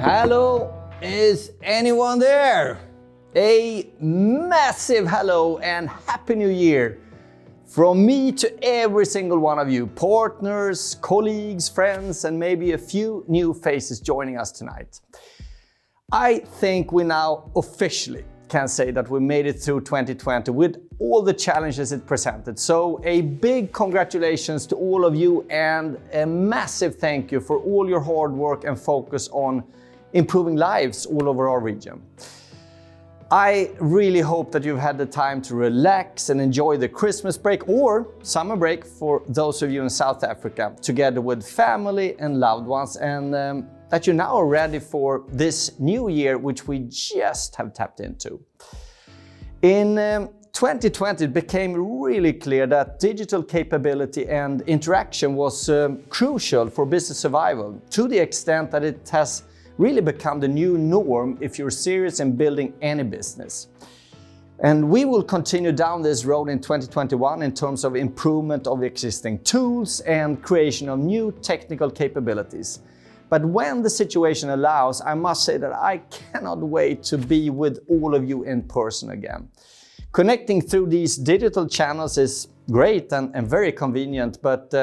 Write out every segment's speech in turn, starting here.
Hello, is anyone there? A massive hello and Happy New Year from me to every single one of you, partners, colleagues, friends, and maybe a few new faces joining us tonight. I think we now officially can say that we made it through 2020 with all the challenges it presented. So a big congratulations to all of you and a massive thank you for all your hard work and focus on improving lives all over our region. I really hope that you've had the time to relax and enjoy the Christmas break or summer break for those of you in South Africa, together with family and loved ones, and that you now are ready for this new year, which we just have tapped into. In 2020, it became really clear that digital capability and interaction was crucial for business survival, to the extent that it has really become the new norm if you're serious in building any business. And we will continue down this road in 2021 in terms of improvement of existing tools and creation of new technical capabilities. But when the situation allows, I must say that I cannot wait to be with all of you in person again. Connecting through these digital channels is great and very convenient, but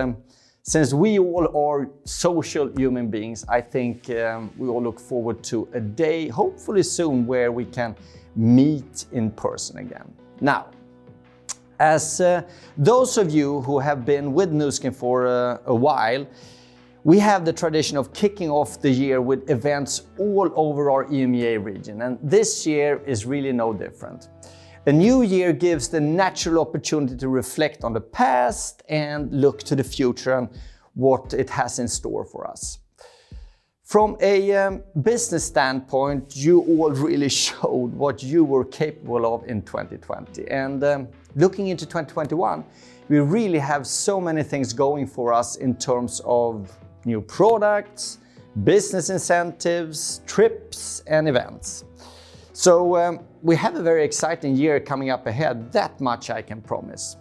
since we all are social human beings, I think we all look forward to a day, hopefully soon, where we can meet in person again. Now, as those of you who have been with Nuskin for a while, we have the tradition of kicking off the year with events all over our EMEA region, and this year is really no different. A new year gives the natural opportunity to reflect on the past and look to the future and what it has in store for us. From a business standpoint, you all really showed what you were capable of in 2020. And looking into 2021, we really have so many things going for us in terms of new products, business incentives, trips, and events. So we have a very exciting year coming up ahead, that much I can promise.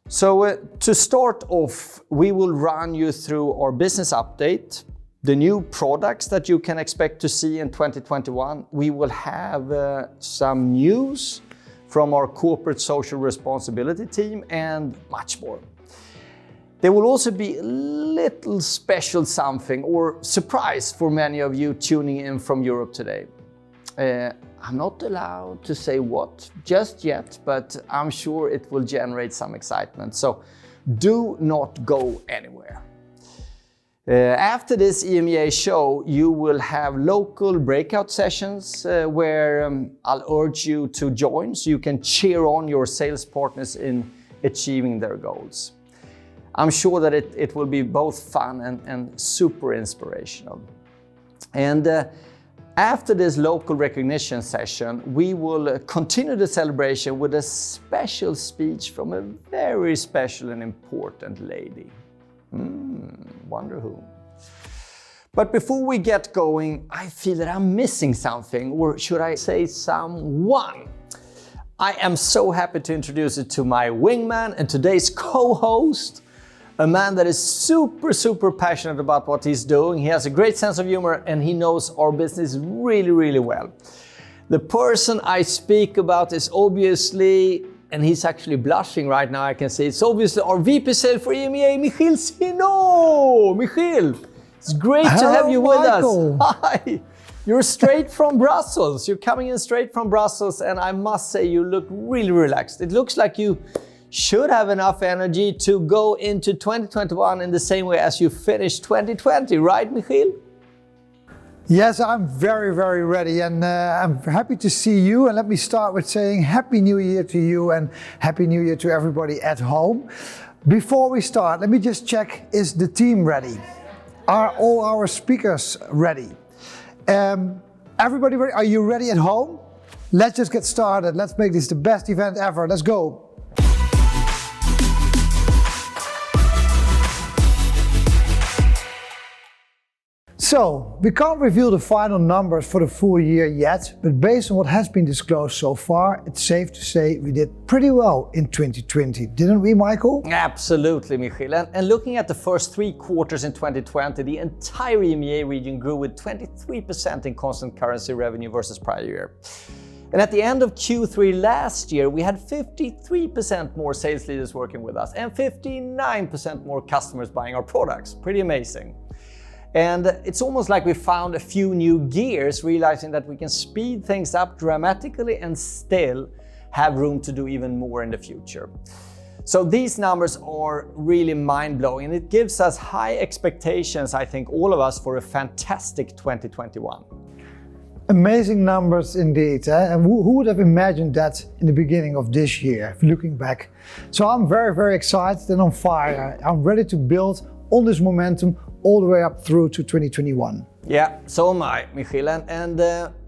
So to start off, we will run you through our business update, the new products that you can expect to see in 2021. We will have some news from our corporate social responsibility team and much more. There will also be a little special something or surprise for many of you tuning in from Europe today. I'm not allowed to say what just yet, but I'm sure it will generate some excitement. So do not go anywhere. After this EMEA show, you will have local breakout sessions where I'll urge you to join so you can cheer on your sales partners in achieving their goals. I'm sure that it will be both fun and super inspirational. And after this local recognition session, we will continue the celebration with a special speech from a very special and important lady. Wonder who. But before we get going, I feel that I'm missing something, or should I say someone? I am so happy to introduce you to my wingman and today's co-host, a man that is super passionate about what he's doing. He has a great sense of humor and he knows our business really well. The person I speak about is obviously, and he's actually blushing right now, I can see, it's obviously our VP Sales for EMEA, Michiel Sino. Michiel, it's great to have you with Michael. us. Hi. You're straight from Brussels. You're coming in straight from Brussels, and I must say you look really relaxed. It looks like you should have enough energy to go into 2021 in the same way as you finished 2020, right, Michiel? Yes, I'm very ready, and I'm happy to see you. And let me start with saying Happy New Year to you and Happy New Year to everybody at home. Before we start, let me just check, is the team ready? Are all our speakers ready? Everybody ready? Are you ready at home? Let's just get started. Let's make this the best event ever. Let's go. So So, we can't reveal the final numbers for the full year yet, but based on what has been disclosed so far, it's safe to say we did pretty well in 2020, didn't we, Michael? Absolutely, Michiel. And looking at the first 3 quarters in 2020, the entire EMEA region grew with 23% in constant currency revenue versus prior year. And at the end of Q3 last year, we had 53% more sales leaders working with us and 59% more customers buying our products. Pretty amazing. And it's almost like we found a few new gears, realizing that we can speed things up dramatically and still have room to do even more in the future. So these numbers are really mind-blowing, and it gives us high expectations, I think, all of us, for a fantastic 2021. Amazing numbers indeed, eh? And who would have imagined that in the beginning of this year, looking back? So I'm very, very excited and on fire. I'm ready to build on this momentum all the way up through to 2021. Yeah, so am I, Michiel. And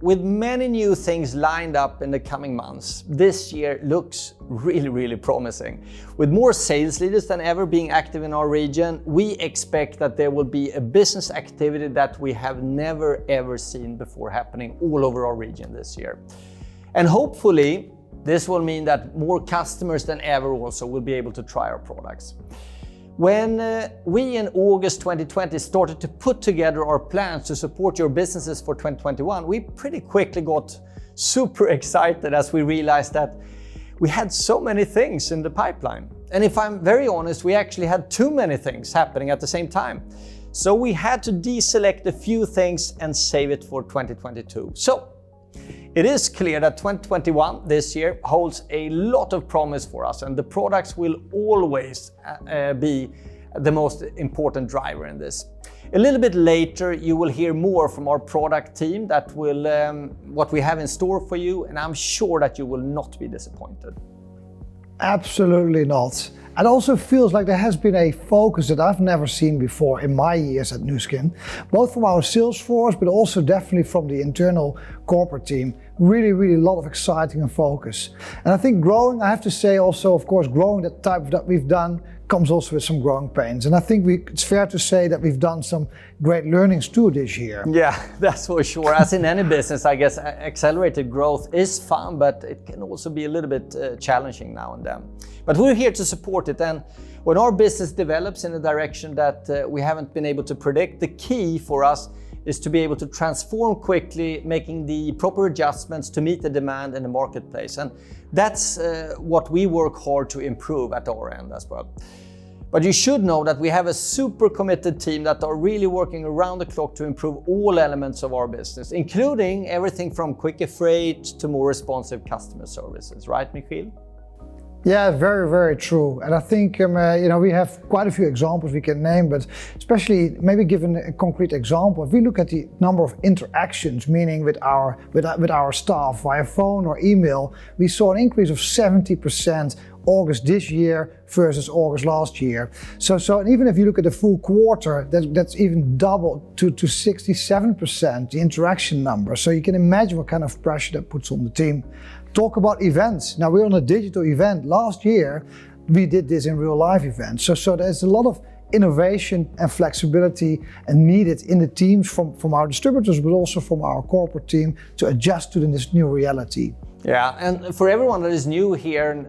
with many new things lined up in the coming months, this year looks really, really promising. With more sales leaders than ever being active in our region, we expect that there will be a business activity that we have never ever seen before happening all over our region this year. And hopefully, this will mean that more customers than ever also will be able to try our products. When we in August 2020 started to put together our plans to support your businesses for 2021, we pretty quickly got super excited as we realized that we had so many things in the pipeline. And if I'm very honest, we actually had too many things happening at the same time. So we had to deselect a few things and save it for 2022. So it is clear that 2021, this year, holds a lot of promise for us, and the products will always be the most important driver in this. A little bit later, you will hear more from our product team that will what we have in store for you, and I'm sure that you will not be disappointed. Absolutely not. It also feels like there has been a focus that I've never seen before in my years at Nu Skin, both from our sales force, but also definitely from the internal corporate team. Really, really a lot of exciting and focus. And I think growing, I have to say also, of course, growing that type that we've done comes also with some growing pains. And I think it's fair to say that we've done some great learnings too this year. Yeah, that's for sure. As in any business, I guess accelerated growth is fun, but it can also be a little bit challenging now and then. But we're here to support it. And when our business develops in a direction that we haven't been able to predict, the key for us is to be able to transform quickly, making the proper adjustments to meet the demand in the marketplace. And that's what we work hard to improve at our end as well. But you should know that we have a super committed team that are really working around the clock to improve all elements of our business, including everything from quicker freight to more responsive customer services. Right, Michiel? Yeah, very, very true. And I think we have quite a few examples we can name, but especially maybe given a concrete example, if we look at the number of interactions, meaning with our staff via phone or email, we saw an increase of 70% August this year versus August last year. So and even if you look at the full quarter, that's even doubled to 67%, the interaction number. So you can imagine what kind of pressure that puts on the team. Talk about events. Now we're on a digital event. Last year, we did this in real life events. So there's a lot of innovation and flexibility and needed in the teams from our distributors, but also from our corporate team to adjust to this new reality. Yeah, and for everyone that is new here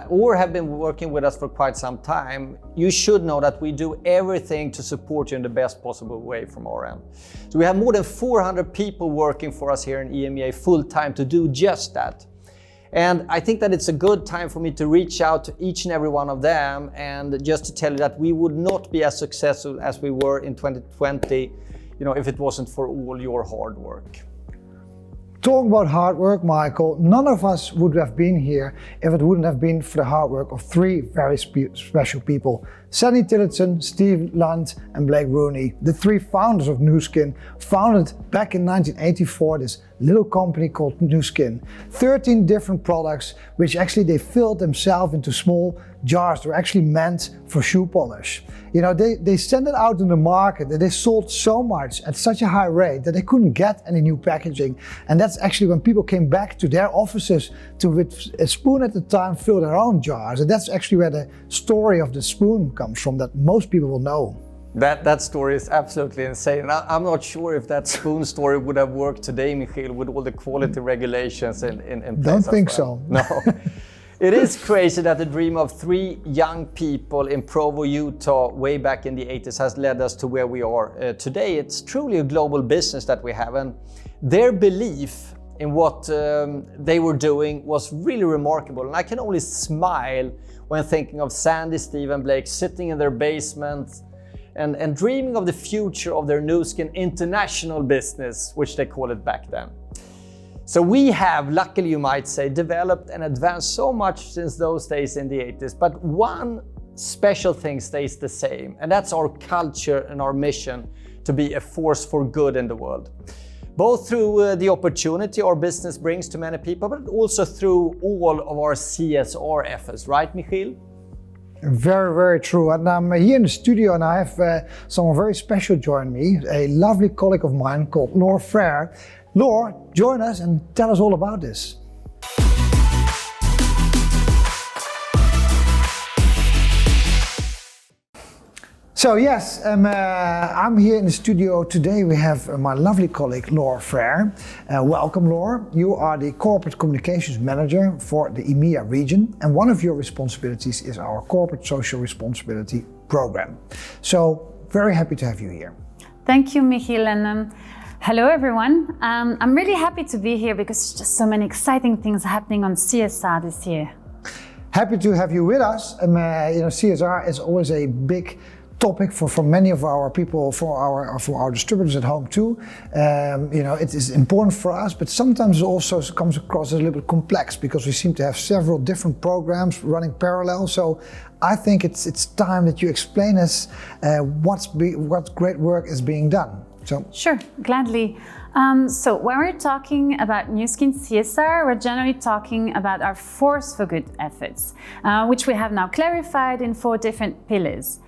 or have been working with us for quite some time, you should know that we do everything to support you in the best possible way from our end. So we have more than 400 people working for us here in EMEA full time to do just that. And I think that it's a good time for me to reach out to each and every one of them and just to tell you that we would not be as successful as we were in 2020, if it wasn't for all your hard work. Talking about hard work, Michael, none of us would have been here if it wouldn't have been for the hard work of three very special people. Sandy Tillotson, Steve Lunt and Blake Rooney, the three founders of Nu Skin, founded back in 1984 this little company called Nu Skin. 13 different products which actually they filled themselves into small jars that were actually meant for shoe polish. They sent it out in the market and they sold so much at such a high rate that they couldn't get any new packaging. And that's actually when people came back to their offices to, with a spoon at the time, fill their own jars. And that's actually where the story of the spoon comes from that most people will know. That story is absolutely insane. I'm not sure if that spoon story would have worked today, Michiel, with all the quality regulations in place. Don't think well. so. No. It is crazy that the dream of 3 young people in Provo, Utah, way back in the 80s has led us to where we are today. It's truly a global business that we have, and their belief in what they were doing was really remarkable. And I can only smile when thinking of Sandy, Steve, and Blake sitting in their basement and dreaming of the future of their Nu Skin international business, which they called it back then. So we have, luckily you might say, developed and advanced so much since those days in the 80s, but one special thing stays the same, and that's our culture and our mission to be a force for good in the world. Both through the opportunity our business brings to many people, but also through all of our CSR efforts, right, Michiel? Very, very true. And I'm here in the studio and I have someone very special join me, a lovely colleague of mine called Laura Frere. Laura, join us and tell us all about this. So yes, I'm here in the studio today. We have my lovely colleague Laura Frere. Welcome, Laura. You are the Corporate Communications Manager for the EMEA region, and one of your responsibilities is our Corporate Social Responsibility program. So very happy to have you here. Thank you, Michiel, and hello everyone. I'm really happy to be here because there's just so many exciting things happening on CSR this year. Happy to have you with us. CSR is always a big topic for many of our people, for our distributors at home too. It is important for us, but sometimes it also comes across as a little bit complex because we seem to have several different programs running parallel. So I think it's time that you explain us what great work is being done. So sure, gladly. So when we're talking about Nu Skin CSR, we're generally talking about our Force for Good efforts, which we have now clarified in 4 different pillars.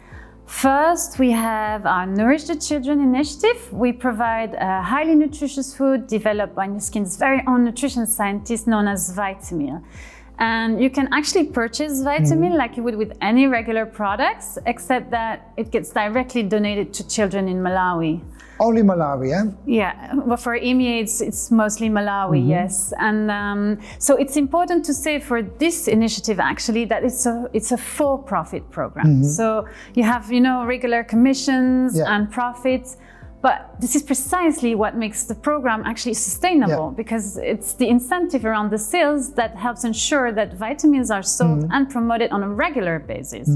First, we have our Nourish the Children initiative. We provide a highly nutritious food developed by Nu Skin's very own nutrition scientist known as Vitamil. And you can actually purchase Vitamil like you would with any regular products, except that it gets directly donated to children in Malawi. Only Malawi, yeah? Yeah, well, for EMEA it's mostly Malawi, yes. And so it's important to say for this initiative actually that it's a for-profit program. So you have, regular commissions and profits, but this is precisely what makes the program actually sustainable because it's the incentive around the sales that helps ensure that vitamins are sold and promoted on a regular basis.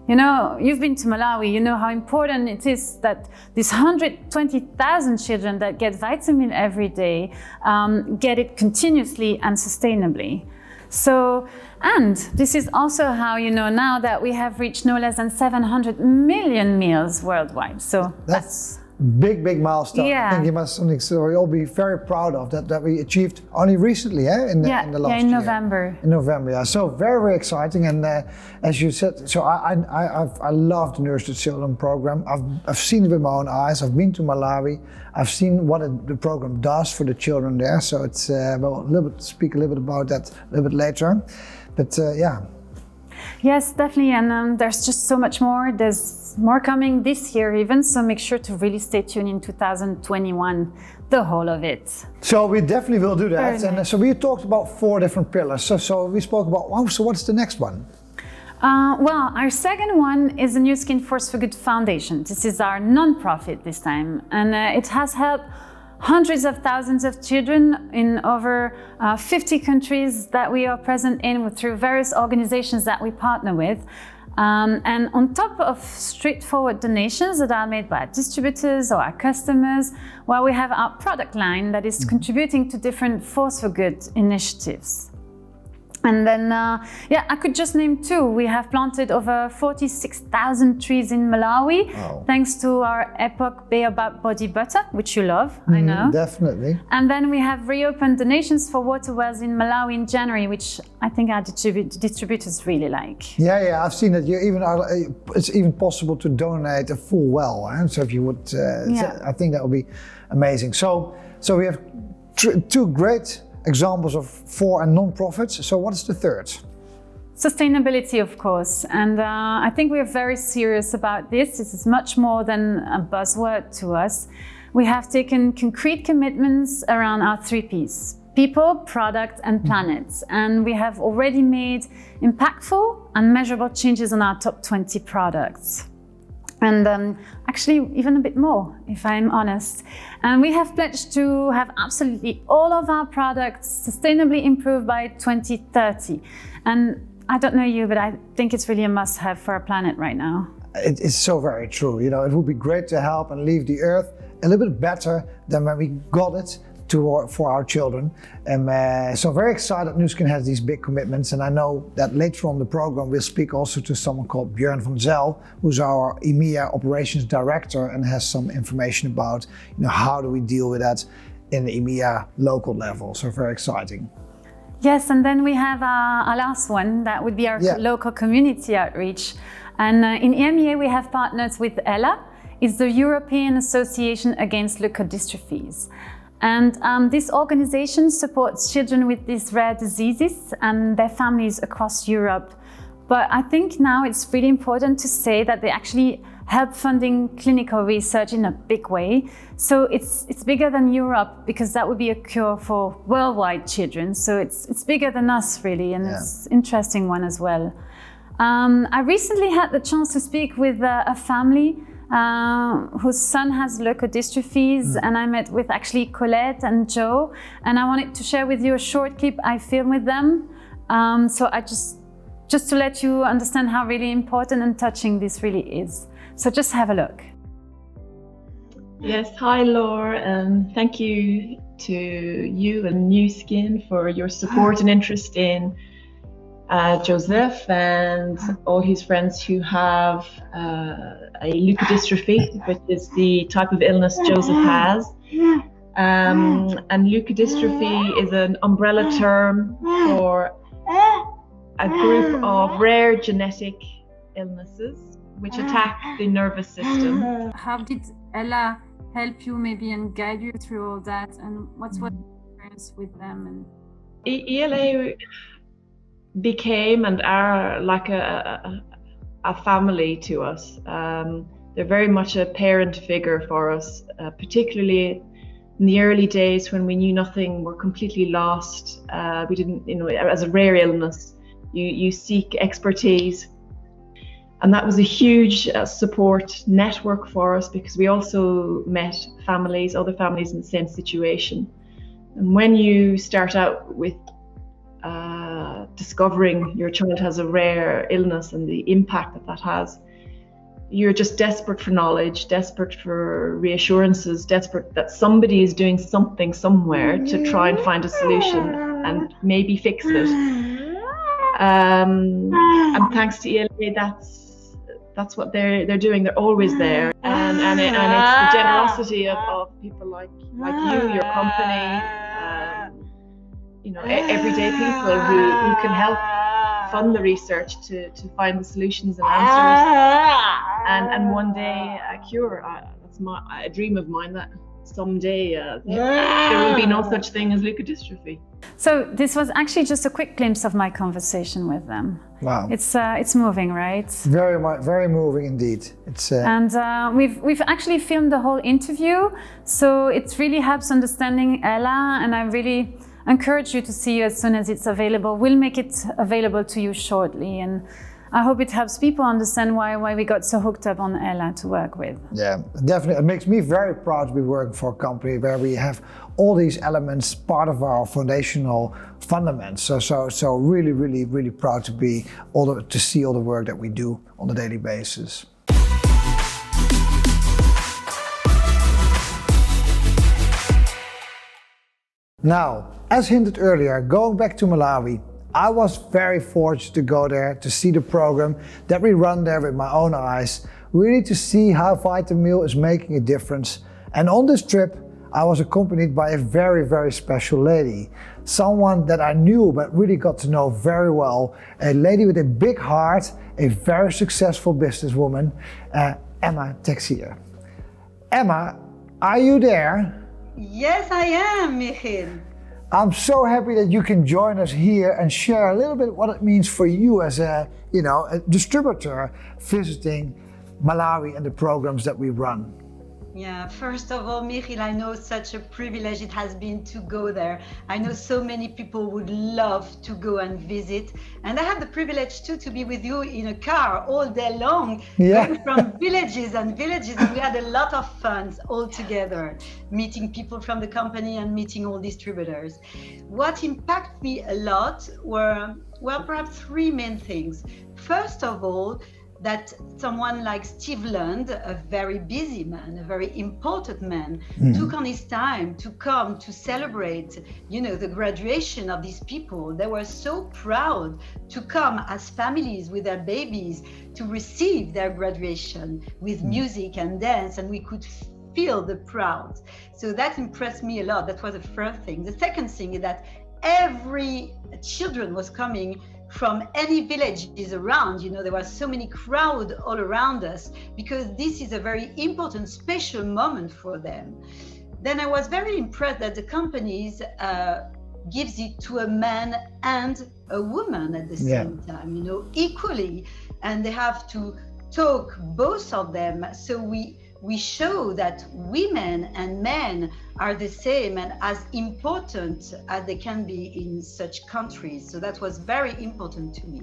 You've been to Malawi, you know how important it is that these 120,000 children that get vitamin every day get it continuously and sustainably. So, and this is also how, now that we have reached no less than 700 million meals worldwide. So that's big milestone. Yeah. I think you must something so we all be very proud of that we achieved only recently, in the last in year. November. In November, yeah. So very exciting, and as you said, so I love the Nourish the Children program. I've seen it with my own eyes. I've been to Malawi. I've seen what the program does for the children there. So it's we'll speak a little bit about that a little bit later, but yeah. Yes, definitely, and there's just so much more. There's more coming this year even, so make sure to really stay tuned in 2021, the whole of it. So we definitely will do that. Very and nice. so we talked about 4 different pillars. So we spoke about, so what's the next one? Well, our second one is the Nu Skin Force for Good Foundation. This is our non-profit this time, and it has helped hundreds of thousands of children in over 50 countries that we are present in through various organizations that we partner with. And on top of straightforward donations that are made by distributors or our customers, we have our product line that is contributing to different Force for Good initiatives. And then, I could just name 2. We have planted over 46,000 trees in Malawi, thanks to our Epoch Baobab Body Butter, which you love, I know. Definitely. And then we have reopened donations for water wells in Malawi in January, which I think our distributors really like. Yeah, I've seen that it's even possible to donate a full well. So if you would, I think that would be amazing. So we have 2 great examples of for and non-profits. So what's the third? Sustainability, of course, and I think we are very serious about this. This is much more than a buzzword to us. We have taken concrete commitments around our 3 Ps: people, product, and planet. And we have already made impactful and measurable changes on our top 20 products. And actually even a bit more, if I'm honest. And we have pledged to have absolutely all of our products sustainably improved by 2030. And I don't know you, but I think it's really a must-have for our planet right now. It's so very true. You know, it would be great to help and leave the Earth a little bit better than when we got it for our children. So very excited Nu Skin has these big commitments, and I know that later on the program we'll speak also to someone called Björn van Zel, who's our EMEA operations director and has some information about, you know, how do we deal with that in the EMEA local level. So very exciting. Yes, and then we have our last one, that would be our local community outreach. And in EMEA we have partners with ELA, it's the European Association Against Leukodystrophies. And this organization supports children with these rare diseases and their families across Europe. But I think now it's really important to say that they actually help funding clinical research in a big way. So it's bigger than Europe, because that would be a cure for worldwide children. So it's bigger than us really, and it's an interesting one as well. I recently had the chance to speak with a family whose son has leukodystrophies, and I met with actually Colette and Joe, and I wanted to share with you a short clip I filmed with them. So I just to let you understand how really important and touching this really is. So just have a look. Yes, hi Laura, and thank you to you and Nu Skin for your support and interest in Joseph and all his friends who have a leukodystrophy, which is the type of illness Joseph has. And leukodystrophy is an umbrella term for a group of rare genetic illnesses which attack the nervous system. How did Ella help you maybe and guide you through all that, and what's your experience with them? And ELA became and are like a family to us. They're very much a parent figure for us, particularly in the early days when we knew nothing, we're completely lost. We didn't, you know, as a rare illness, you seek expertise. And that was a huge support network for us, because we also met families, other families in the same situation. And when you start out with discovering your child has a rare illness and the impact that that has, you're just desperate for knowledge, desperate for reassurances, desperate that somebody is doing something somewhere to try and find a solution and maybe fix it. And thanks to ELA, that's what they're doing. They're always there, and it's the generosity of people like you, your company, you know, everyday people who can help fund the research to find the solutions and answers, and one day a cure. That's a dream of mine, that someday there will be no such thing as leukodystrophy. so this was actually just a quick glimpse of my conversation with them. Wow. It's moving, right? Very moving indeed. It's And we've actually filmed the whole interview, so it really helps understanding Ella, and I really encourage you to see it as soon as it's available. We'll make it available to you shortly, and I hope it helps people understand why we got so hooked up on Ella to work with. Yeah, definitely. It makes me very proud to be working for a company where we have all these elements part of our foundational fundamentals. So really proud to be to see all the work that we do on a daily basis. Now, as hinted earlier, going back to Malawi, I was very fortunate to go there to see the program that we run there with my own eyes, really to see how Vitamil is making a difference. And on this trip, I was accompanied by a very special lady, someone that I knew but really got to know very well, a lady with a big heart, a very successful businesswoman, Emma Texier. Emma, are you there? Yes, I am, Michiel. I'm so happy that you can join us here and share a little bit what it means for you as a distributor visiting Malawi and the programs that we run. Yeah, first of all, Michiel, I know such a privilege it has been to go there. I know so many people would love to go and visit. And I have the privilege too to be with you in a car all day long, going from villages and villages. And we had a lot of fun all together, meeting people from the company and meeting all distributors. What impacted me a lot were, well, perhaps three main things. First of all, that someone like Steve Lund, a very busy man, a very important man, took on his time to come to celebrate, the graduation of these people. They were so proud to come as families with their babies to receive their graduation with music and dance, and we could feel the pride. So that impressed me a lot. That was the first thing. The second thing is that every children was coming from any villages around. There were so many crowd all around us because this is a very important, special moment for them. Then I was very impressed that the companies gives it to a man and a woman at the same time, equally, and they have to talk both of them. So we show that women and men are the same and as important as they can be in such countries. So that was very important to me.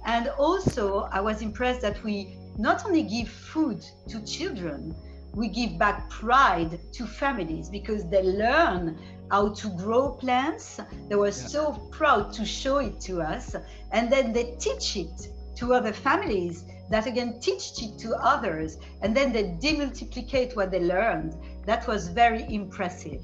And also I was impressed that we not only give food to children, we give back pride to families because they learn how to grow plants. They were so proud to show it to us. And then they teach it to other families that again teach it to others, and then they demultiplicate what they learned. That was very impressive.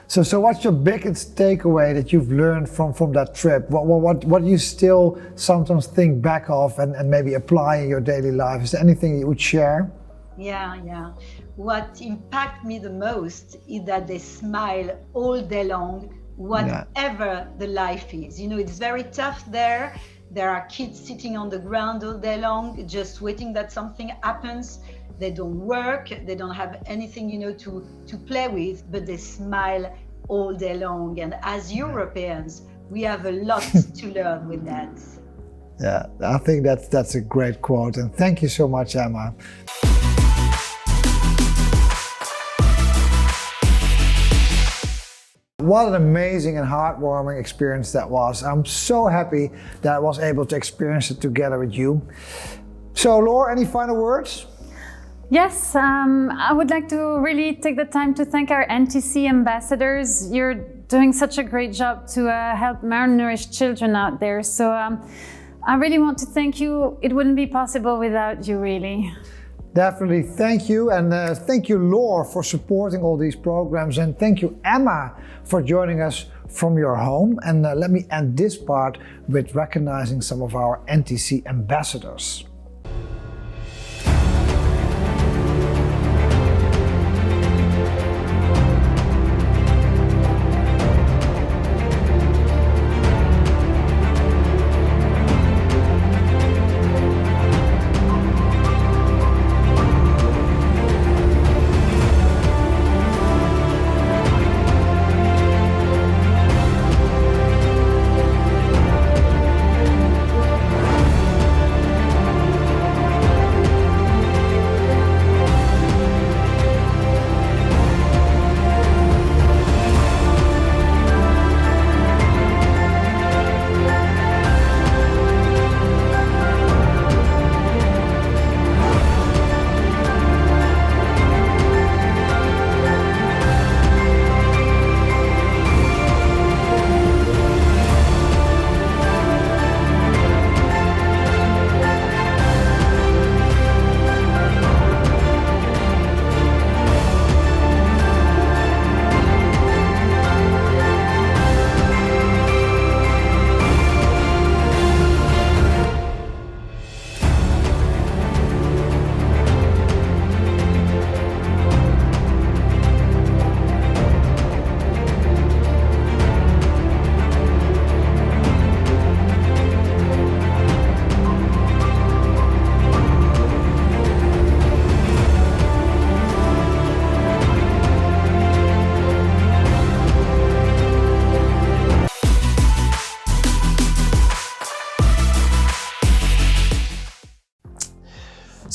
So what's your biggest takeaway that you've learned from that trip? What do you still sometimes think back of and maybe apply in your daily life? Is there anything you would share? Yeah. What impacted me the most is that they smile all day long, whatever the life is. It's very tough there. There are kids sitting on the ground all day long, just waiting that something happens. They don't work, they don't have anything, to play with, but they smile all day long. And as Europeans, we have a lot to learn with that. Yeah, I think that's a great quote. And thank you so much, Emma. What an amazing and heartwarming experience that was. I'm so happy that I was able to experience it together with you. So, Laura, any final words? Yes, I would like to really take the time to thank our NTC ambassadors. You're doing such a great job to help malnourished children out there. So I really want to thank you. It wouldn't be possible without you, really. Definitely, thank you. And thank you, Laura, for supporting all these programs. And thank you, Emma, for joining us from your home. And let me end this part with recognizing some of our NTC ambassadors.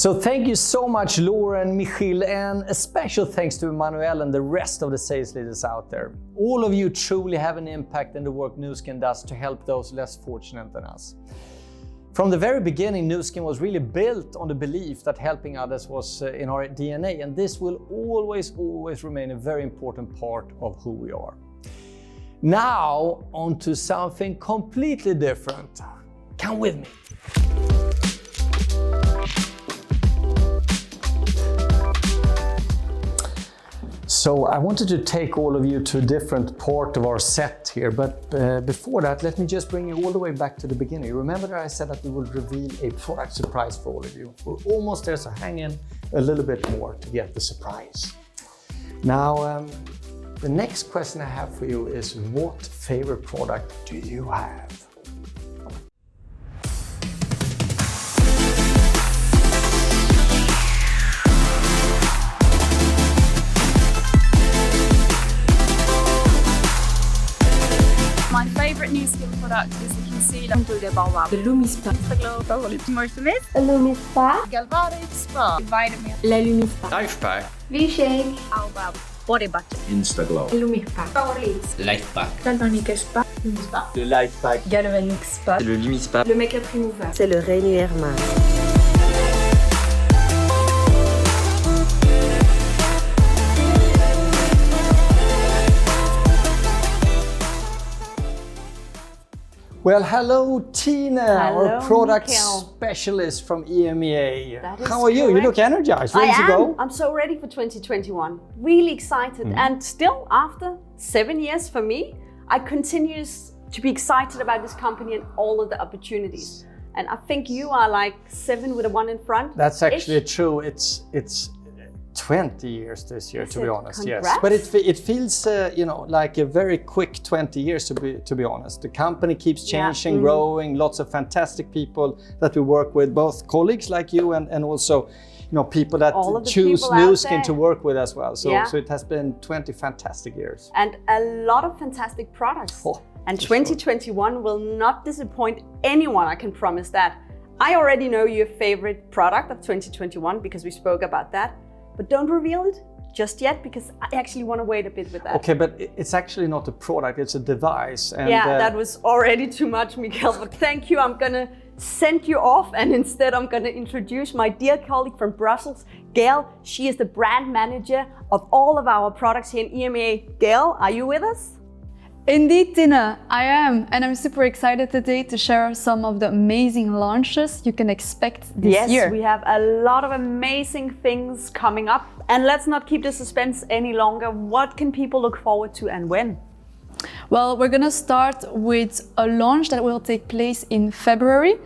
So thank you so much, Lauren, Michiel, and a special thanks to Emmanuel and the rest of the sales leaders out there. All of you truly have an impact in the work Nu Skin does to help those less fortunate than us. From the very beginning, Nu Skin was really built on the belief that helping others was in our DNA, and this will always remain a very important part of who we are. Now, on to something completely different. Come with me. So I wanted to take all of you to a different part of our set here, but before that, let me just bring you all the way back to the beginning. Remember that I said that we would reveal a product surprise for all of you. We're almost there, so hang in a little bit more to get the surprise. Now, the next question I have for you is, what favorite product do you have? My favorite Nu Skin product is the concealer The Lumispa, Instaglow Favorit Morphemis Lumispa, Galvanic Spa Vitamin La Lumispa, Life Pack, V-Shake, Alba Body Butter Instaglow, Lumispa, Favorit, Life Pack, Galvanic Spa, Lumispa, le Life Pack, Galvanic Spa, le Lumispa, le Make-up Remover, C'est le Rainier Mask. Well, hello Tina, Hello, our product Michiel. specialist from EMEA. That is How are you? You look correct. energized, ready to go? I'm so ready for 2021. Really excited. And still, after 7 years for me, I continue to be excited about this company and all of the opportunities. And I think you are like 7 with a 1 in front. That's actually true. It's 20 years this year, Is to be it? honest. Yes, Congrats. but it feels like a very quick 20 years to be honest. The company keeps changing, growing. Lots of fantastic people that we work with, both colleagues like you and also people that All of the choose people Nu out Skin there. to work with as well. So Yeah. so it has been 20 fantastic years. And a lot of fantastic products. Oh, and for sure. 2021 will not disappoint anyone, I can promise that. I already know your favorite product of 2021 because we spoke about that. But don't reveal it just yet because I actually want to wait a bit with that. Okay, but it's actually not a product, it's a device. And, Yeah, that was already too much, Michiel, but thank you. I'm gonna send you off and instead I'm gonna introduce my dear colleague from Brussels, Gail. She is the brand manager of all of our products here in EMEA. Gail, are you with us? Indeed, Tina, I am, and I'm super excited today to share some of the amazing launches you can expect this year. Yes, we have a lot of amazing things coming up. And let's not keep the suspense any longer. What can people look forward to and when? Well, we're gonna start with a launch that will take place in February.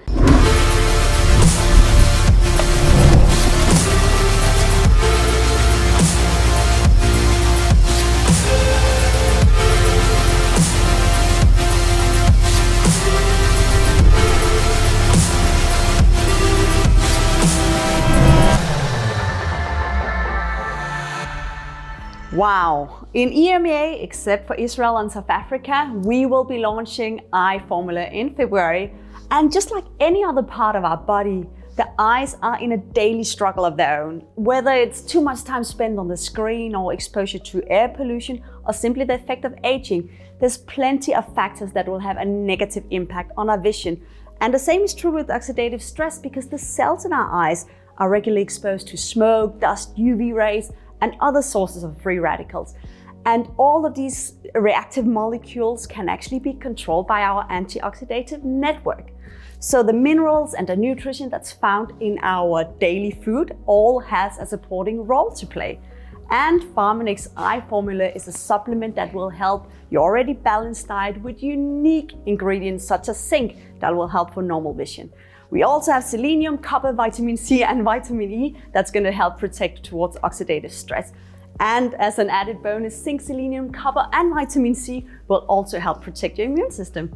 Wow. In EMEA, except for Israel and South Africa, we will be launching Eye Formula in February. And just like any other part of our body, the eyes are in a daily struggle of their own. Whether it's too much time spent on the screen or exposure to air pollution or simply the effect of aging, there's plenty of factors that will have a negative impact on our vision. And the same is true with oxidative stress because the cells in our eyes are regularly exposed to smoke, dust, UV rays, and other sources of free radicals. And all of these reactive molecules can actually be controlled by our antioxidative network. So the minerals and the nutrition that's found in our daily food all has a supporting role to play. And Pharmanic's Eye Formula is a supplement that will help your already balanced diet with unique ingredients such as zinc that will help for normal vision. We also have selenium, copper, vitamin C and vitamin E that's going to help protect towards oxidative stress. And as an added bonus, zinc, selenium, copper and vitamin C will also help protect your immune system.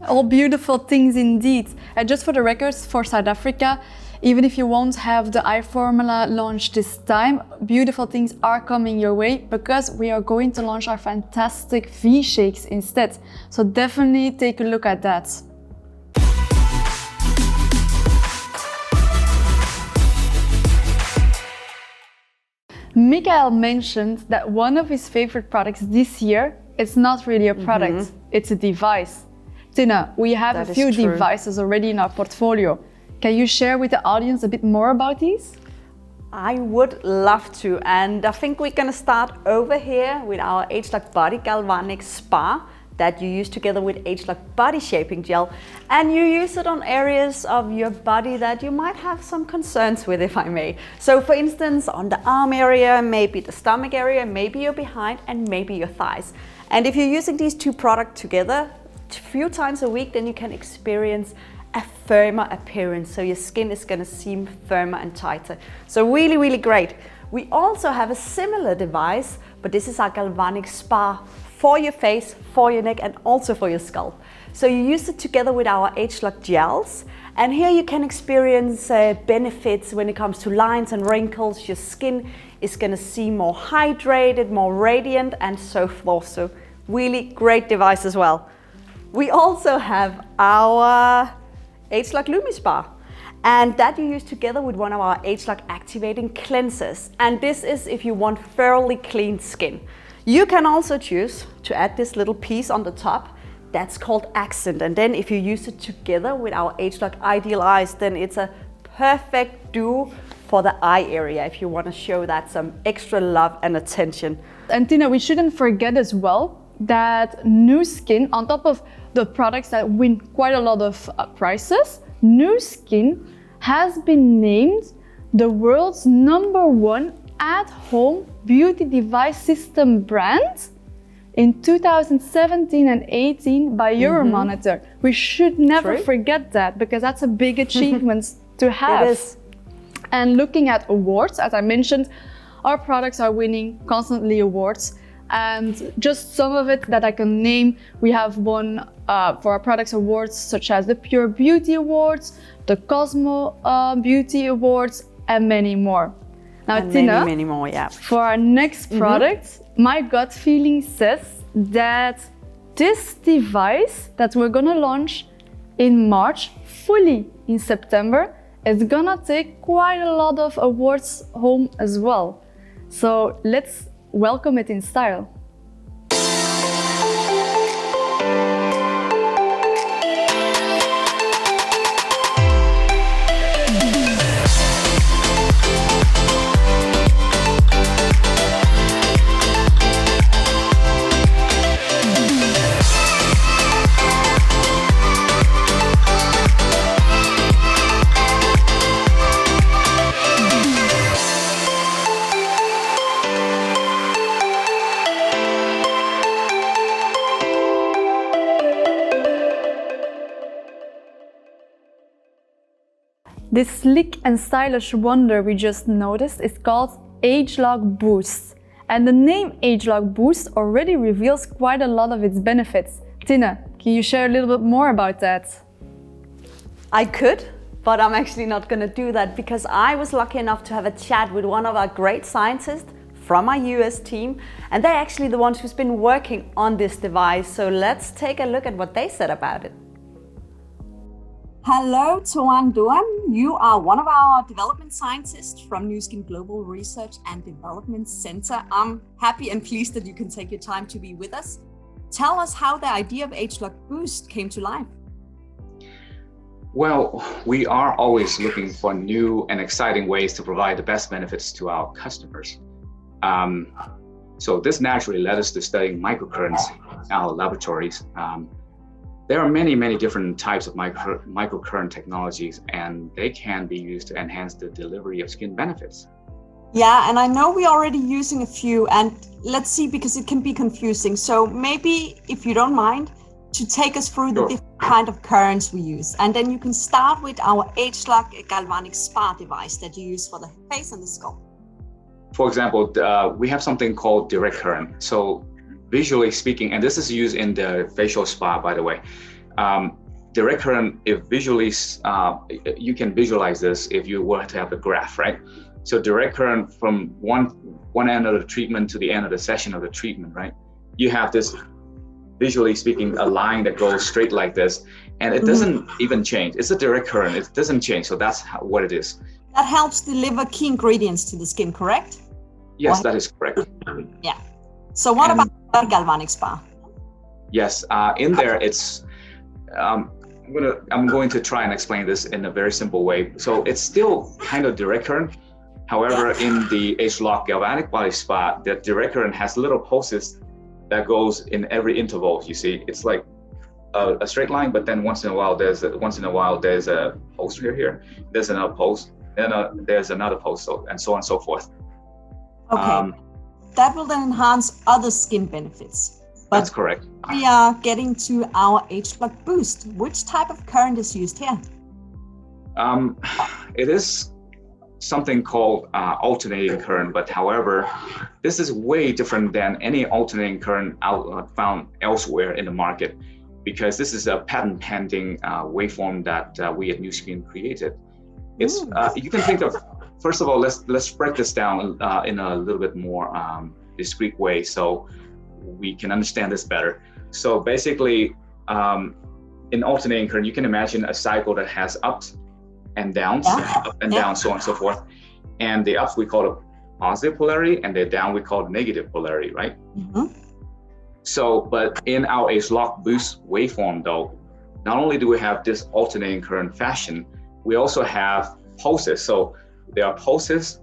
All beautiful things indeed. And just for the records, for South Africa, even if you won't have the Eye Formula launch this time, beautiful things are coming your way because we are going to launch our fantastic V-Shakes instead. So definitely take a look at that. Mikael mentioned that one of his favorite products this year is not really a product, it's a device. Tina, we have That a is few true. devices already in our portfolio. Can you share with the audience a bit more about these? I would love to, and I think we're gonna start over here with our ageLOC Body Galvanic Spa that you use together with ageLOC Body Shaping Gel, and you use it on areas of your body that you might have some concerns with, if I may. So for instance, on the arm area, maybe the stomach area, maybe your behind, and maybe your thighs. And if you're using these two products together a few times a week, then you can experience a firmer appearance. So your skin is gonna seem firmer and tighter. So really, really great. We also have a similar device, but this is our Galvanic Spa for your face, for your neck, and also for your scalp. So you use it together with our ageLOC gels, and here you can experience benefits when it comes to lines and wrinkles. Your skin is gonna seem more hydrated, more radiant, and so forth. So really great device as well. We also have our ageLOC LumiSpa, and that you use together with one of our ageLOC activating cleansers. And this is if you want thoroughly clean skin. You can also choose to add this little piece on the top that's called Accent, and then if you use it together with our ageLOC Ideal Eyes, then it's a perfect duo for the eye area if you want to show that some extra love and attention. And Tina, we shouldn't forget as well that Nu Skin, on top of the products that win quite a lot of prizes, Nu Skin has been named the world's #1 at-home beauty device system brand in 2017 and 18 by Euromonitor. We should never forget that, because that's a big achievement to have. It is. And looking at awards, as I mentioned, our products are winning constantly awards. And just some of it that I can name, we have won for our products awards such as the Pure Beauty Awards, the Cosmo Beauty Awards, and many more. Now, And Tina, many more, yeah. for our next product, my gut feeling says that this device that we're gonna launch in March, fully in September, is gonna take quite a lot of awards home as well. So let's welcome it in style. This sleek and stylish wonder we just noticed is called ageLOC Boost. And the name ageLOC Boost already reveals quite a lot of its benefits. Tina, can you share a little bit more about that? I could, but I'm actually not going to do that, because I was lucky enough to have a chat with one of our great scientists from our US team, and they're actually the ones who's been working on this device. So let's take a look at what they said about it. Hello, Tuan Duan. You are one of our development scientists from Nu Skin Global Research and Development Center. I'm happy and pleased that you can take your time to be with us. Tell us how the idea of ageLOC Boost came to life. Well, we are always looking for new and exciting ways to provide the best benefits to our customers. So this naturally led us to studying microcurrents in our laboratories. There are many different types of microcurrent technologies, and they can be used to enhance the delivery of skin benefits. Yeah, and I know we're already using a few, and let's see, because it can be confusing. So maybe, if you don't mind, to take us through the different kind of currents we use. And then you can start with our ageLOC Galvanic Spa device that you use for the face and the scalp. For example, we have something called direct current. So visually speaking, and this is used in the facial spa, by the way, direct current, if visually, you can visualize this if you were to have a graph, right? So direct current from one end of the treatment to the end of the session of the treatment, right? You have this, visually speaking, a line that goes straight like this, and it doesn't even change. It's a direct current, it doesn't change. So that's what it is. That helps deliver key ingredients to the skin, correct? Yes, that is correct. Yeah. So what about the galvanic spa? Yes, in there it's. I'm going to try and explain this in a very simple way. So it's still kind of direct current. However, in the H-Lock galvanic body spa, the direct current has little pulses that goes in every interval. You see, it's like a straight line, but then once in a while there's a pulse here. There's another pulse, then there's another pulse, and so on and so forth. Okay, that will then enhance other skin benefits. But that's correct. We are getting to our H-Lock boost. Which type of current is used here? It is something called alternating current, but however, this is way different than any alternating current found elsewhere in the market, because this is a patent pending waveform that we at Nu Skin created. It's you can think of, first of all, let's break this down in a little bit more discrete way so we can understand this better. So basically, in alternating current, you can imagine a cycle that has ups and downs, up and down, so on and so forth. And the ups we call it positive polarity, and the down we call it negative polarity, right? So, but in our H-Lock boost waveform though, not only do we have this alternating current fashion, we also have pulses. So there are pulses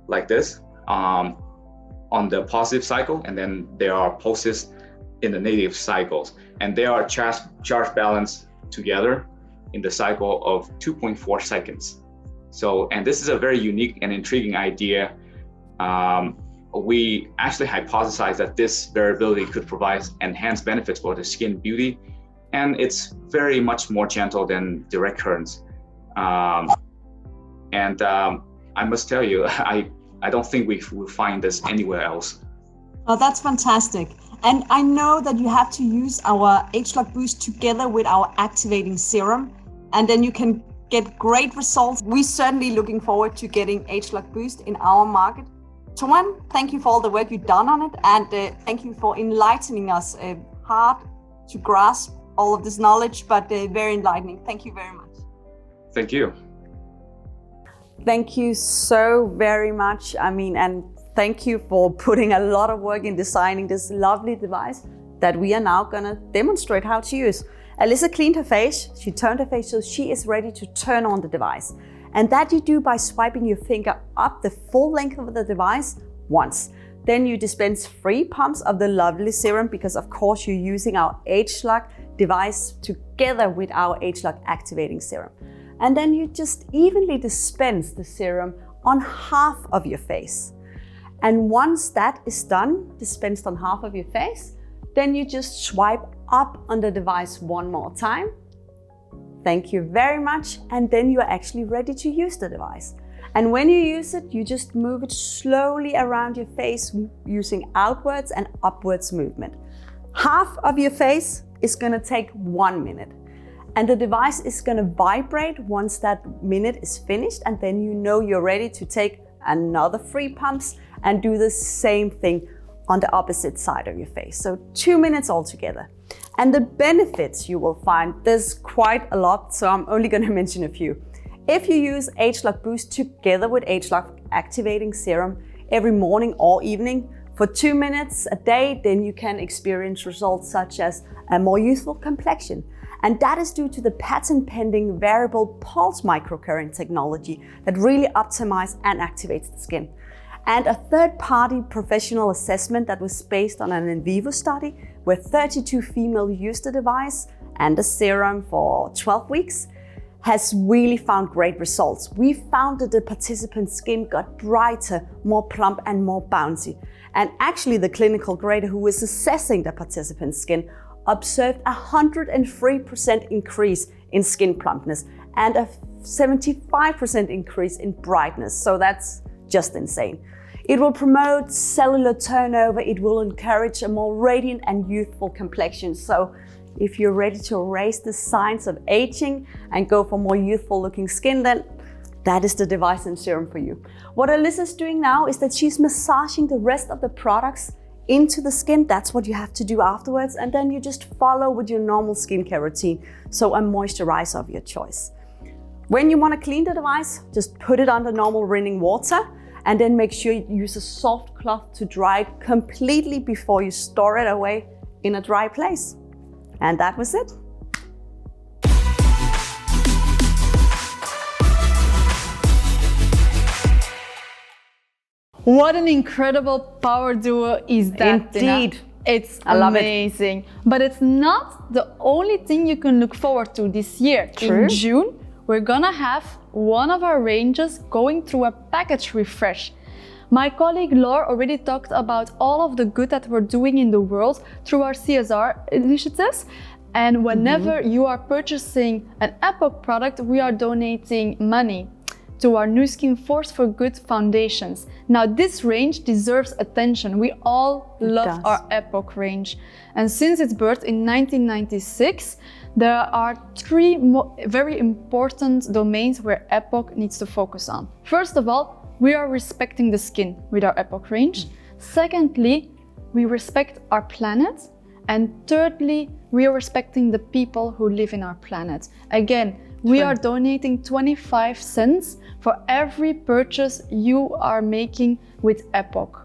like this on the positive cycle, and then there are pulses in the negative cycles, and they are charge balanced together in the cycle of 2.4 seconds. So, and this is a very unique and intriguing idea. We actually hypothesized that this variability could provide enhanced benefits for the skin beauty, and it's very much more gentle than direct currents. I must tell you, I don't think we will find this anywhere else. Oh, that's fantastic. And I know that you have to use our H-Lock boost together with our activating serum, and then you can get great results. We're certainly looking forward to getting H-Lock boost in our market. Tuan, thank you for all the work you've done on it, and thank you for enlightening us. Hard to grasp all of this knowledge, but very enlightening. Thank you very much. Thank you. Thank you so very much. I mean, and thank you for putting a lot of work in designing this lovely device that we are now gonna demonstrate how to use. Alyssa cleaned her face, she turned her face so she is ready to turn on the device. And that you do by swiping your finger up the full length of the device once. Then you dispense 3 pumps of the lovely serum, because of course you're using our H-Lock device together with our H-Lock activating serum. And then you just evenly dispense the serum on half of your face. And once that is done, dispensed on half of your face, then you just swipe up on the device one more time. Thank you very much. And then you're actually ready to use the device. And when you use it, you just move it slowly around your face using outwards and upwards movement. Half of your face is gonna take 1 minute. And the device is gonna vibrate once that minute is finished, and then you know you're ready to take another 3 pumps and do the same thing on the opposite side of your face. So 2 minutes altogether. And the benefits you will find, there's quite a lot, so I'm only gonna mention a few. If you use H-Lock Boost together with H-Lock Activating Serum every morning or evening for 2 minutes a day, then you can experience results such as a more youthful complexion. And that is due to the patent-pending variable pulse microcurrent technology that really optimizes and activates the skin. And a third-party professional assessment that was based on an in vivo study where 32 females used the device and the serum for 12 weeks has really found great results. We found that the participants' skin got brighter, more plump and more bouncy. And actually the clinical grader who was assessing the participants' skin observed a 103% increase in skin plumpness and a 75% increase in brightness. So that's just insane. It will promote cellular turnover. It will encourage a more radiant and youthful complexion. So if you're ready to erase the signs of aging and go for more youthful looking skin, then that is the device and serum for you. What Alyssa's doing now is that she's massaging the rest of the products into the skin. That's what you have to do afterwards. And then you just follow with your normal skincare routine. So a moisturizer of your choice. When you want to clean the device, just put it under normal running water. and then make sure you use a soft cloth to dry it completely before you store it away in a dry place. And that was it. What an incredible power duo is that, Indeed. Tina. It's I love it. amazing. But it's not the only thing you can look forward to this year. True. In June, we're gonna have one of our ranges going through a package refresh. My colleague Laure already talked about all of the good that we're doing in the world through our CSR initiatives. And whenever you are purchasing an Epoch product, we are donating money to our Nu Skin Force for Good foundations. Now this range deserves attention. We all love does. our Epoch range. And since its birth in 1996, there are three very important domains where Epoch needs to focus on. First of all, we are respecting the skin with our Epoch range. Secondly, we respect our planet. And thirdly, we are respecting the people who live in our planet. Again, we are donating 25 cents for every purchase you are making with Epoch.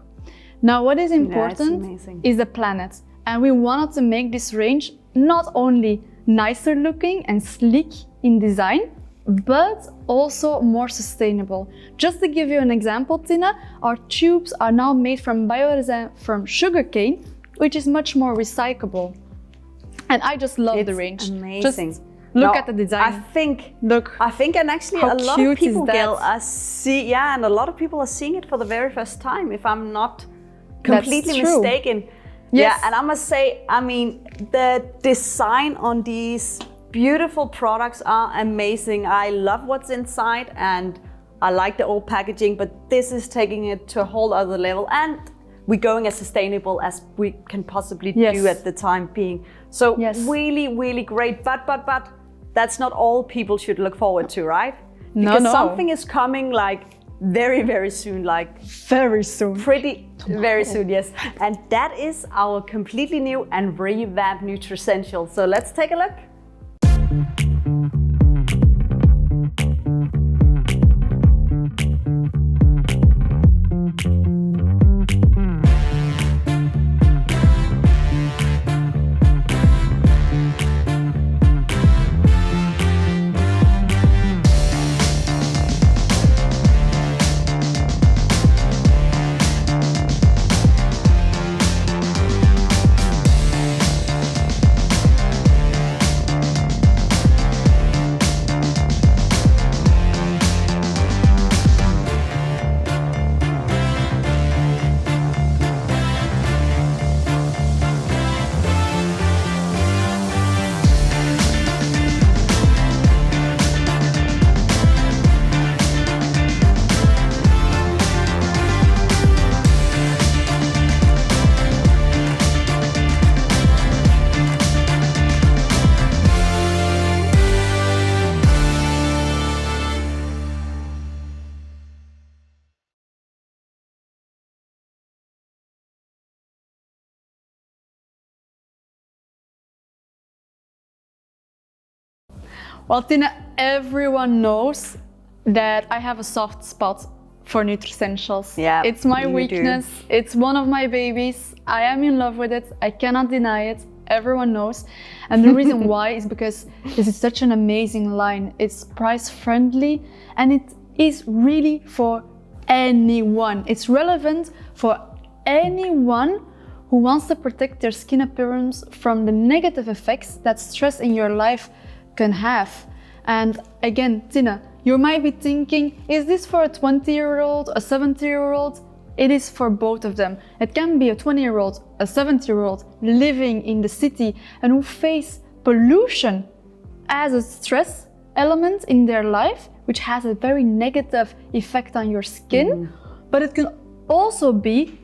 Now, what is important is the planet. And we wanted to make this range not only nicer looking and sleek in design, but also more sustainable. Just to give you an example, Tina, our tubes are now made from bioresin from sugarcane, which is much more recyclable. And I just love the range. Amazing. Just look at the design. I think, and actually How a lot cute of people, is that? Gail, and a lot of people are seeing it for the very first time, if I'm not completely true. mistaken. Yes. Yeah, and I must say, I mean, the design on these beautiful products are amazing. I love what's inside and I like the old packaging, but this is taking it to a whole other level. And we're going as sustainable as we can possibly do at the time being. So really, really great. But that's not all people should look forward to, right? Because something is coming like very, very soon, like very soon. Very soon, yes. And that is our completely new and revamped Nutricential. So let's take a look. Well, Tina, everyone knows that I have a soft spot for Nutricentials. Yeah, it's my you weakness. do. It's one of my babies. I am in love with it. I cannot deny it. Everyone knows. And the reason why is because this is such an amazing line. It's price friendly and it is really for anyone. It's relevant for anyone who wants to protect their skin appearance from the negative effects that stress in your life can have. And again, Tina, you might be thinking, is this for a 20-year-old, a 70-year-old? It is for both of them. It can be a 20-year-old, a 70-year-old living in the city and who face pollution as a stress element in their life, which has a very negative effect on your skin. But it can also be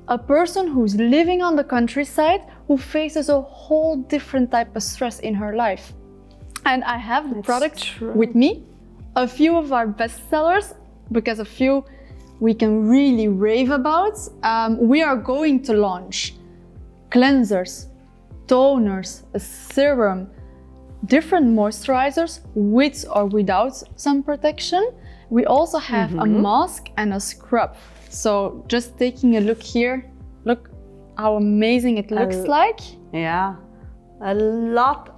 a person who's living on the countryside who faces a whole different type of stress in her life. And I have the product with me, a few of our best sellers, because a few we can really rave about. We are going to launch cleansers, toners, a serum, different moisturizers with or without sun protection. We also have a mask and a scrub. So just taking a look here, look how amazing it looks like. Yeah, a lot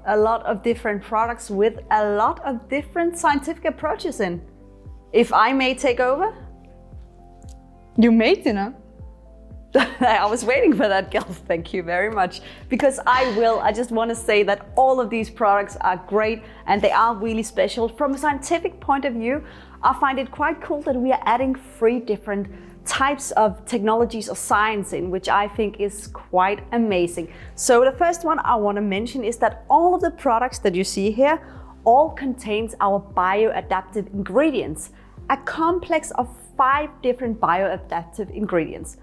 of different products with a lot of different scientific approaches in. If I may take over. You may, Tina. I was waiting for that, Gil. Thank you very much. Because I just want to say that all of these products are great and they are really special. From a scientific point of view, I find it quite cool that we are adding 3 different types of technologies or science in, which I think is quite amazing. So the first one I want to mention is that all of the products that you see here all contains our bioadaptive ingredients, a complex of 5 different bioadaptive ingredients.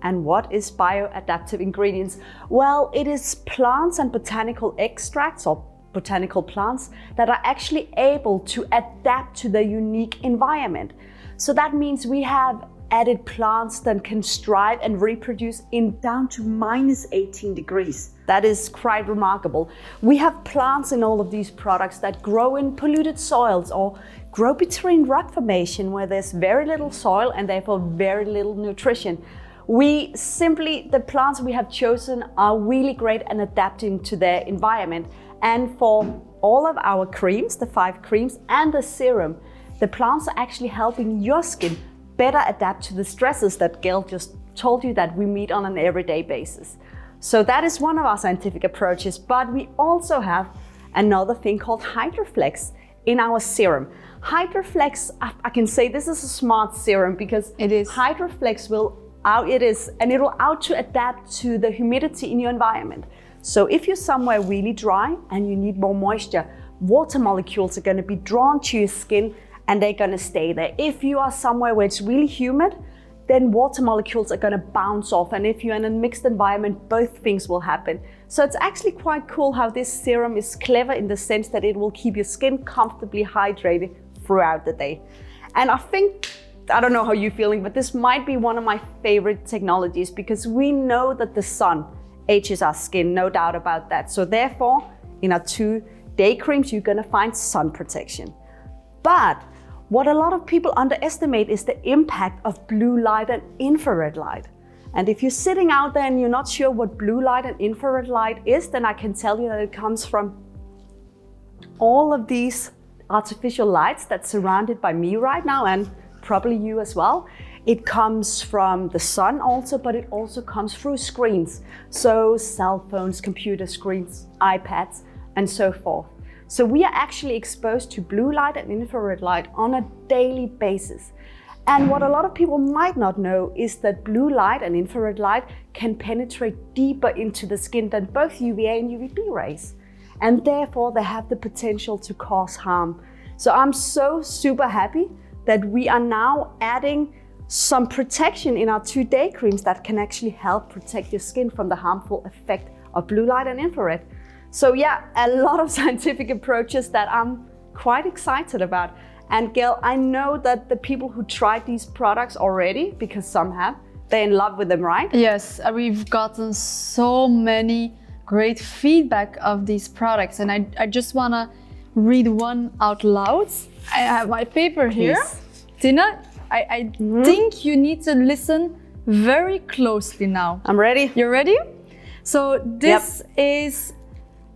And what is bioadaptive ingredients? Well, it is plants and botanical extracts or botanical plants that are actually able to adapt to their unique environment. So that means we have added plants that can strive and reproduce in down to -18 degrees. That is quite remarkable. We have plants in all of these products that grow in polluted soils or grow between rock formation where there's very little soil and therefore very little nutrition. The plants we have chosen are really great at adapting to their environment. And for all of our creams, the 5 creams and the serum, the plants are actually helping your skin better adapt to the stresses that Gail just told you that we meet on an everyday basis. So that is one of our scientific approaches, but we also have another thing called Hydroflex in our serum. Hydroflex, I can say this is a smart serum because it is. Hydroflex will out to adapt to the humidity in your environment. So if you're somewhere really dry and you need more moisture, water molecules are going to be drawn to your skin and they're going to stay there. If you are somewhere where it's really humid, then water molecules are going to bounce off. And if you're in a mixed environment, both things will happen. So it's actually quite cool how this serum is clever in the sense that it will keep your skin comfortably hydrated throughout the day. And I don't know how you're feeling, but this might be one of my favorite technologies because we know that the sun ages our skin, no doubt about that. So therefore, in our 2 day creams, you're gonna find sun protection. But what a lot of people underestimate is the impact of blue light and infrared light. And if you're sitting out there and you're not sure what blue light and infrared light is, then I can tell you that it comes from all of these artificial lights that's surrounded by me right now and probably you as well. It comes from the sun also, but it also comes through screens. So cell phones, computer screens, iPads, and so forth. So we are actually exposed to blue light and infrared light on a daily basis. And what a lot of people might not know is that blue light and infrared light can penetrate deeper into the skin than both UVA and UVB rays. And therefore they have the potential to cause harm. So I'm so super happy that we are now adding some protection in our 2 day creams that can actually help protect your skin from the harmful effect of blue light and infrared. So yeah, a lot of scientific approaches that I'm quite excited about. And Gail, I know that the people who tried these products already, because some have, they're in love with them, right? Yes, we've gotten so many great feedback of these products. And I just wanna read one out loud. I have my paper here. Tina, I think you need to listen very closely now. I'm ready. You're ready? So this is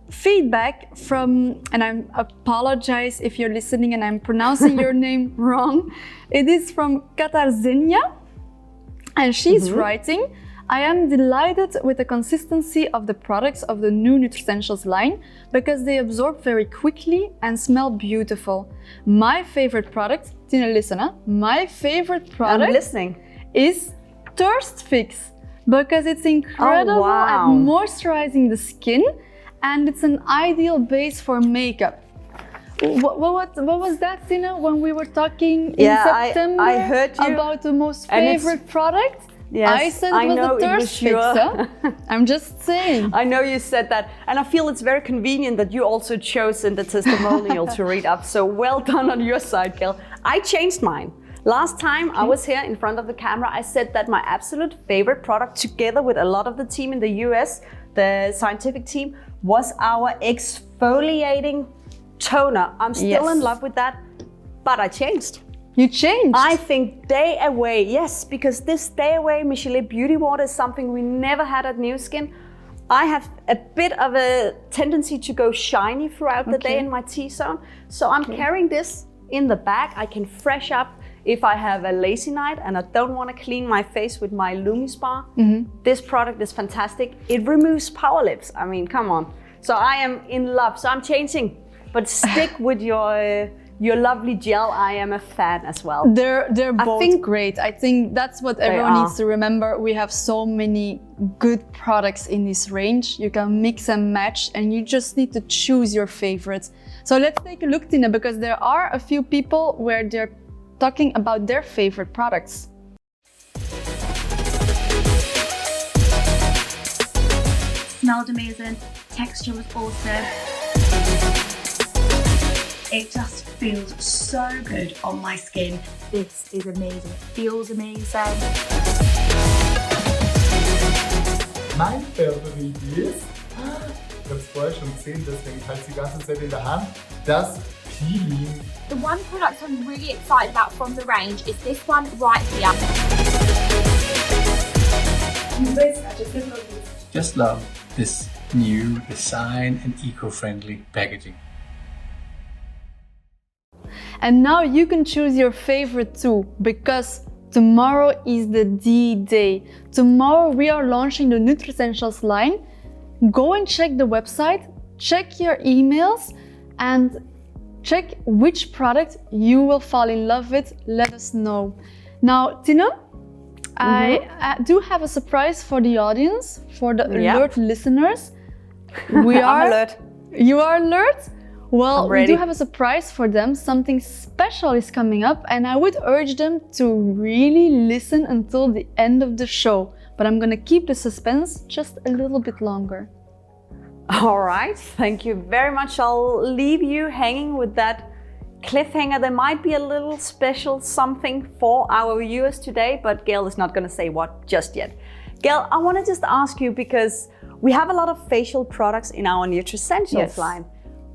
feedback from, and I apologize if you're listening and I'm pronouncing your name wrong. It is from Katarzenia, and she's writing, I am delighted with the consistency of the products of the new Nutricentials line because they absorb very quickly and smell beautiful. My favorite product, Tina, listen, my favorite product is Thirst Fix because it's incredible at moisturizing the skin and it's an ideal base for makeup. What was that, Tina, when we were talking in September I heard you about the most favorite product? Yes, I said it was the Thirst Fix. I'm just saying. I know you said that. And I feel it's very convenient that you also chose in the testimonial to read up. So well done on your side, Gail. I changed mine. Last time I was here in front of the camera, I said that my absolute favorite product, together with a lot of the team in the US, the scientific team, was our exfoliating toner. I'm still in love with that, but I changed. You changed. I think day away, yes, because this day away Michelet Beauty Water is something we never had at New Skin. I have a bit of a tendency to go shiny throughout the day in my T-zone. So I'm carrying this in the bag. I can fresh up if I have a lazy night and I don't want to clean my face with my LumiSpa. This product is fantastic. It removes power lips. I mean, come on. So I am in love. So I'm changing, but stick with your lovely gel. I am a fan as well. They're both great. I think that's what everyone needs to remember. We have so many good products in this range. You can mix and match, and you just need to choose your favorites. So let's take a look, Tina, because there are a few people where they're talking about their favorite products. Smelled amazing, texture was awesome. It just feels so good on my skin. This is amazing, it feels amazing. Mein Favorit ist, ich habe es vorher schon gesehen, deswegen ich halte es die ganze Zeit in der Hand, das Peeling. The one product I'm really excited about from the range is this one right here. Just love this new design and eco-friendly packaging. And now you can choose your favorite too, because tomorrow is the D-Day. Tomorrow we are launching the Nutricentials line. Go and check the website, check your emails, and check which product you will fall in love with. Let us know. Now, Tina, I do have a surprise for the audience, for the alert listeners. We are I'm alert. You are alert? Well, we do have a surprise for them. Something special is coming up, and I would urge them to really listen until the end of the show. But I'm gonna keep the suspense just a little bit longer. All right, thank you very much. I'll leave you hanging with that cliffhanger. There might be a little special something for our viewers today, but Gail is not gonna say what just yet. Gail, I wanna just ask you, because we have a lot of facial products in our Nutricentials line.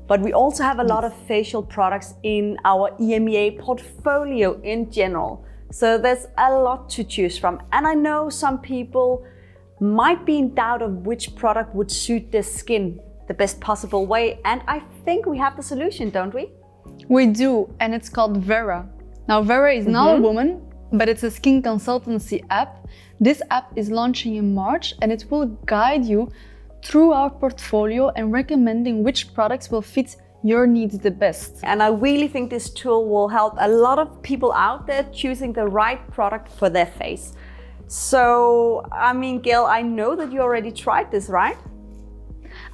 But we also have a lot of facial products in our EMEA portfolio in general. So there's a lot to choose from. And I know some people might be in doubt of which product would suit their skin the best possible way. And I think we have the solution, don't we? We do, and it's called Vera. Now, Vera is not a woman, but it's a skin consultancy app. This app is launching in March, and it will guide you through our portfolio and recommending which products will fit your needs the best. And I really think this tool will help a lot of people out there choosing the right product for their face. So, I mean, Gail, I know that you already tried this, right?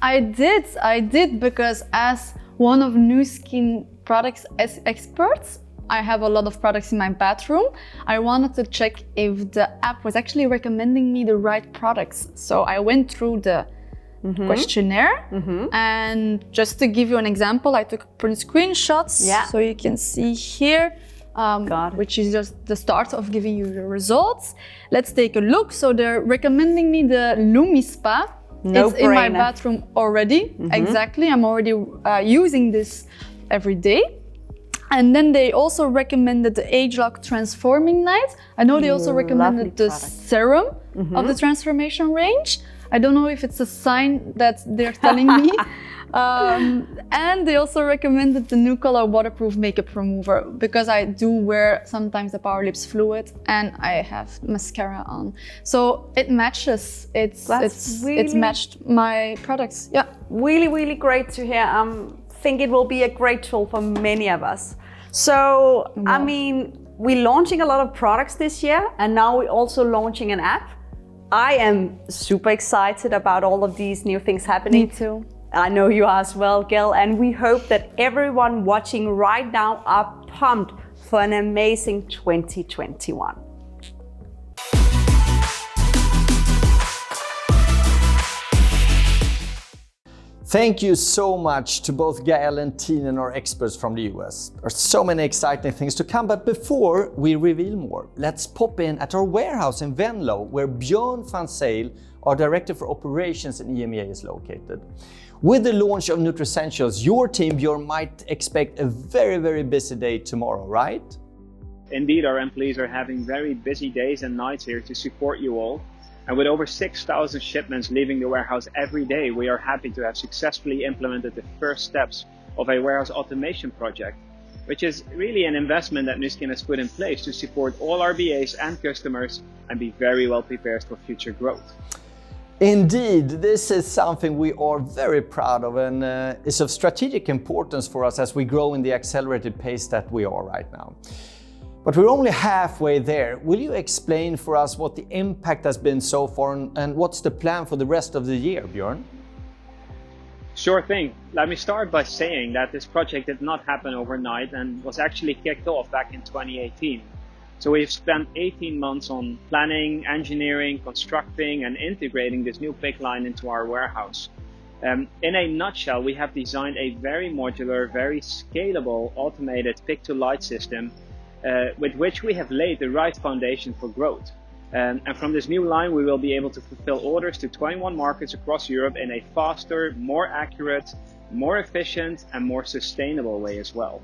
I did, because as one of New Skin products experts, I have a lot of products in my bathroom. I wanted to check if the app was actually recommending me the right products. So I went through the questionnaire, and just to give you an example, I took print screenshots, so you can see here, which is just the start of giving you the results. Let's take a look. So they're recommending me the LumiSpa. It's in my bathroom already. Exactly, I'm already using this every day. And then they also recommended the Age Lock Transforming Night. I know they also recommended the serum of the transformation range. I don't know if it's a sign that they're telling me. And they also recommended the New Color Waterproof Makeup Remover, because I do wear sometimes the Power Lips Fluid and I have mascara on. So it matches, it's matched my products. Yeah. Really, really great to hear. I think it will be a great tool for many of us. So, I mean, we're launching a lot of products this year, and now we're also launching an app. I am super excited about all of these new things happening. Me too. I know you are as well, Gail, and we hope that everyone watching right now are pumped for an amazing 2021. Thank you so much to both Gael and Tina and our experts from the US. There are so many exciting things to come, but before we reveal more, let's pop in at our warehouse in Venlo, where Björn van Zyl, our Director for Operations in EMEA, is located. With the launch of Nutricentials, your team, Björn, might expect a very, very busy day tomorrow, right? Indeed, our employees are having very busy days and nights here to support you all. And with over 6,000 shipments leaving the warehouse every day, we are happy to have successfully implemented the first steps of a warehouse automation project, which is really an investment that Nuskin has put in place to support all our BAs and customers and be very well prepared for future growth. Indeed, this is something we are very proud of and is of strategic importance for us as we grow in the accelerated pace that we are right now. But we're only halfway there. Will you explain for us what the impact has been so far and what's the plan for the rest of the year, Björn? Sure thing. Let me start by saying that this project did not happen overnight and was actually kicked off back in 2018. So we've spent 18 months on planning, engineering, constructing and integrating this new pick line into our warehouse. In a nutshell, we have designed a very modular, very scalable, automated pick-to-light system with which we have laid the right foundation for growth. And from this new line, we will be able to fulfill orders to 21 markets across Europe in a faster, more accurate, more efficient, and more sustainable way as well.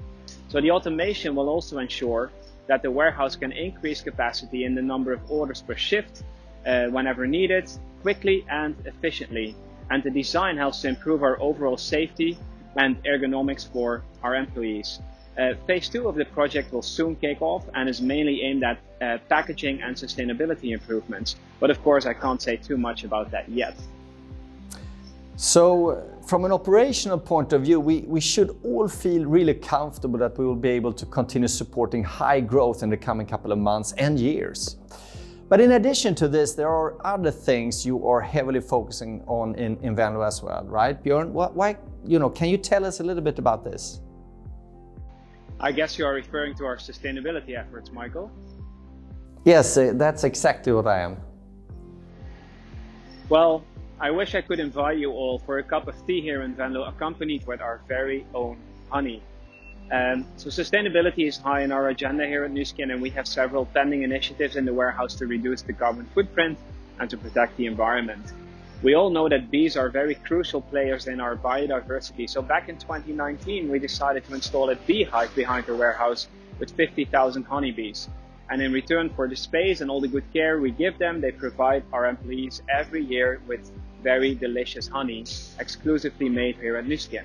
So the automation will also ensure that the warehouse can increase capacity in the number of orders per shift whenever needed, quickly and efficiently. And the design helps to improve our overall safety and ergonomics for our employees. Phase 2 of the project will soon kick off and is mainly aimed at packaging and sustainability improvements. But of course, I can't say too much about that yet. So from an operational point of view, we should all feel really comfortable that we will be able to continue supporting high growth in the coming couple of months and years. But in addition to this, there are other things you are heavily focusing on in Venlo as well, right, Björn? Why, can you tell us a little bit about this? I guess you are referring to our sustainability efforts, Michael. Yes, that's exactly what I am. Well, I wish I could invite you all for a cup of tea here in Venlo, accompanied with our very own honey. So sustainability is high on our agenda here at Nuskin, and we have several pending initiatives in the warehouse to reduce the carbon footprint and to protect the environment. We all know that bees are very crucial players in our biodiversity. So back in 2019, we decided to install a beehive behind the warehouse with 50,000 honeybees. And in return for the space and all the good care we give them, they provide our employees every year with very delicious honey, exclusively made here at Nuskin.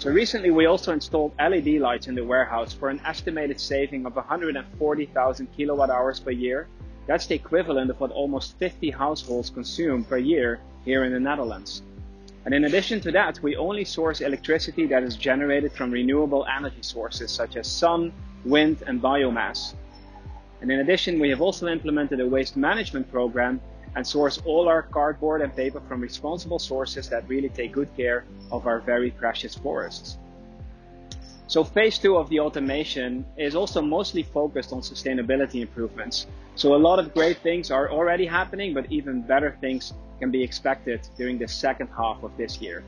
So recently we also installed LED lights in the warehouse for an estimated saving of 140,000 kilowatt hours per year. That's the equivalent of what almost 50 households consume per year here in the Netherlands. And in addition to that, we only source electricity that is generated from renewable energy sources such as sun, wind and biomass. And in addition, we have also implemented a waste management program and source all our cardboard and paper from responsible sources that really take good care of our very precious forests. So phase 2 of the automation is also mostly focused on sustainability improvements. So a lot of great things are already happening, but even better things can be expected during the second half of this year.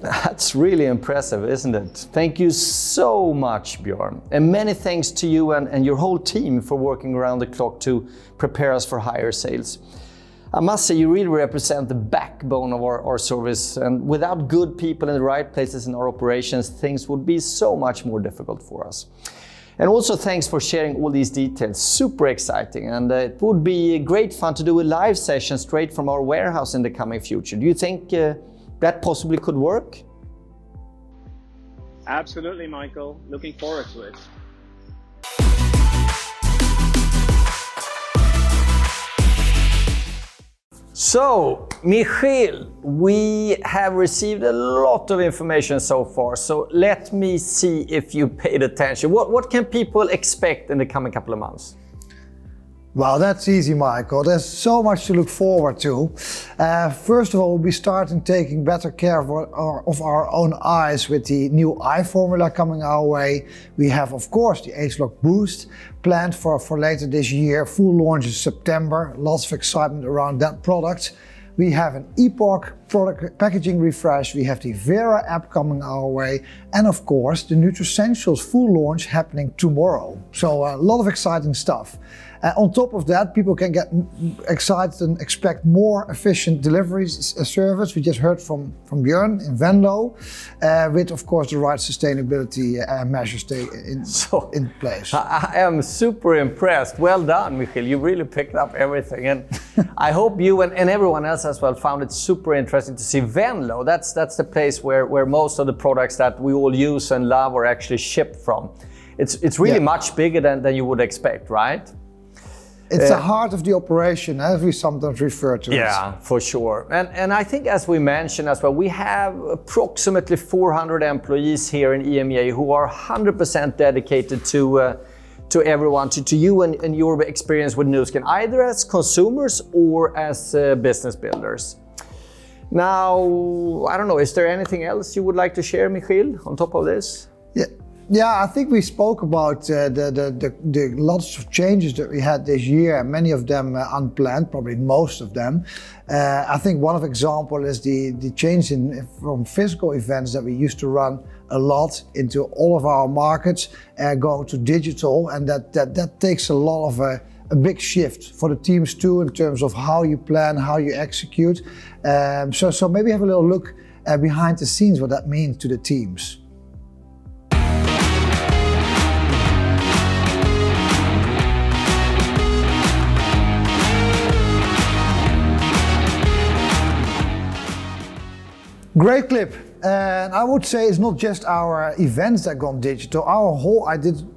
That's really impressive, isn't it? Thank you so much, Björn. And many thanks to you and your whole team for working around the clock to prepare us for higher sales. I must say you really represent the backbone of our service, and without good people in the right places in our operations, things would be so much more difficult for us. And also thanks for sharing all these details, super exciting, and it would be great fun to do a live session straight from our warehouse in the coming future. Do you think that possibly could work? Absolutely, Michael. Looking forward to it. So, Michiel, we have received a lot of information so far, so let me see if you paid attention. What can people expect in the coming couple of months? Well, that's easy, Michael. There's so much to look forward to. First of all, we'll be starting taking better care of our own eyes with the new eye formula coming our way. We have, of course, the Agelock Boost planned for later this year. Full launch in September. Lots of excitement around that product. We have an Epoch product packaging refresh. We have the Vera app coming our way. And of course, the Nutricentials full launch happening tomorrow. So a lot of exciting stuff. On top of that, people can get excited and expect more efficient deliveries service. We just heard from Björn in Venlo, with of course the right sustainability measures in place. I am super impressed. Well done, Michiel. You really picked up everything, and I hope you and everyone else as well found it super interesting to see Venlo. That's the place where most of the products that we all use and love are actually shipped from. It's really much bigger than you would expect, right? It's the heart of the operation, as we sometimes refer to it. Yeah, for sure. And I think, as we mentioned as well, we have approximately 400 employees here in EMEA who are 100% dedicated to everyone, to you and your experience with Nu Skin, either as consumers or as business builders. Now, I don't know, is there anything else you would like to share, Michiel, on top of this? Yeah, I think we spoke about the lots of changes that we had this year, and many of them unplanned, probably most of them. I think one of example is the change from physical events that we used to run a lot into all of our markets, going to digital, and that takes a lot of a big shift for the teams too, in terms of how you plan, how you execute. So maybe have a little look behind the scenes what that means to the teams. Great clip, and I would say it's not just our events that gone digital, our whole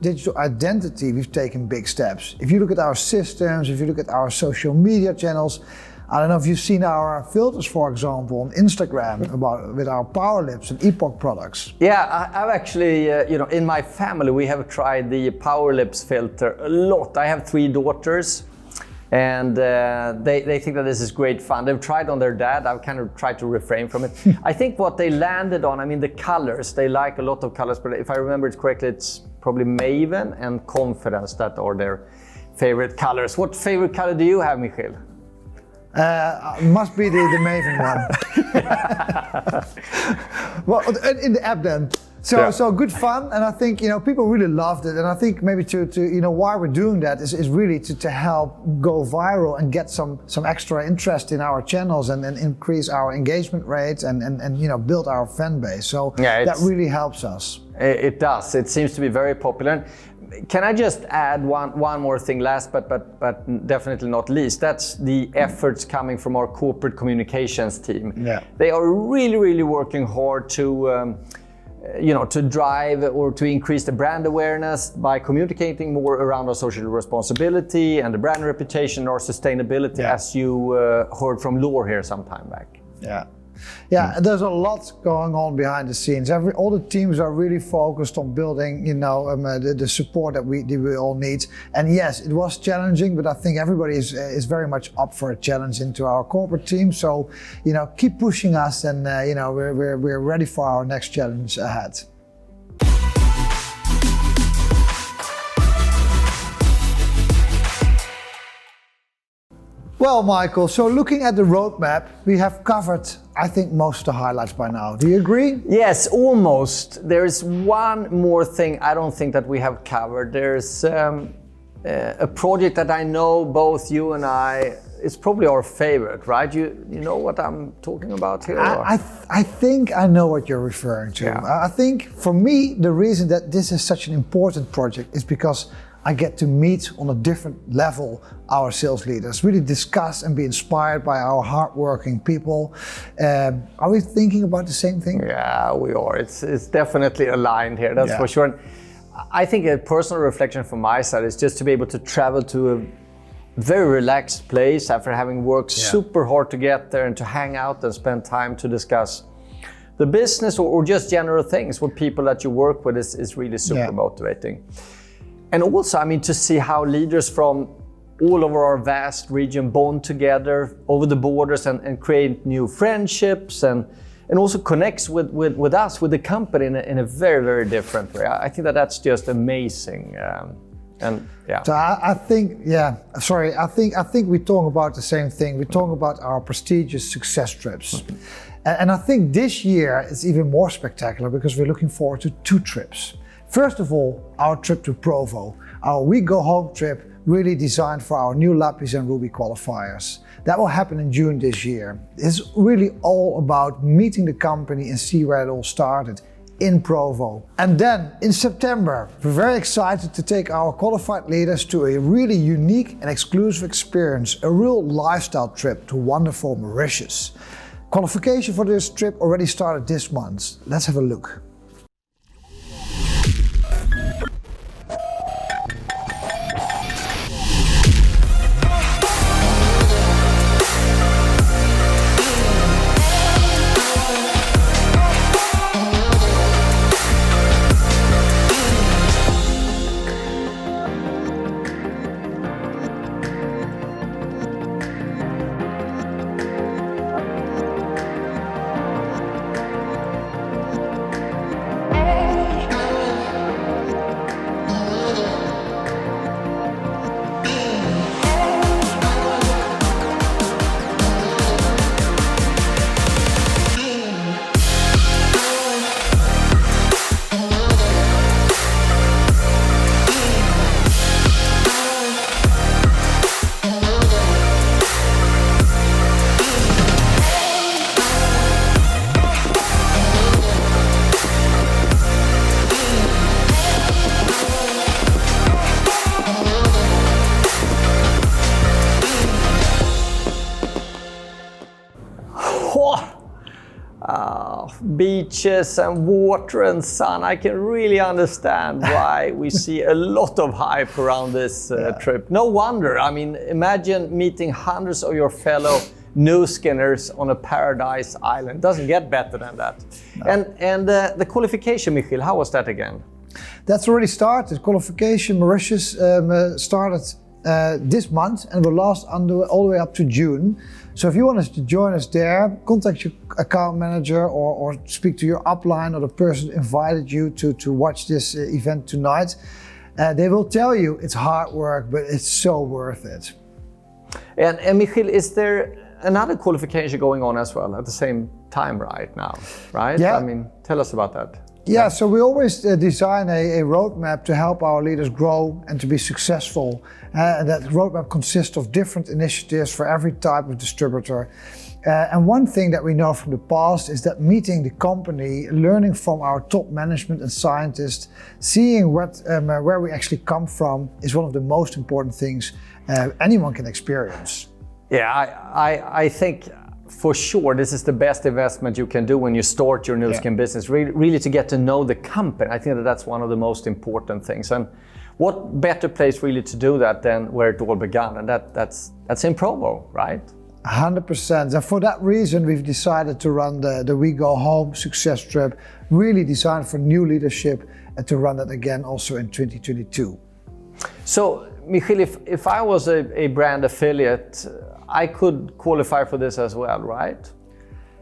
digital identity, we've taken big steps. If you look at our systems, if you look at our social media channels, I don't know if you've seen our filters, for example, on Instagram with our Power Lips and Epoch products. Yeah, I've actually, in my family, we have tried the Power Lips filter a lot. I have 3 daughters. And they think that this is great fun. They've tried on their dad. I've kind of tried to refrain from it. I think what they landed on, I mean, the colors, they like a lot of colors, but if I remember it correctly, it's probably Maven and Confidence that are their favorite colors. What favorite color do you have, Michiel? Must be the Maven one. Well, in the app then. So good fun, and I think people really loved it, and I think maybe to why we're doing that is really to help go viral and get some extra interest in our channels and increase our engagement rates and build our fan base. So that really helps us. It does. It seems to be very popular. Can I just add one more thing, last but definitely not least? That's the efforts coming from our corporate communications team. Yeah. They are really working hard to drive or to increase the brand awareness by communicating more around our social responsibility and the brand reputation or sustainability, as you heard from Lore here some time back. Yeah, there's a lot going on behind the scenes. All the teams are really focused on building, the support that we all need. And yes, it was challenging, but I think everybody is very much up for a challenge into our corporate team. So, keep pushing us, and we're ready for our next challenge ahead. Well, Michael, so looking at the roadmap, we have covered, I think, most of the highlights by now. Do you agree? Yes, almost. There is one more thing I don't think that we have covered. There's a project that I know both you and I, it's probably our favorite, right? You know what I'm talking about here? I think I know what you're referring to. Yeah. I think for me, the reason that this is such an important project is because I get to meet on a different level our sales leaders, really discuss and be inspired by our hardworking people. Are we thinking about the same thing? Yeah, we are. It's definitely aligned here, that's for sure. And I think a personal reflection from my side is just to be able to travel to a very relaxed place after having worked super hard to get there, and to hang out and spend time to discuss the business or just general things with people that you work with is really super motivating. And also, I mean, to see how leaders from all over our vast region bond together over the borders and create new friendships and also connects with us, with the company in a very, very different way. I think that's just amazing. So I think we talk about the same thing. We talk about our prestigious success trips. And I think this year is even more spectacular because we're looking forward to 2 trips. First of all, our trip to Provo, our We Go Home trip really designed for our new Lapis and Ruby qualifiers. That will happen in June this year. It's really all about meeting the company and see where it all started in Provo. And then in September, we're very excited to take our qualified leaders to a really unique and exclusive experience, a real lifestyle trip to wonderful Mauritius. Qualification for this trip already started this month. Let's have a look. Beaches and water and sun. I can really understand why we see a lot of hype around this trip. No wonder. I mean, imagine meeting hundreds of your fellow new skinners on a paradise island. Doesn't get better than that. No. And the qualification, Michiel, how was that again? That's already started. Qualification Mauritius started this month and will last all the way up to June. So if you want us to join us there, contact your account manager or speak to your upline or the person who invited you to watch this event tonight. They will tell you it's hard work, but it's so worth it. And Michiel, is there another qualification going on as well at the same time right now, right? Yeah. I mean, tell us about that. Yeah, so we always design a roadmap to help our leaders grow and to be successful. And that roadmap consists of different initiatives for every type of distributor. And one thing that we know from the past is that meeting the company, learning from our top management and scientists, seeing where we actually come from is one of the most important things anyone can experience. Yeah, I think for sure this is the best investment you can do when you start your new skin business, really to get to know the company. I think that that's one of the most important things. And what better place really to do that than where it all began? And that's in Provo, right? 100%. And for that reason, we've decided to run the We Go Home success trip, really designed for new leadership, and to run that again also in 2022. So, Michiel, if I was a brand affiliate, I could qualify for this as well, right?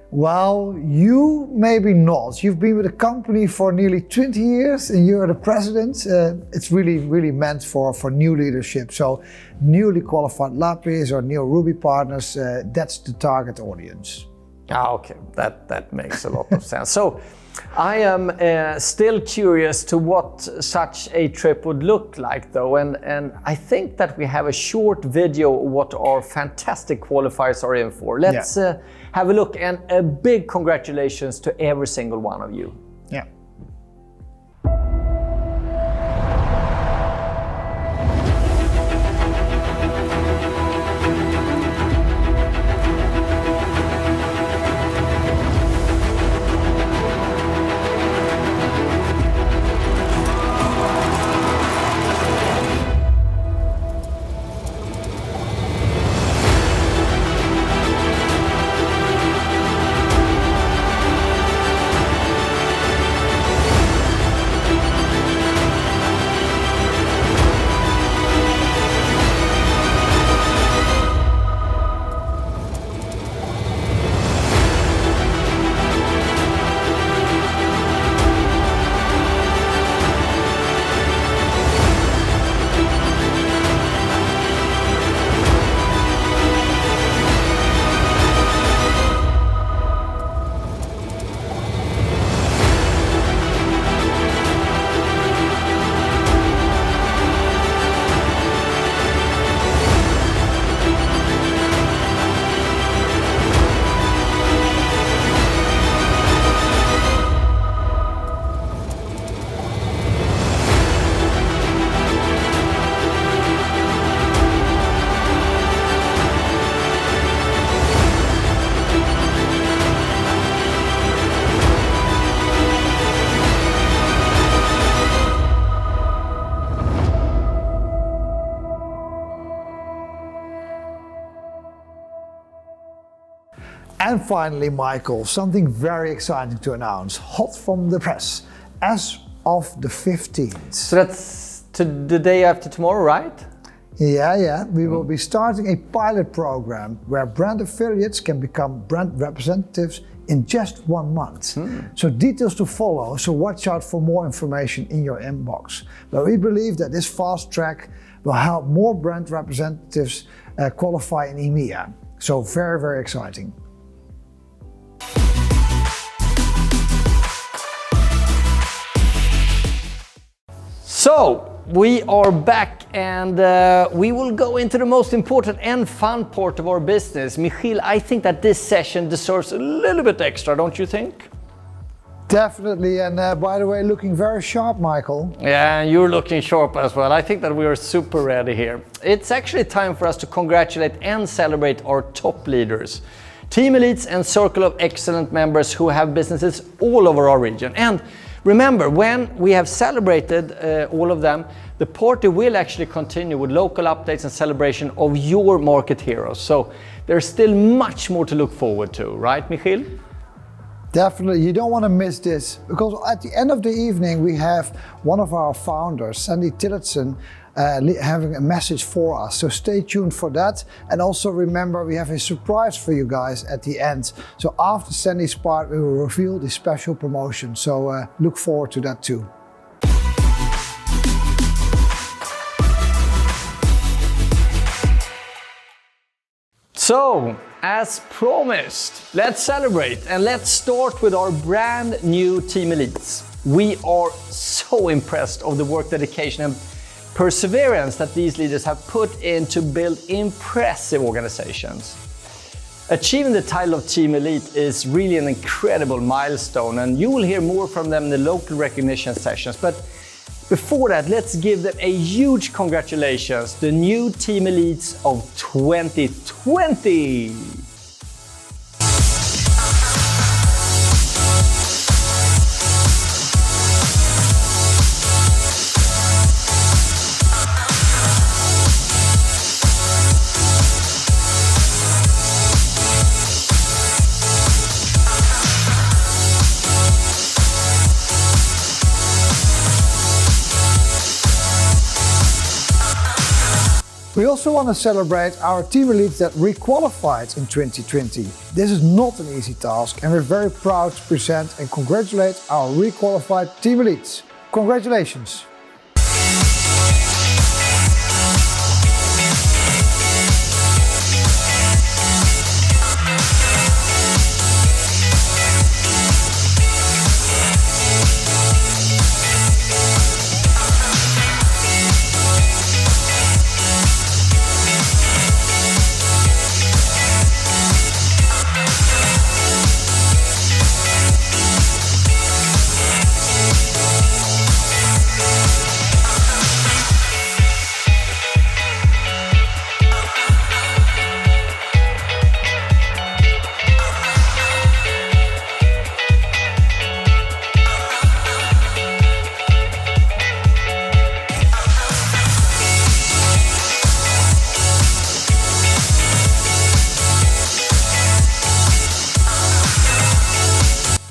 Well, you maybe not. You've been with the company for nearly 20 years and you're the president. It's really meant for new leadership. So newly qualified Lapis or new Ruby partners, that's the target audience. Okay, that makes a lot of sense. So I am still curious to what such a trip would look like though, and I think that we have a short video of what our fantastic qualifiers are in for. Let's have a look, and a big congratulations to every single one of you. Yeah. And finally, Michael, something very exciting to announce, hot from the press, as of the 15th. So that's the day after tomorrow, right? Yeah. We will be starting a pilot program where brand affiliates can become brand representatives in just 1 month. So details to follow, so watch out for more information in your inbox. But we believe that this fast track will help more brand representatives qualify in EMEA. So very, very exciting. So, we are back and we will go into the most important and fun part of our business. Michiel, I think that this session deserves a little bit extra, don't you think? Definitely, and by the way, looking very sharp, Michael. Yeah, you're looking sharp as well. I think that we are super ready here. It's actually time for us to congratulate and celebrate our top leaders, team elites and Circle of Excellent members who have businesses all over our region. And remember, when we have celebrated all of them, the party will actually continue with local updates and celebration of your market heroes. So there's still much more to look forward to, right, Michiel? Definitely, you don't want to miss this, because at the end of the evening we have one of our founders, Sandy Tillotson, having a message for us. So stay tuned for that. And also remember, we have a surprise for you guys at the end. So after Sandy's part, we will reveal the special promotion. So look forward to that too. So, as promised, let's celebrate and let's start with our brand new Team Elites. We are so impressed of the work, dedication and perseverance that these leaders have put in to build impressive organizations. Achieving the title of Team Elite is really an incredible milestone, and you will hear more from them in the local recognition sessions. But before that, let's give them a huge congratulations, the new Team Elites of 2020. We also want to celebrate our team elites that re-qualified in 2020. This is not an easy task, and we're very proud to present and congratulate our re-qualified team elites. Congratulations!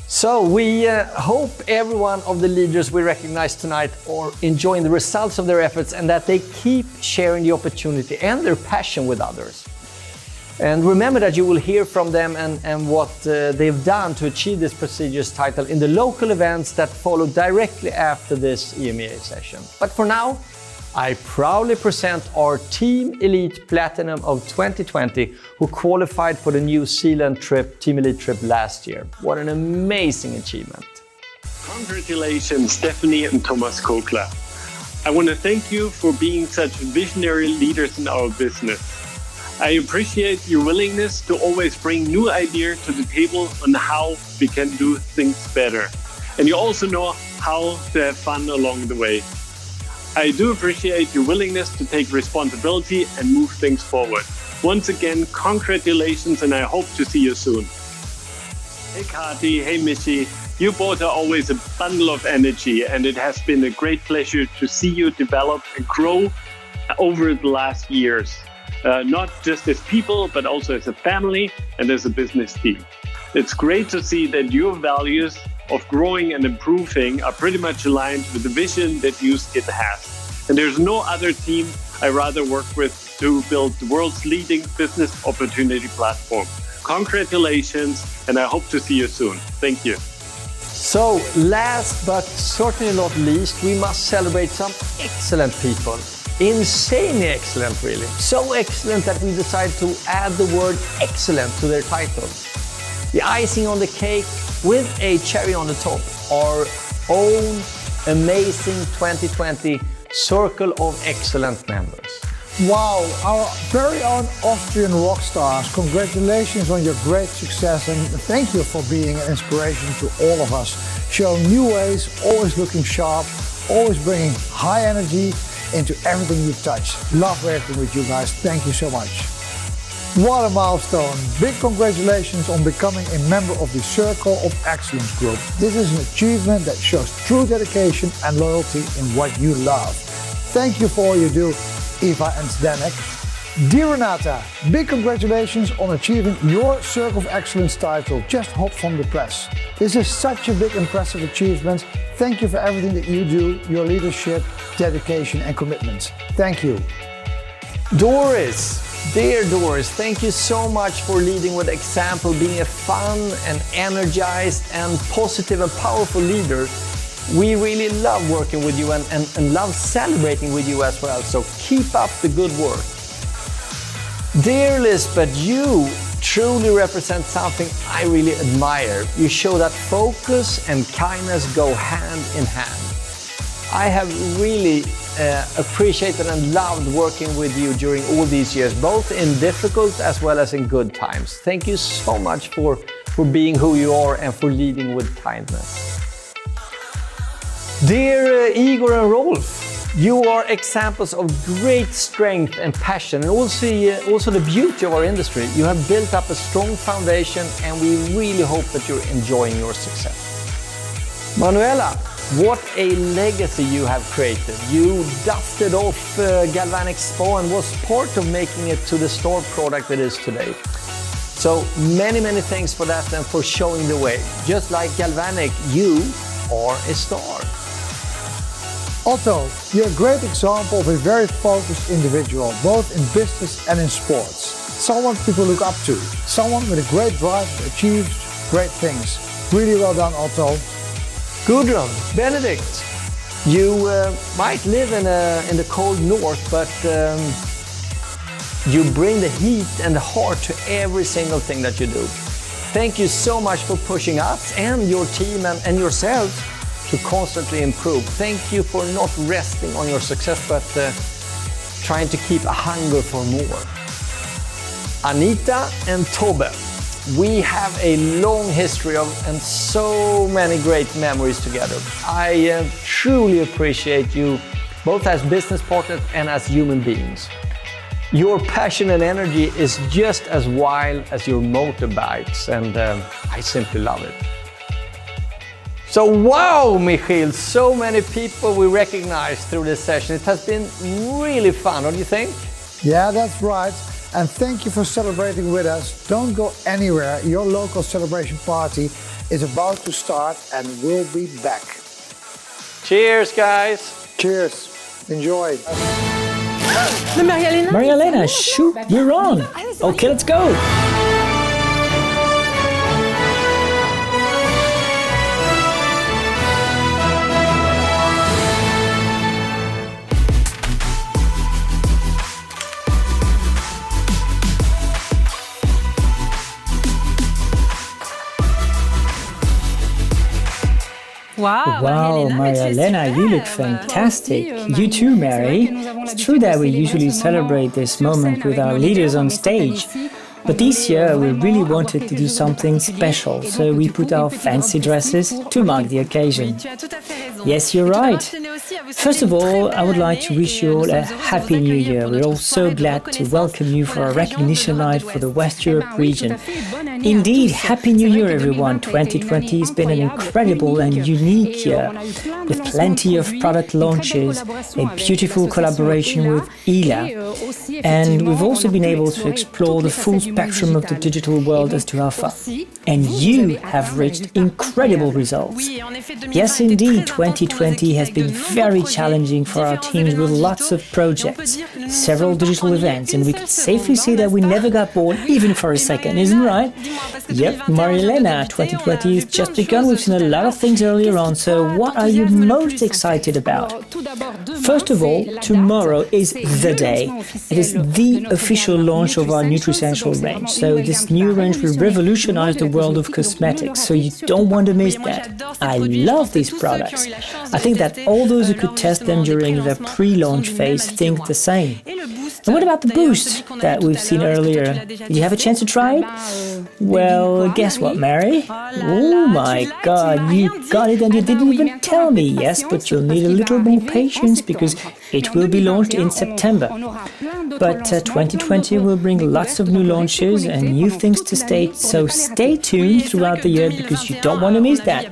So we hope every one of the leaders we recognize tonight are enjoying the results of their efforts and that they keep sharing the opportunity and their passion with others. And remember that you will hear from them and what they've done to achieve this prestigious title in the local events that follow directly after this EMEA session. But for now, I proudly present our Team Elite Platinum of 2020 who qualified for the New Zealand trip, Team Elite trip last year. What an amazing achievement. Congratulations, Stephanie and Thomas Kokler. I want to thank you for being such visionary leaders in our business. I appreciate your willingness to always bring new ideas to the table on how we can do things better. And you also know how to have fun along the way. I do appreciate your willingness to take responsibility and move things forward. Once again, congratulations, and I hope to see you soon. Hey Kati, hey Missy, you both are always a bundle of energy, and it has been a great pleasure to see you develop and grow over the last years. not just as people, but also as a family and as a business team. It's great to see that your values of growing and improving are pretty much aligned with the vision that YouSkin has. And there's no other team I rather work with to build the world's leading business opportunity platform. Congratulations, and I hope to see you soon. Thank you. So, last but certainly not least, we must celebrate some excellent people. Insanely excellent, really. So excellent that we decided to add the word excellent to their title. The icing on the cake with a cherry on the top, our own amazing 2020 Circle of Excellent members. Wow, our very own Austrian rock stars, congratulations on your great success and thank you for being an inspiration to all of us. Showing new ways, always looking sharp, always bringing high energy into everything you touch. Love working with you guys, thank you so much. What a milestone! Big congratulations on becoming a member of the Circle of Excellence group. This is an achievement that shows true dedication and loyalty in what you love. Thank you for all you do, Eva and Zdenek. Dear Renata, big congratulations on achieving your Circle of Excellence title, just hot from the press. This is such a big, impressive achievement. Thank you for everything that you do, your leadership, dedication and commitment. Thank you. Doris, dear Doris, thank you so much for leading with example, being a fun and energized and positive and powerful leader. We really love working with you and love celebrating with you as well, so keep up the good work. Dear Lisbeth, you truly represent something I really admire. You show that focus and kindness go hand in hand. I have really appreciated and loved working with you during all these years, both in difficult as well as in good times. Thank you so much for being who you are and for leading with kindness. Dear Igor and Rolf, you are examples of great strength and passion, and also the beauty of our industry. You have built up a strong foundation, and we really hope that you're enjoying your success. Manuela, what a legacy you have created. You dusted off Galvanic Spa and was part of making it to the star product it is today. So many thanks for that and for showing the way. Just like Galvanic, you are a star. Otto, you're a great example of a very focused individual, both in business and in sports. Someone people look up to, someone with a great drive to achieve great things. Really well done, Otto. Gudrun, Benedict, you might live in the cold north, but you bring the heat and the heart to every single thing that you do. Thank you so much for pushing us and your team and yourselves to constantly improve. Thank you for not resting on your success, but trying to keep a hunger for more. Anita and Tobbe, we have a long history of and so many great memories together. I truly appreciate you both as business partners and as human beings. Your passion and energy is just as wild as your motorbikes, and I simply love it. So wow, Michiel, so many people we recognize through this session. It has been really fun, don't you think? Yeah, that's right. And thank you for celebrating with us. Don't go anywhere. Your local celebration party is about to start and we'll be back. Cheers, guys. Cheers. Enjoy. Maria-Lena, shoot, you're on. Okay, let's go. Wow, Maria-Lena, you look fantastic. You too, Mary. It's true that we usually celebrate this moment with our leaders on stage, but this year we really wanted to do something special, so we put our fancy dresses to mark the occasion. Yes, you're right. First of all, I would like to wish you all a Happy New Year. We're all so glad to welcome you for our recognition night for the West Europe region. Indeed, Happy New Year everyone! 2020 has been an incredible and unique year, with plenty of product launches, a beautiful collaboration with Ila, and we've also been able to explore the full spectrum of the digital world as to offer. And you have reached incredible results. Yes, indeed, 2020 has been very challenging for our teams with lots of projects, several digital events, and we can safely say that we never got bored even for a second, isn't it right? Yep, Maria-Elena, 2020 has just begun. We've seen a lot of things earlier on, so what are you most excited about? First of all, tomorrow is the day. It is the official launch of our Nutrisential range. So this new range will revolutionize the world of cosmetics, so you don't want to miss that. I love these products. I think that all those who could test them during the pre-launch phase think the same. And what about the boost that we've seen earlier? Did you have a chance to try it? Well, guess what, Mary? Oh my God, you got it and you didn't even tell me. Yes, but you'll need a little more patience because it will be launched in September. But 2020 will bring lots of new launches and new things to state, so stay tuned throughout the year because you don't want to miss that.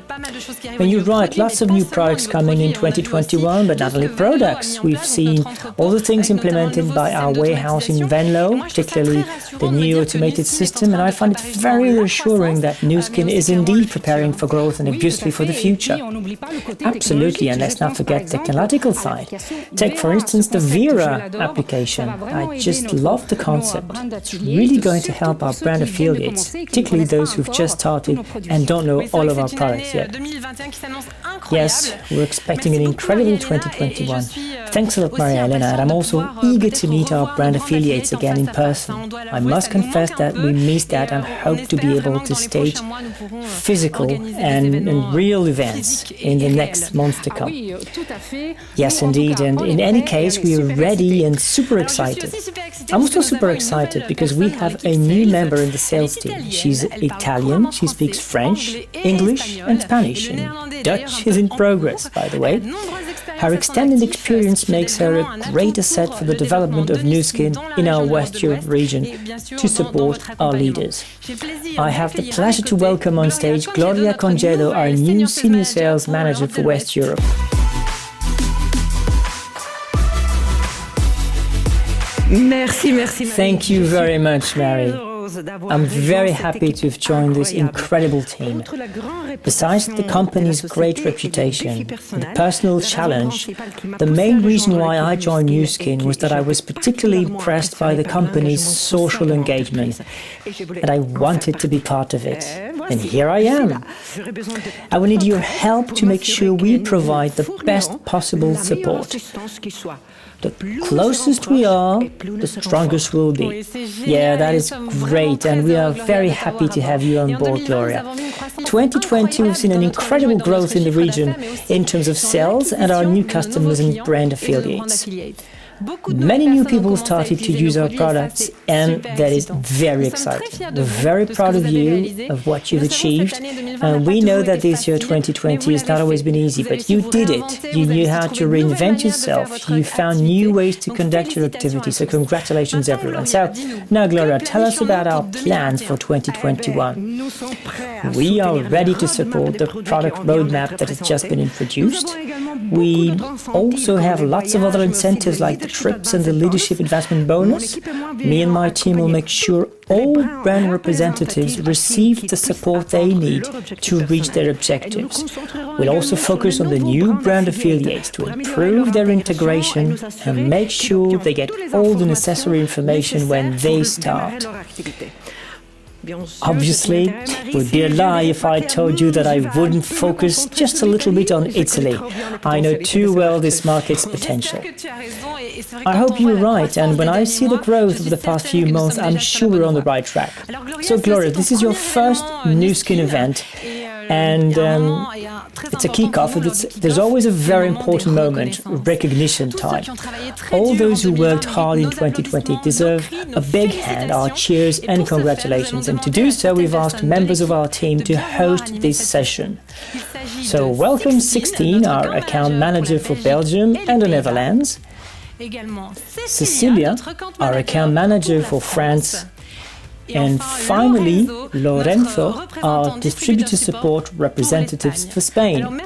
And you're right, lots of new products coming in 2021, but not only products. We've seen all the things implemented by our warehouse in Venlo, particularly the new automated system, and I find it very reassuring that Nu Skin is indeed preparing for growth and obviously for the future. Absolutely, and let's not forget the technological side. Take, for instance, the Vera application. I just love the concept. It's really going to help our brand affiliates, particularly those who've just started and don't know all of our products yet. Yes, we're expecting an incredible 2021. Thanks a lot, Maria-Elena, and I'm also eager to meet our brand affiliates again in person. I must confess that we missed that and hope to be able to stage physical and real events in the next months to come. Yes, indeed, and in any case, we are ready and super excited. I'm also super excited because we have a new member in the sales team. She's Italian, she speaks French, English and Spanish, and Dutch is in progress, by the way. Her extended experience makes her a great asset for the development of Nu Skin in our West Europe region to support our leaders. I have the pleasure to welcome on stage Gloria Congedo, our new Senior Sales Manager for West Europe. Thank you very much, Mary. I'm very happy to have joined this incredible team. Besides the company's great reputation and the personal challenge, the main reason why I joined Nu Skin was that I was particularly impressed by the company's social engagement, and I wanted to be part of it. And here I am. I will need your help to make sure we provide the best possible support. The closest we are, the strongest we'll be. Yeah, that is great, and we are very happy to have you on board, Gloria. 2020, we've seen an incredible growth in the region in terms of sales and our new customers and brand affiliates. Many new people started to use our products, and that is very exciting. We're very proud of you, of what you've achieved, and we know that this year 2020 has not always been easy, but you did it. You knew how to reinvent yourself. You found new ways to conduct your activities, so congratulations everyone. So now, Gloria, tell us about our plans for 2021. We are ready to support the product roadmap that has just been introduced. We also have lots of other incentives like the trips and the leadership investment bonus. Me and my team will make sure all brand representatives receive the support they need to reach their objectives. We'll also focus on the new brand affiliates to improve their integration and make sure they get all the necessary information when they start. Obviously, it would be a lie if I told you that I wouldn't focus just a little bit on Italy. I know too well this market's potential. I hope you're right, and when I see the growth of the past few months, I'm sure we're on the right track. So, Gloria, this is your first Nu Skin event, and it's a kickoff. There's always a very important moment, recognition time. All those who worked hard in 2020 deserve a big hand, our cheers and congratulations. And to do so, we've asked members of our team to host this session. So welcome 16, our account manager for Belgium and the Netherlands. Cecilia, our account manager for France And finally, Lorenzo, our distributor support representatives for Spain.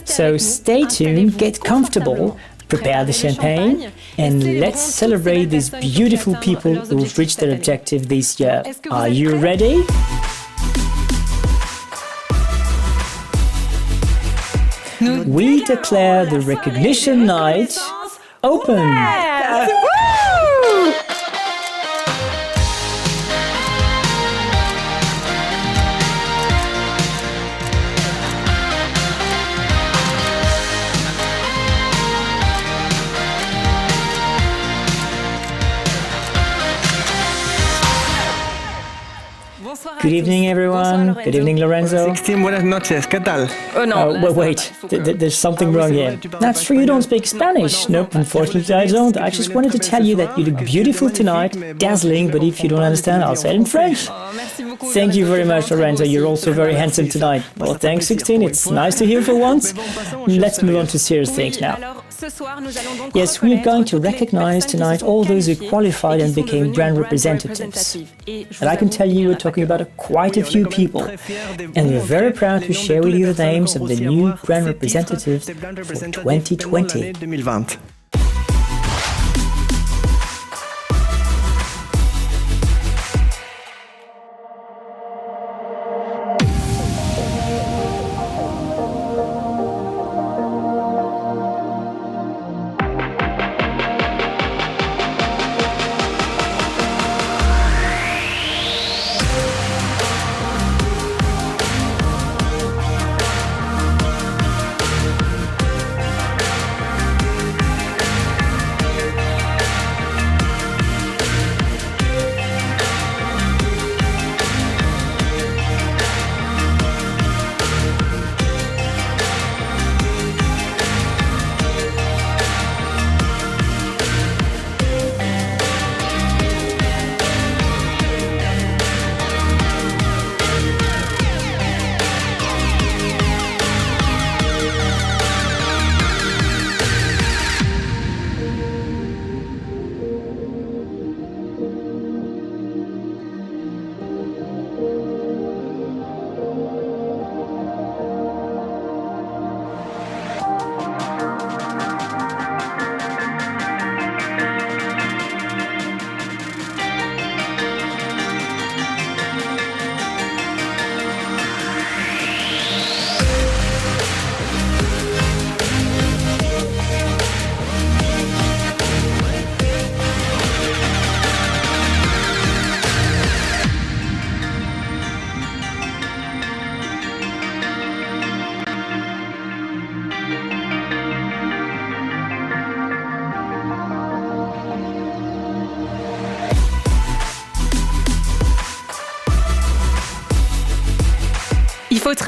So stay tuned, get comfortable, prepare the champagne, and let's celebrate these beautiful people who've reached their objective this year. Are you ready? We declare the recognition night open! Yeah. Good evening, everyone. Good evening, Lorenzo. 16, buenas noches. ¿Qué tal? Oh, no. Wait. There's something wrong here. That's true, you don't speak Spanish. Nope, unfortunately I don't. I just wanted to tell you that you look beautiful tonight. Dazzling, but if you don't understand, I'll say it in French. Thank you very much, Lorenzo. You're also very handsome tonight. Well, thanks, 16. It's nice to hear for once. Let's move on to serious things now. Yes, we are going to recognize tonight all those who qualified and became brand representatives. And I can tell you we're talking about quite a few people. And we're very proud to share with you the names of the new brand representatives for 2020.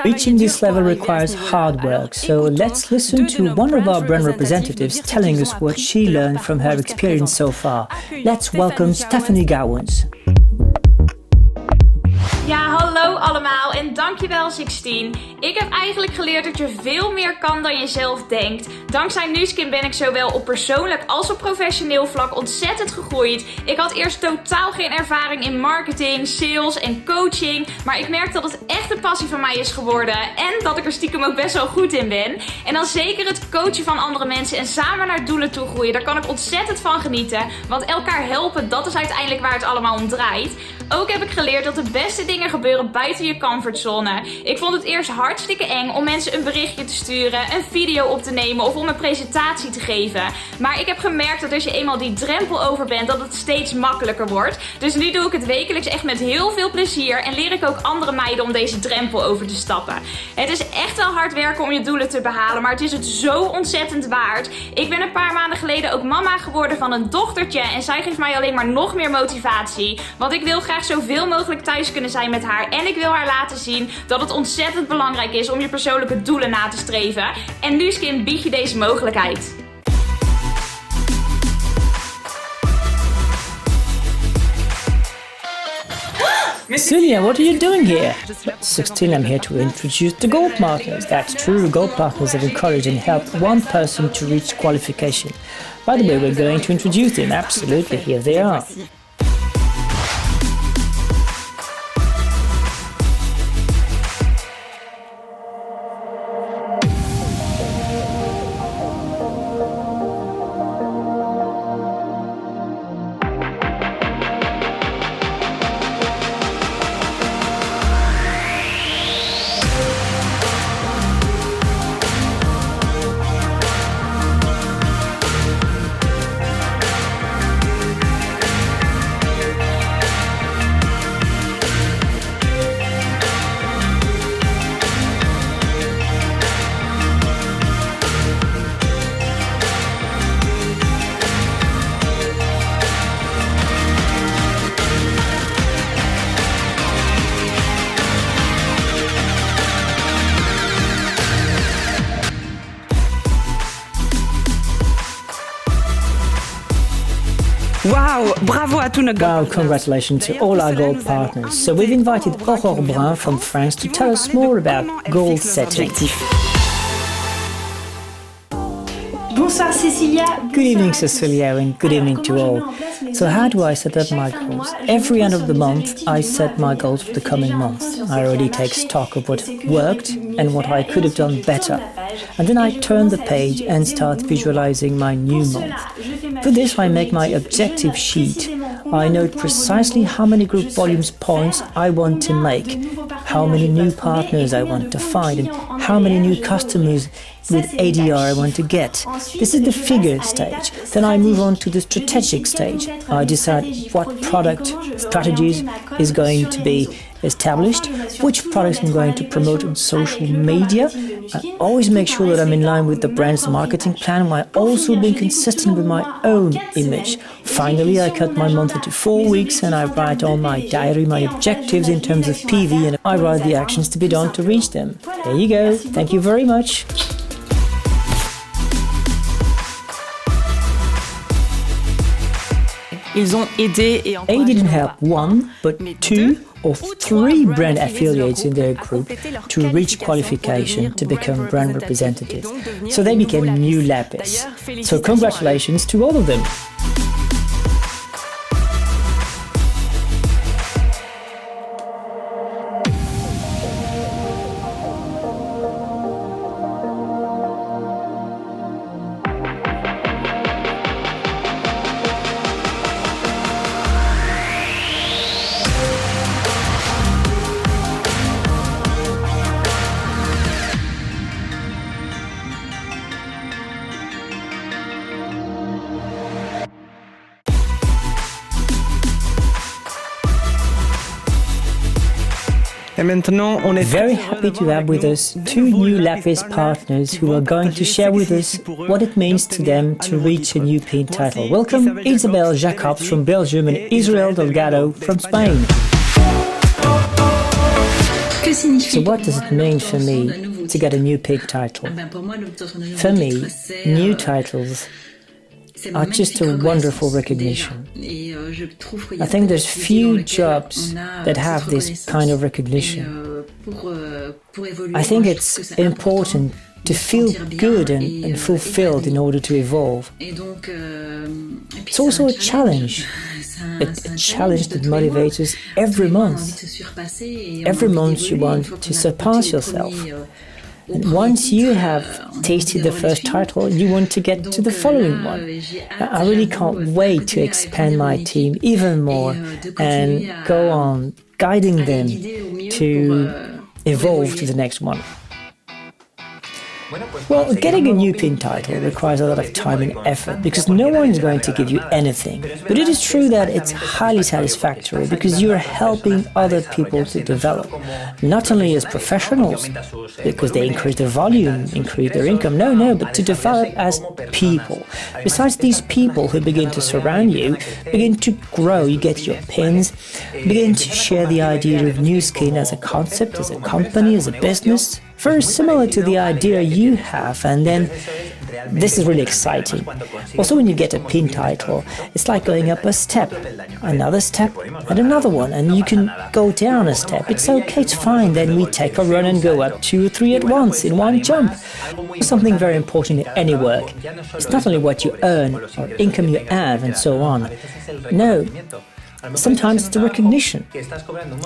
Reaching this level requires hard work, so let's listen to one of our brand representatives telling us what she learned from her experience so far. Let's welcome Stephanie Gowans. Ja, hallo allemaal en dankjewel 16. Ik heb eigenlijk geleerd dat je veel meer kan dan je zelf denkt. Dankzij Nu-Skin ben ik zowel op persoonlijk als op professioneel vlak ontzettend gegroeid. Ik had eerst totaal geen ervaring in marketing, sales en coaching. Maar ik merk dat het echt een passie van mij is geworden. En dat ik er stiekem ook best wel goed in ben. En dan zeker het coachen van andere mensen en samen naar doelen toe groeien. Daar kan ik ontzettend van genieten. Want elkaar helpen, dat is uiteindelijk waar het allemaal om draait. Ook heb ik geleerd dat de beste dingen gebeuren buiten je comfortzone. Ik vond het eerst hartstikke eng om mensen een berichtje te sturen, een video op te nemen of om een presentatie te geven. Maar ik heb gemerkt dat als je eenmaal die drempel over bent, dat het steeds makkelijker wordt. Dus nu doe ik het wekelijks echt met heel veel plezier en leer ik ook andere meiden om deze drempel over te stappen. Het is echt wel hard werken om je doelen te behalen, maar het is het zo ontzettend waard. Ik ben een paar maanden geleden ook mama geworden van een dochtertje en zij geeft mij alleen maar nog meer motivatie. Want ik wil graag zoveel mogelijk thuis kunnen zijn met haar en ik wil haar laten zien dat het ontzettend belangrijk is om je persoonlijke doelen na te streven. En Nu-Skin biedt je deze mogelijkheid. Celia, what are you doing here? 16, I'm here to introduce the Gold Partners. That's true, Gold Partners have encouraged and helped one person to reach qualification. By the way, we're going to introduce them. Absolutely, here they are. Wow, congratulations to all our gold partners. So we've invited Aurore Brun from France to tell us more about goal setting. Good evening, Cecilia, and good evening to all. So how do I set up my goals? Every end of the month, I set my goals for the coming month. I already take stock of what worked and what I could have done better. And then I turn the page and start visualizing my new month. For this, I make my objective sheet. I note precisely how many group volumes points I want to make, how many new partners I want to find, and how many new customers with ADR I want to get. This is the figure stage. Then I move on to the strategic stage. I decide what product strategies is going to be established, which products I'm going to promote on social media. I always make sure that I'm in line with the brand's marketing plan while also being consistent with my own image. Finally, I cut my month into 4 weeks and I write on my diary my objectives in terms of PV and I write the actions to be done to reach them. There you go. Thank you very much. They didn't help one, but 2 or 3 brand affiliates in their group to reach qualification to become brand representatives. So they became new Lapis. So congratulations to all of them. Very happy to have with us 2 new Lapis partners who are going to share with us what it means to them to reach a new PIN title. Welcome Isabel Jacobs from Belgium and Israel Delgado from Spain. So what does it mean for me to get a new PIN title? For me, new titles are just a wonderful recognition. I think there's few jobs that have this kind of recognition. I think it's important to feel good and fulfilled in order to evolve. It's also a challenge. A challenge that motivates us every month. Every month you want to surpass yourself. And once you have tasted the first title, you want to get to the following one. I really can't wait to expand my team even more and go on guiding them to evolve to the next one. Well, getting a new PIN title requires a lot of time and effort because no one is going to give you anything. But it is true that it's highly satisfactory because you are helping other people to develop, not only as professionals, because they increase their volume, increase their income, no, but to develop as people. Besides, these people who begin to surround you, begin to grow, you get your pins, begin to share the idea of Nu Skin as a concept, as a company, as a business, very similar to the idea you have, and then this is really exciting. Also, when you get a PIN title, it's like going up a step, another step, and another one, and you can go down a step. It's okay, it's fine. Then we take a run and go up 2 or 3 at once in one jump. Something very important in any work. It's not only what you earn or income you have and so on. No. Sometimes it's the recognition.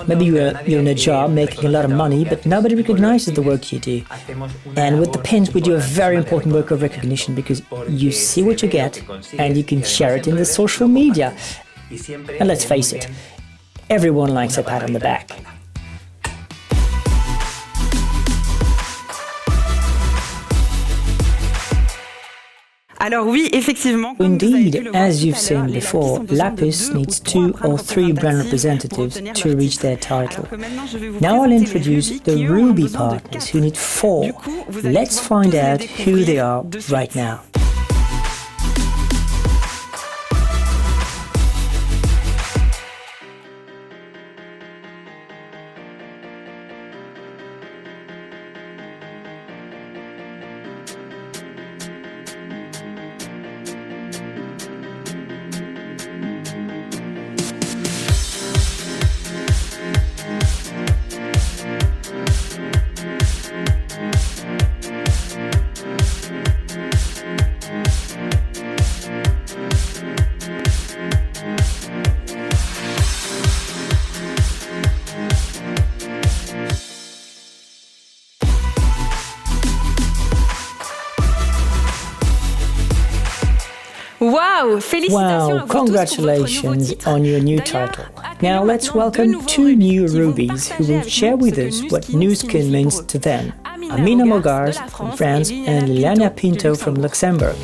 Maybe you're in a job making a lot of money, but nobody recognizes the work you do. And with the pins, we do a very important work of recognition because you see what you get and you can share it in the social media. And let's face it, everyone likes a pat on the back. Indeed, as you've seen before, Lapis needs 2 or 3 brand representatives to reach their title. Now I'll introduce the Ruby partners who need 4. Let's find out who they are right now. Wow, congratulations on your new title. Now let's welcome two new rubies who will share with us what Nu Skin means to them. Amina Mogars from France and Liliana Pinto from Luxembourg.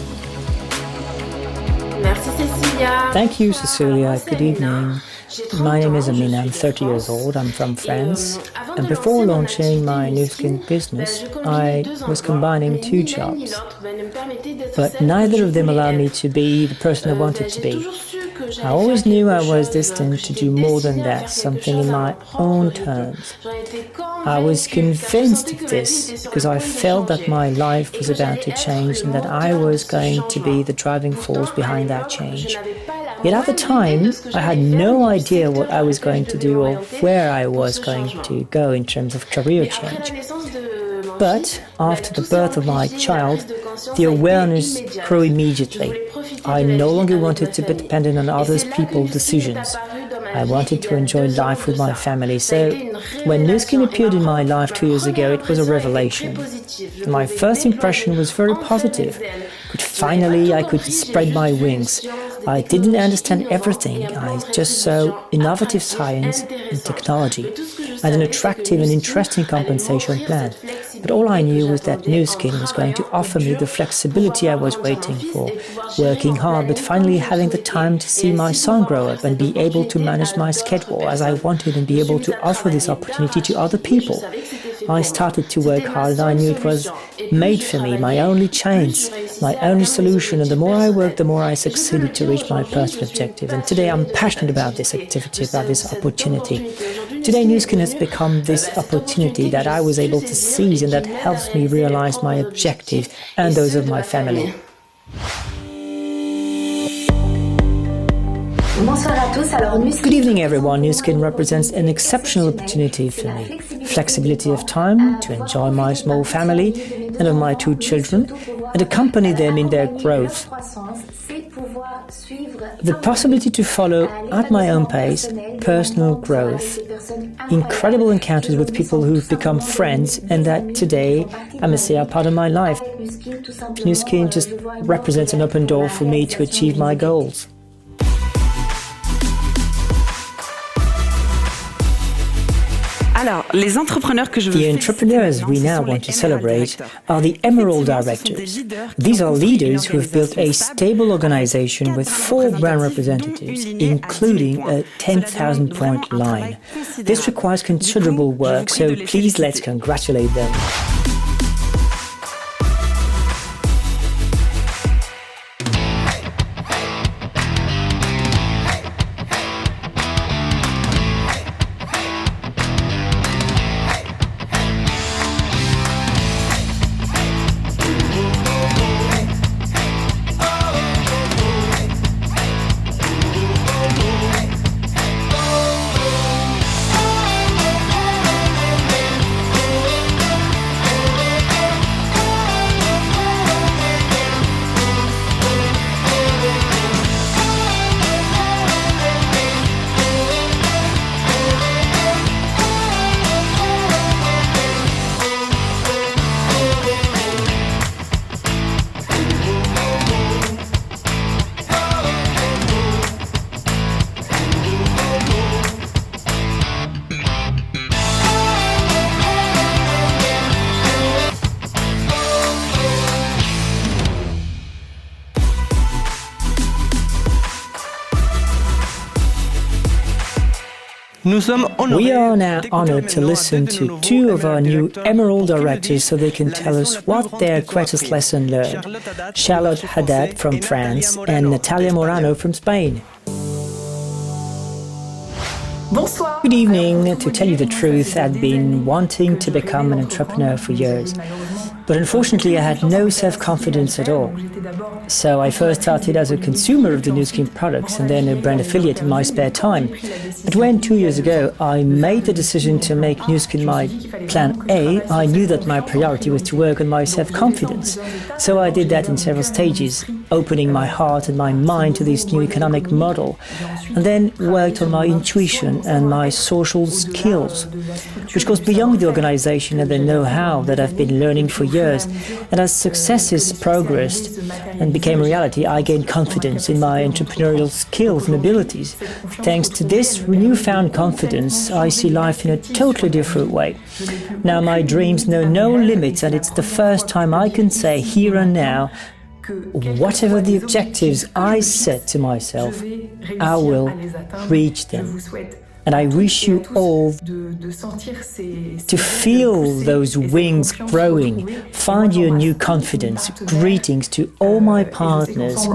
Thank you, Cecilia. Good evening. My name is Amina. I'm 30 years old. I'm from France. And before launching my Nu Skin business, I was combining two jobs. But neither of them allowed me to be the person I wanted to be. I always knew I was destined to do more than that, something in my own terms. I was convinced of this because I felt that my life was about to change and that I was going to be the driving force behind that change. Yet at the time, I had no idea what I was going to do or where I was going to go in terms of career change. But after the birth of my child, the awareness grew immediately. I no longer wanted to be dependent on other people's decisions. I wanted to enjoy life with my family. So when Nu Skin appeared in my life 2 years ago, it was a revelation. My first impression was very positive. But finally, I could spread my wings. I didn't understand everything. I just saw innovative science and technology and an attractive and interesting compensation plan. But all I knew was that Nu Skin was going to offer me the flexibility I was waiting for, working hard but finally having the time to see my son grow up and be able to manage my schedule as I wanted and be able to offer this opportunity to other people. I started to work hard and I knew it was made for me, my only chance, my only solution, and the more I worked, the more I succeeded to reach my personal objective. And today I'm passionate about this activity, about this opportunity. Today Nu Skin has become this opportunity that I was able to seize and that helps me realize my objectives and those of my family. Good evening everyone. Nu Skin represents an exceptional opportunity for me. Flexibility of time to enjoy my small family and of my 2 children and accompany them in their growth. The possibility to follow at my own pace personal growth, incredible encounters with people who've become friends and that today I must say are part of my life. Nu Skin just represents an open door for me to achieve my goals. The entrepreneurs we now want to celebrate are the Emerald Directors. These are leaders who have built a stable organization with 4 brand representatives, including a 10,000-point line. This requires considerable work, so please let's congratulate them. We are now honored to listen to 2 of our new Emerald Directors so they can tell us what their greatest lesson learned. Charlotte Haddad from France and Natalia Morano from Spain. Good evening. To tell you the truth, I'd been wanting to become an entrepreneur for years. But unfortunately, I had no self-confidence at all. So I first started as a consumer of the Nu Skin products and then a brand affiliate in my spare time. But when 2 years ago I made the decision to make Nu Skin my plan A, I knew that my priority was to work on my self-confidence. So I did that in several stages, opening my heart and my mind to this new economic model, and then worked on my intuition and my social skills, which goes beyond the organization and the know-how that I've been learning for years. And as successes progressed and became reality, I gained confidence in my entrepreneurial skills and abilities. Thanks to this newfound confidence, I see life in a totally different way. Now my dreams know no limits, and it's the first time I can say here and now, whatever the objectives I set to myself, I will reach them. And I wish you all to feel those wings growing, find your new confidence. Greetings to all my partners.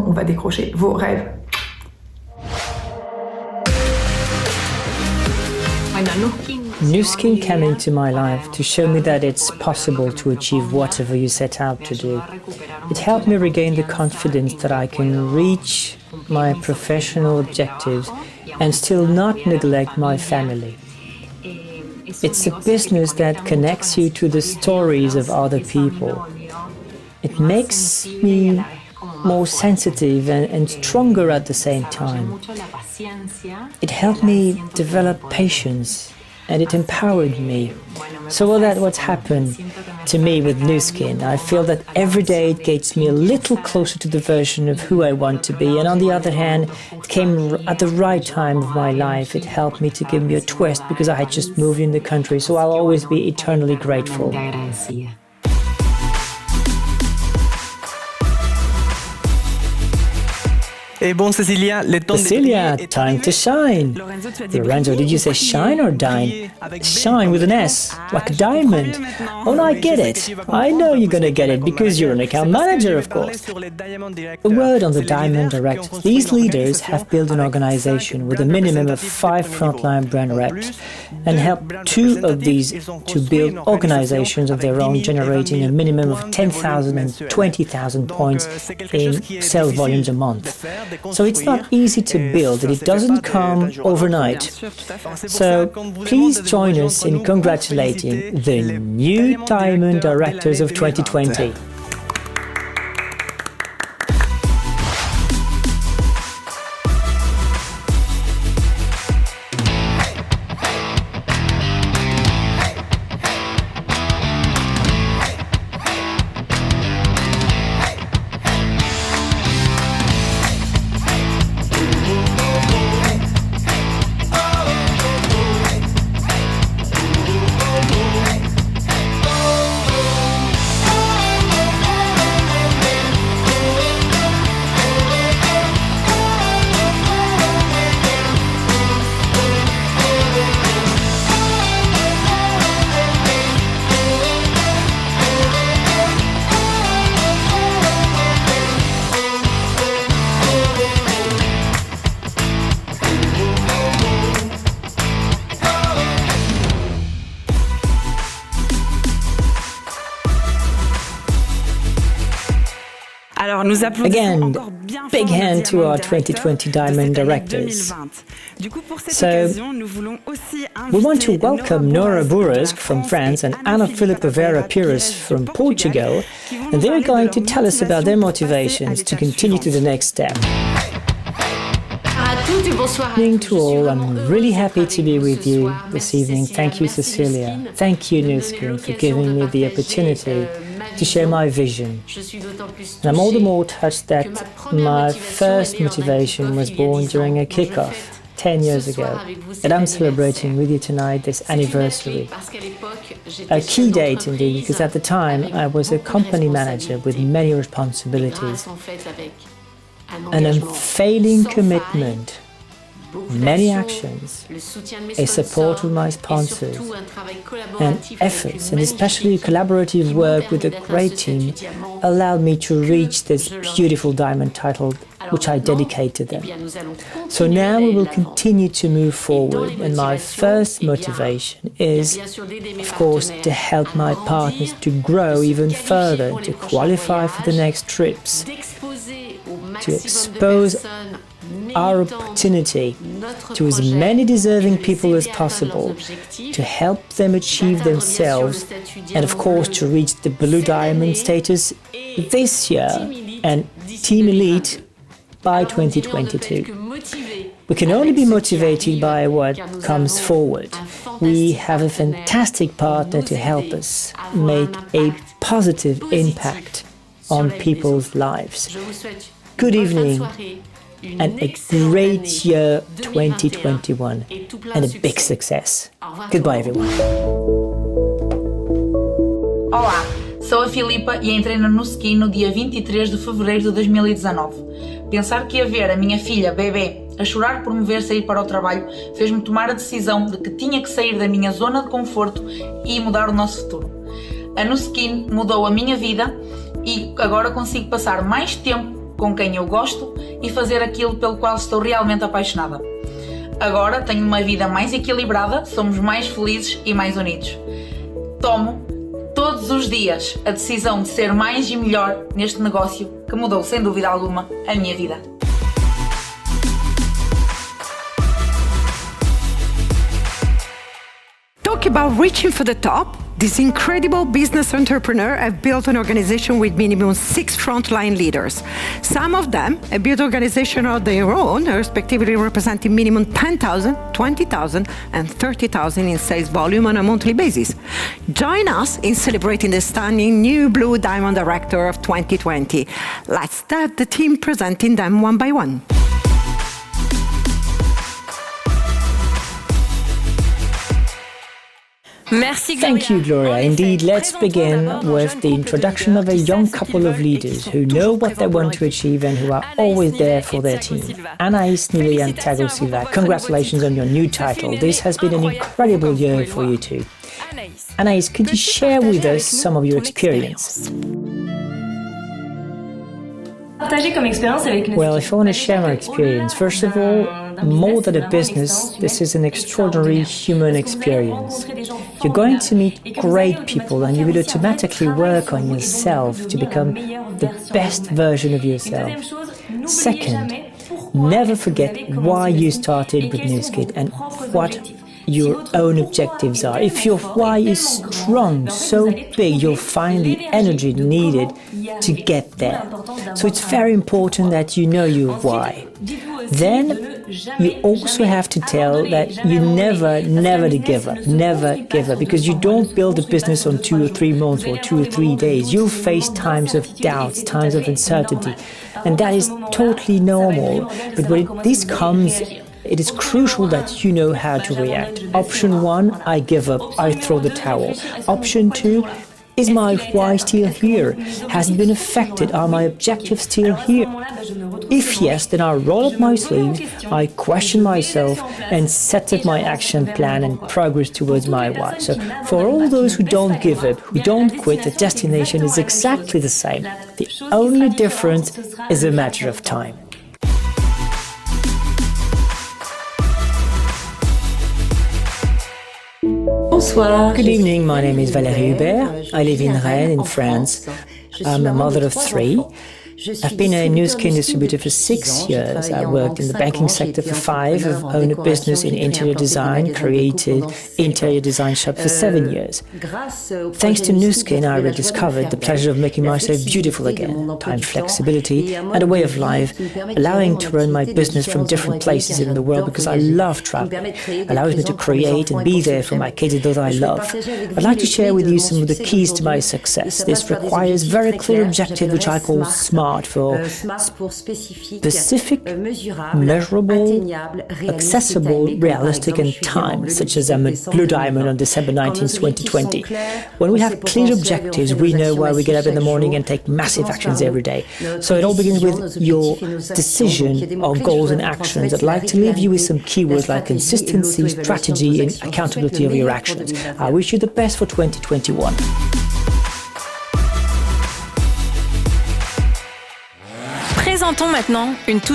Nu Skin came into my life to show me that it's possible to achieve whatever you set out to do. It helped me regain the confidence that I can reach my professional objectives and still not neglect my family. It's a business that connects you to the stories of other people. It makes me more sensitive and stronger at the same time. It helped me develop patience, and it empowered me. So all that's what's happened to me with Nu Skin. I feel that every day it gets me a little closer to the version of who I want to be. And on the other hand, it came at the right time of my life. It helped me to give me a twist because I had just moved in the country. So I'll always be eternally grateful. Cecilia, time to shine. Lorenzo, did you say shine or dine? Shine with an S, like a diamond. Oh no, I get it. I know you're gonna get it because you're an account manager, of course. A word on the Diamond Directors. These leaders have built an organization with a minimum of 5 frontline brand reps and helped 2 of these to build organizations of their own, generating a minimum of 10,000 and 20,000 points in sales volumes a month. So it's not easy to build, and it doesn't come overnight. So please join us in congratulating the new Diamond Directors of 2020. Again, big hand to our 2020 Diamond Directors. So, we want to welcome Nora Burrasque from France and Ana Filipa Vera Pires from Portugal, and they're going to tell us about their motivations to continue to the next step. Good evening to all. I'm really happy to be with you this evening. Thank you, Cecilia. Thank you, Nu Skin, for giving me the opportunity to share my vision. And I'm all the more touched that my first motivation was born during a kickoff 10 years ago, and I'm celebrating with you tonight this anniversary. A key date indeed, because at the time I was a company manager with many responsibilities. An unfailing commitment, many actions, a support of my sponsors, and efforts, and especially collaborative work with a great team, allowed me to reach this beautiful diamond title, which I dedicate to them. So now we will continue to move forward, and my first motivation is, of course, to help my partners to grow even further, to qualify for the next trips, to expose our opportunity to as many deserving people as possible, to help them achieve themselves, and of course to reach the Blue Diamond status this year and Team Elite by 2022. We can only be motivated by what comes forward. we have a fantastic partner to help us make a positive impact on people's lives. Good evening and a great year 2021 and a big success. Goodbye, everyone. Olá, sou a Filipa e entrei na Nuskin no dia 23 de fevereiro de 2019. Pensar que ia ver a minha filha, bebê, a chorar por me ver sair para o trabalho fez-me tomar a decisão de que tinha que sair da minha zona de conforto e mudar o nosso futuro. A Nuskin mudou a minha vida e agora consigo passar mais tempo com quem eu gosto e fazer aquilo pelo qual estou realmente apaixonada. Agora tenho uma vida mais equilibrada, somos mais felizes e mais unidos. Tomo todos os dias a decisão de ser mais e melhor neste negócio que mudou sem dúvida alguma a minha vida. Talk about reaching for the top. This incredible business entrepreneur have built an organization with minimum 6 frontline leaders. Some of them have built organizations of their own, respectively representing minimum 10,000, 20,000 and 30,000 in sales volume on a monthly basis. Join us in celebrating the stunning new Blue Diamond Director of 2020. Let's start the team presenting them one by one. Thank you, Gloria. Indeed, let's begin with the introduction of a young couple of leaders who know what they want to achieve and who are always there for their team. Anaïs Nili and Thiago Silva, congratulations on your new title. This has been an incredible year for you two. Anaïs, could you share with us some of your experience? Well, if I want to share my experience, first of all, more than a business, this is an extraordinary human experience. You're going to meet great people and you will automatically work on yourself to become the best version of yourself. Second, never forget why you started with Nuskin and what your own objectives are. If your why is strong, so big, you'll find the energy needed to get there. So it's very important that you know your why. Then you also have to tell that you never to give up, because you don't build a business on 2 or 3 months or 2 or 3 days. You'll face times of doubts, times of uncertainty, and that is totally normal. But when this comes, it is crucial that you know how to react. Option 1, I give up, I throw the towel. Option 2, is my why still here? Has it been affected? Are my objectives still here? If yes, then I roll up my sleeves, I question myself and set up my action plan and progress towards my why. So for all those who don't give up, who don't quit, the destination is exactly the same. The only difference is a matter of time. Good evening, my name is Valérie Hubert. I live in Rennes, in France. I'm a mother of 3. I've been a Nuskin distributor for 6 years. I worked in the banking sector for 5. I've owned a business in interior design, created interior design shop for 7 years. Thanks to Nuskin, I rediscovered the pleasure of making myself beautiful again, time flexibility and a way of life, allowing to run my business from different places in the world because I love traveling, allows me to create and be there for my kids and those I love. I'd like to share with you some of the keys to my success. This requires very clear objectives, which I call SMART, for specific, measurable, accessible, realistic and timed, such as I'm a Blue Diamond on December 19, 2020. When we have clear objectives, we know why we get up in the morning and take massive actions every day. So it all begins with your decision or goals and actions. I'd like to leave you with some keywords like consistency, strategy and accountability of your actions. I wish you the best for 2021.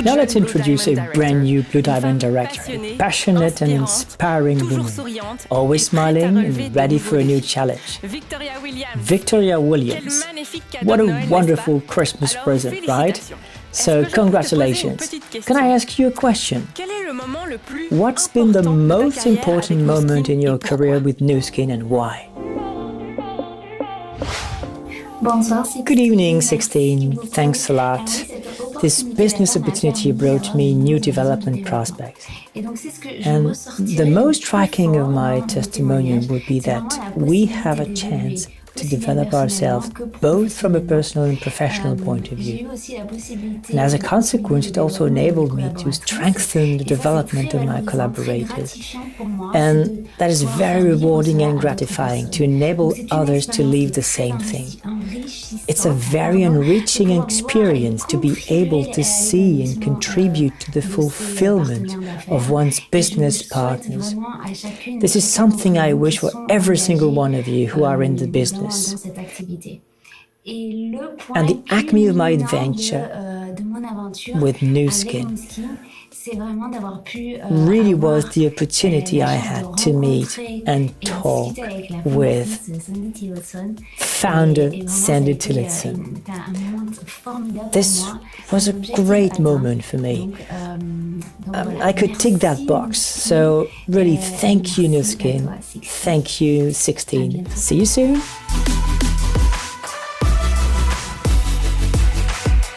Now let's introduce a brand new Blue Diamond Director, a passionate and inspiring woman, always smiling and ready for a new challenge. Victoria Williams. What a wonderful Christmas present, right? So congratulations. Can I ask you a question? What's been the most important moment in your career with Nuskin and why? Good evening, 16. Thanks a lot. This business opportunity brought me new development prospects. And the most striking of my testimonial would be that we have a chance to develop ourselves both from a personal and professional point of view. And as a consequence, it also enabled me to strengthen the development of my collaborators. And that is very rewarding and gratifying to enable others to live the same thing. It's a very enriching experience to be able to see and contribute to the fulfillment of one's business partners. This is something I wish for every single one of you who are in the business. And the acme of my adventure with Nu Skin really was the opportunity I had to meet and talk with founder Sandy Tillotson. This was a great moment for me. I could tick that box, so really thank you Nu Skin, thank you 16. See you soon.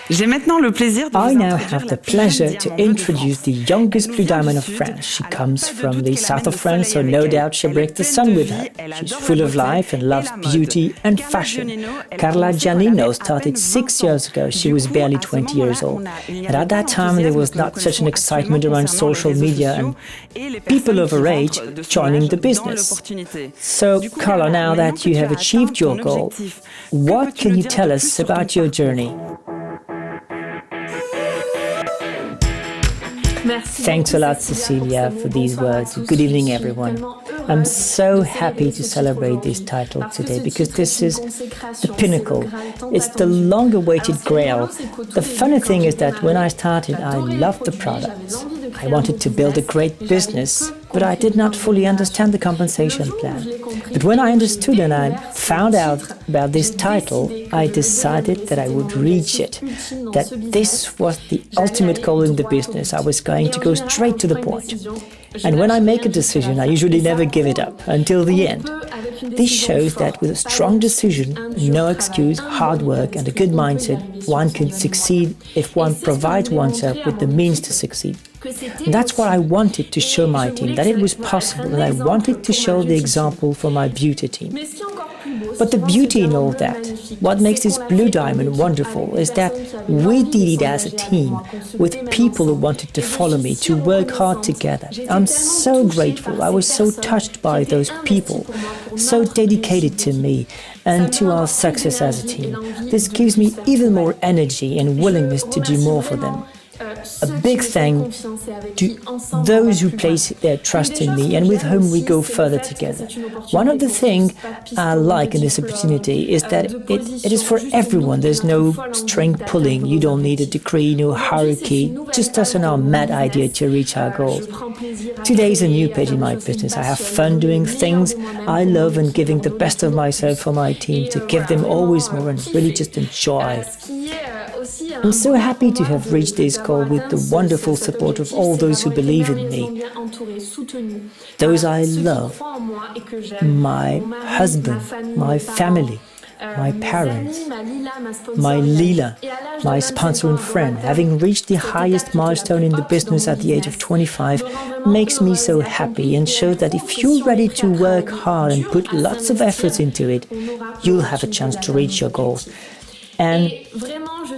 I now have the pleasure to introduce the youngest Blue Diamond of France. She comes from the south of France, so no doubt she'll break the sun with her. She's full of life and loves beauty and fashion. Carla Giannino started 6 years ago. She was barely 20 years old. And at that time, there was not such an excitement around social media and people of her age joining the business. So, Carla, now that you have achieved your goal, what can you tell us about your journey? Thanks a lot, Cecilia, for these words. Good evening, everyone. I'm so happy to celebrate this title today because this is the pinnacle. It's the long-awaited grail. The funny thing is that when I started, I loved the products. I wanted to build a great business, but I did not fully understand the compensation plan. But when I understood and I found out about this title, I decided that I would reach it, that this was the ultimate goal in the business. I was going to go straight to the point. And when I make a decision, I usually never give it up until the end. This shows that with a strong decision, no excuse, hard work and a good mindset, one can succeed if one provides oneself with the means to succeed. And that's what I wanted to show my team, that it was possible, and I wanted to show the example for my beauty team. But the beauty in all that, what makes this Blue Diamond wonderful is that we did it as a team, with people who wanted to follow me, to work hard together. I'm so grateful, I was so touched by those people, so dedicated to me and to our success as a team. This gives me even more energy and willingness to do more for them. A big thank to those who place their trust in me and with whom we go further together. One of the things I like in this opportunity is that it is for everyone. There's no string pulling. You don't need a degree, no hierarchy, just us and our mad idea to reach our goals. Today is a new page in my business. I have fun doing things I love and giving the best of myself for my team to give them always more and really just enjoy. I'm so happy to have reached this goal with the wonderful support of all those who believe in me. Those I love, my husband, my family, my parents, my Lila, my sponsor and friend. Having reached the highest milestone in the business at the age of 25 makes me so happy and shows that if you're ready to work hard and put lots of efforts into it, you'll have a chance to reach your goals. And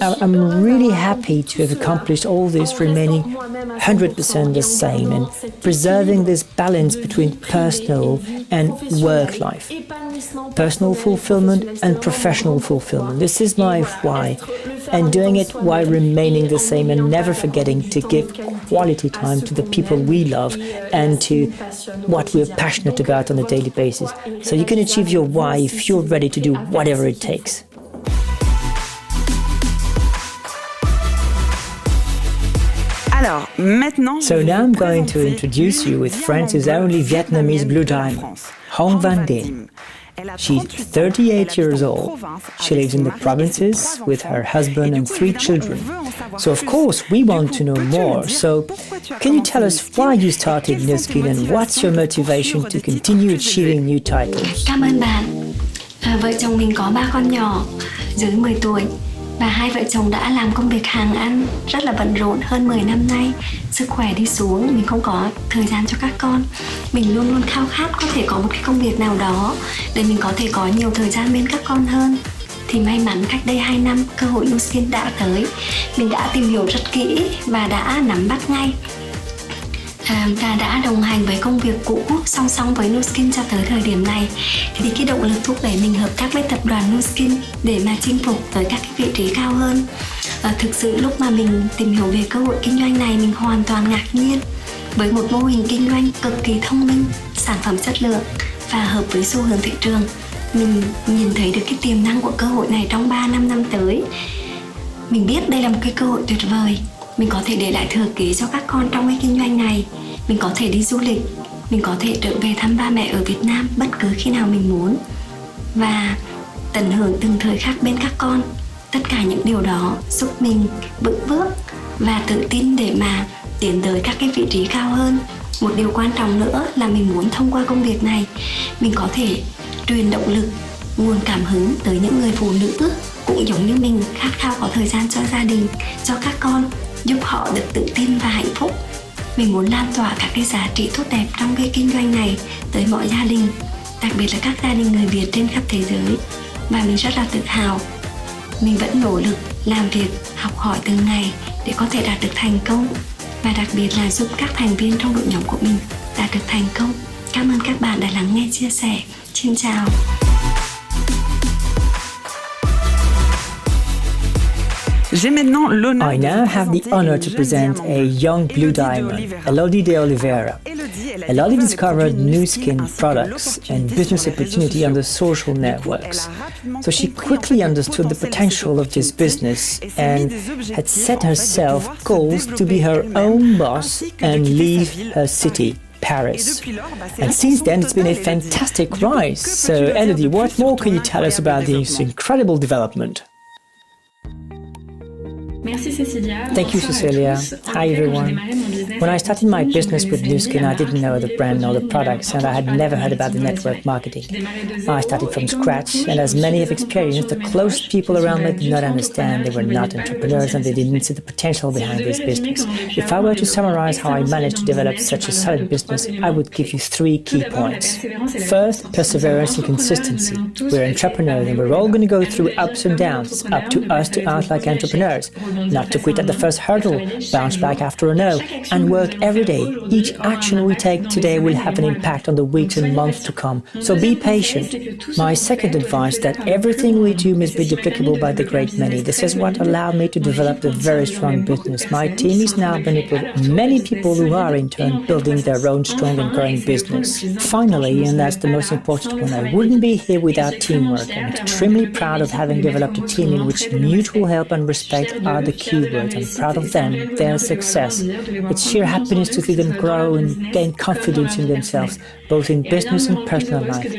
I'm really happy to have accomplished all this, remaining 100% the same and preserving this balance between personal and work life. Personal fulfillment and professional fulfillment. This is my why, and doing it while remaining the same and never forgetting to give quality time to the people we love and to what we're passionate about on a daily basis. So you can achieve your why if you're ready to do whatever it takes. So now I'm going to introduce you with France's only Vietnamese Blue Diamond, Hong Van Dinh. She's 38 years old. She lives in the provinces with her husband and 3 children. So of course we want to know more. So can you tell us why you started Nu Skin and what's your motivation to continue achieving new titles? Cảm ơn bạn. Vợ chồng mình có 3 con nhỏ. dưới 10 tuổi. Và hai vợ chồng đã làm công việc hàng ăn rất là bận rộn hơn 10 năm nay. Sức khỏe đi xuống, mình không có thời gian cho các con. Mình luôn luôn khao khát có thể có một cái công việc nào đó để mình có thể có nhiều thời gian bên các con hơn. Thì may mắn cách đây 2 năm cơ hội Nu Skin đã tới. Mình đã tìm hiểu rất kỹ và đã nắm bắt ngay. Và đã đồng hành với công việc cũ song song với Nu Skin cho tới thời điểm này. Thì cái động lực thúc đẩy mình hợp tác với tập đoàn Nu Skin để mà chinh phục tới các cái vị trí cao hơn. Thực sự lúc mà mình tìm hiểu về cơ hội kinh doanh này, mình hoàn toàn ngạc nhiên với một mô hình kinh doanh cực kỳ thông minh, sản phẩm chất lượng và hợp với xu hướng thị trường. Mình nhìn thấy được cái tiềm năng của cơ hội này trong 3-5 năm tới. Mình biết đây là một cái cơ hội tuyệt vời. Mình có thể để lại thừa kế cho các con trong cái kinh doanh này. Mình có thể đi du lịch, mình có thể trở về thăm ba mẹ ở Việt Nam bất cứ khi nào mình muốn. Và tận hưởng từng thời khắc bên các con. Tất cả những điều đó giúp mình vững bước và tự tin để mà tiến tới các cái vị trí cao hơn. Một điều quan trọng nữa là mình muốn thông qua công việc này, mình có thể truyền động lực, nguồn cảm hứng tới những người phụ nữ cũng giống như mình khát khao có thời gian cho gia đình, cho các con, giúp họ được tự tin và hạnh phúc. Mình muốn lan tỏa các cái giá trị tốt đẹp trong cái kinh doanh này tới mọi gia đình, đặc biệt là các gia đình người Việt trên khắp thế giới. Và mình rất là tự hào. Mình vẫn nỗ lực làm việc, học hỏi từng ngày để có thể đạt được thành công, và đặc biệt là giúp các thành viên trong đội nhóm của mình đạt được thành công. Cảm ơn các bạn đã lắng nghe chia sẻ. Xin chào. I now have the honor to present a young blue diamond, Elodie de Oliveira. Elodie discovered Nu Skin products and business opportunity on the social networks. So she quickly understood the potential of this business and had set herself goals to be her own boss and leave her city, Paris. And since then, it's been a fantastic rise. So, Elodie, what more can you tell us about this incredible development? Thank you, Cecilia. Hi, everyone. When I started my business with Nu Skin, I didn't know the brand or the products, and I had never heard about the network marketing. I started from scratch, and as many have experienced, the closest people around me did not understand. They were not entrepreneurs, and they didn't see the potential behind this business. If I were to summarize how I managed to develop such a solid business, I would give you 3 key points. First, perseverance and consistency. We're entrepreneurs, and we're all going to go through ups and downs. It's up to us to act like entrepreneurs. Not to quit at the first hurdle, bounce back after a no, and work every day. Each action we take today will have an impact on the weeks and months to come, so be patient. My second advice is that everything we do must be duplicable by the great many. This is what allowed me to develop a very strong business. My team is now made up of many people who are in turn building their own strong and growing business. Finally, and that's the most important one, I wouldn't be here without teamwork. I'm extremely proud of having developed a team in which mutual help and respect are the keywords. I'm proud of them, their success. It's sheer happiness to see them grow and gain confidence in themselves, both in business and personal life.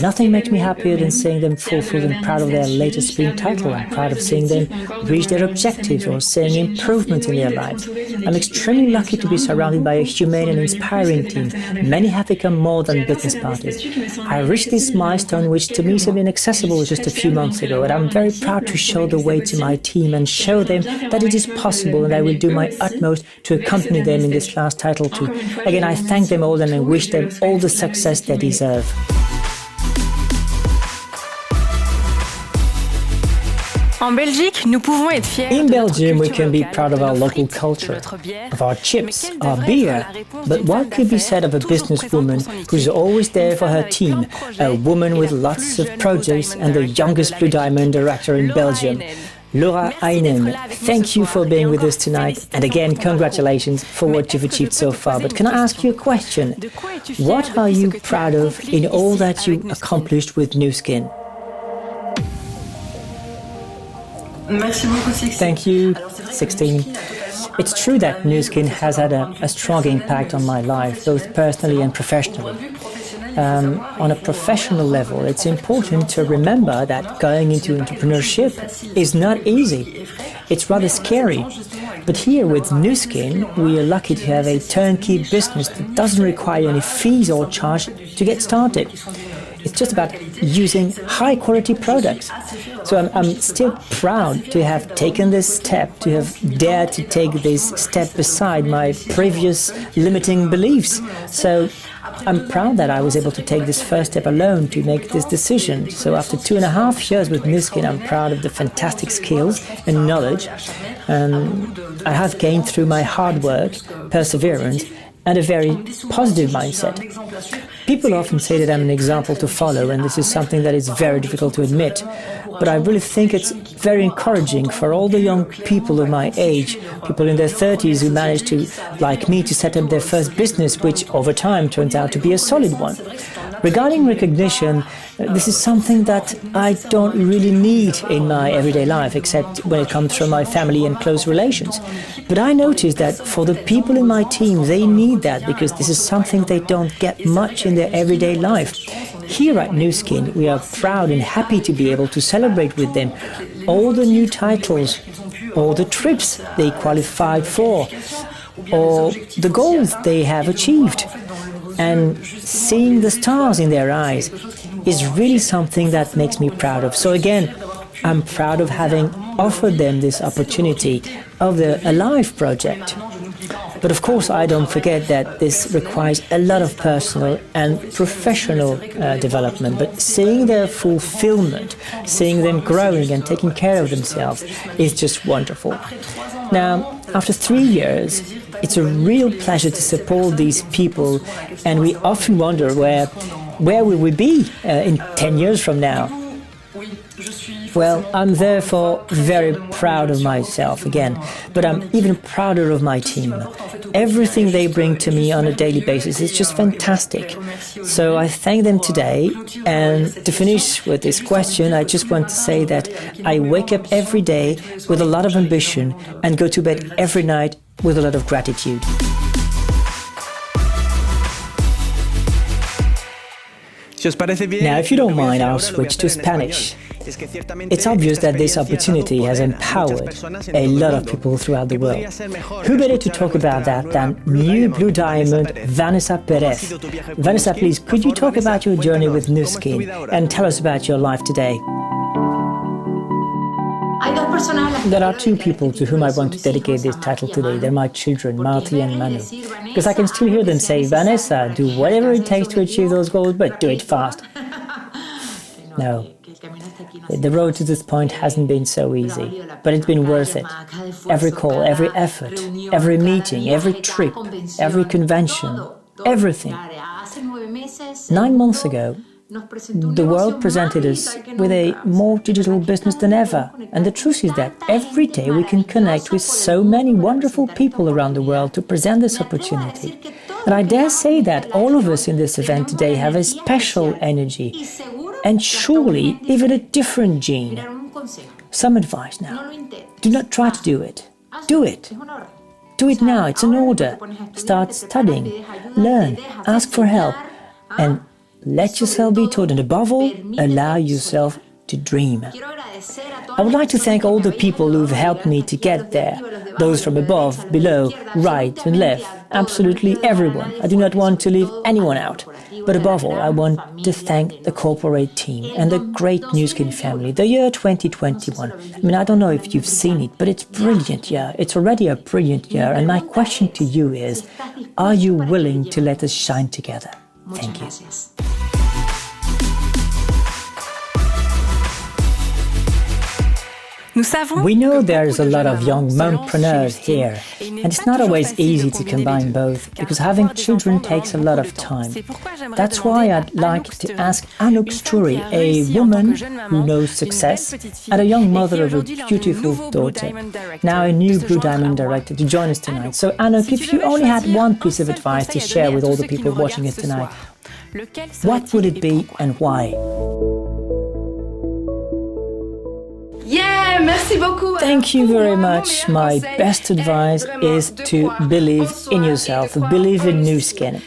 Nothing makes me happier than seeing them fulfilled and proud of their latest spring title. I'm proud of seeing them reach their objectives or seeing improvements in their lives. I'm extremely lucky to be surrounded by a humane and inspiring team. Many have become more than business partners. I reached this milestone, which to me seemed inaccessible just a few months ago, and I'm very proud to show the way to my team and show them that it is possible, and I will do my utmost to accompany them in this last title too. Again, I thank them all and I wish them all the success they deserve. In Belgium, we can be proud of our local culture, of our chips, our beer. But what could be said of a businesswoman who's always there for her team, a woman with lots of projects and the youngest Blue Diamond director in Belgium? Laura Einen, thank you for being with us tonight, and again, congratulations for what you've achieved so far. But can I ask you a question? What are you proud of in all that you accomplished with Nu Skin? Thank you, 16. It's true that Nu Skin has had a strong impact on my life, both personally and professionally. On a professional level, it's important to remember that going into entrepreneurship is not easy. It's rather scary. But here with Nu Skin, we are lucky to have a turnkey business that doesn't require any fees or charge to get started. It's just about using high quality products. So I'm still proud to have taken this step, to have dared to take this step beside my previous limiting beliefs. So I'm proud that I was able to take this first step alone to make this decision. So after 2.5 years with Nu Skin, I'm proud of the fantastic skills and knowledge I have gained through my hard work, perseverance, and a very positive mindset. People often say that I'm an example to follow, and this is something that is very difficult to admit. But I really think it's very encouraging for all the young people of my age, people in their 30s who managed to, like me, to set up their first business, which over time turns out to be a solid one. Regarding recognition, this is something that I don't really need in my everyday life, except when it comes from my family and close relations. But I noticed that for the people in my team, they need that because this is something they don't get much in their everyday life. Here at Nu Skin, we are proud and happy to be able to celebrate with them all the new titles, all the trips they qualified for, or the goals they have achieved. And seeing the stars in their eyes is really something that makes me proud of. So again, I'm proud of having offered them this opportunity of the Alive project. But of course, I don't forget that this requires a lot of personal and professional development. But seeing their fulfillment, seeing them growing and taking care of themselves is just wonderful. Now, after 3 years, it's a real pleasure to support these people, and we often wonder where will we be in 10 years from now? Well, I'm therefore very proud of myself again, but I'm even prouder of my team. Everything they bring to me on a daily basis is just fantastic. So I thank them today, and to finish with this question, I just want to say that I wake up every day with a lot of ambition and go to bed every night with a lot of gratitude. Now, if you don't mind, I'll switch to Spanish. It's obvious that this opportunity has empowered a lot of people throughout the world. Who better to talk about that than new Blue Diamond Vanessa Perez? Vanessa, please, could you talk about your journey with Nu Skin and tell us about your life today? There are two people to whom I want to dedicate this title today. They're my children, Marty and Manu. Because I can still hear them say, Vanessa, do whatever it takes to achieve those goals, but do it fast. No. The road to this point hasn't been so easy, but it's been worth it. Every call, every effort, every meeting, every trip, every convention, everything. 9 months ago, the world presented us with a more digital business than ever. And the truth is that every day we can connect with so many wonderful people around the world to present this opportunity. And I dare say that all of us in this event today have a special energy and surely even a different gene. Some advice now. Do not try to do it. Do it. Do it now. It's an order. Start studying, learn, ask for help, and let yourself be taught, and above all, allow yourself to dream. I would like to thank all the people who've helped me to get there. Those from above, below, right and left, absolutely everyone. I do not want to leave anyone out. But above all, I want to thank the corporate team and the great Nu Skin family. The year 2021, I mean, I don't know if you've seen it, but it's a brilliant year. It's already a brilliant year. And my question to you is, are you willing to let us shine together? Thank you. We know there's a lot of young mompreneurs here, and it's not always easy to combine both, because having children takes a lot of time. That's why I'd like to ask Anouk Story, a woman who knows success, and a young mother of a beautiful daughter, now a new Blue Diamond director, to join us tonight. So Anouk, if you only had one piece of advice to share with all the people watching us tonight, what would it be and why? Thank you very much. My best advice is to believe in yourself, believe in Nu Skin.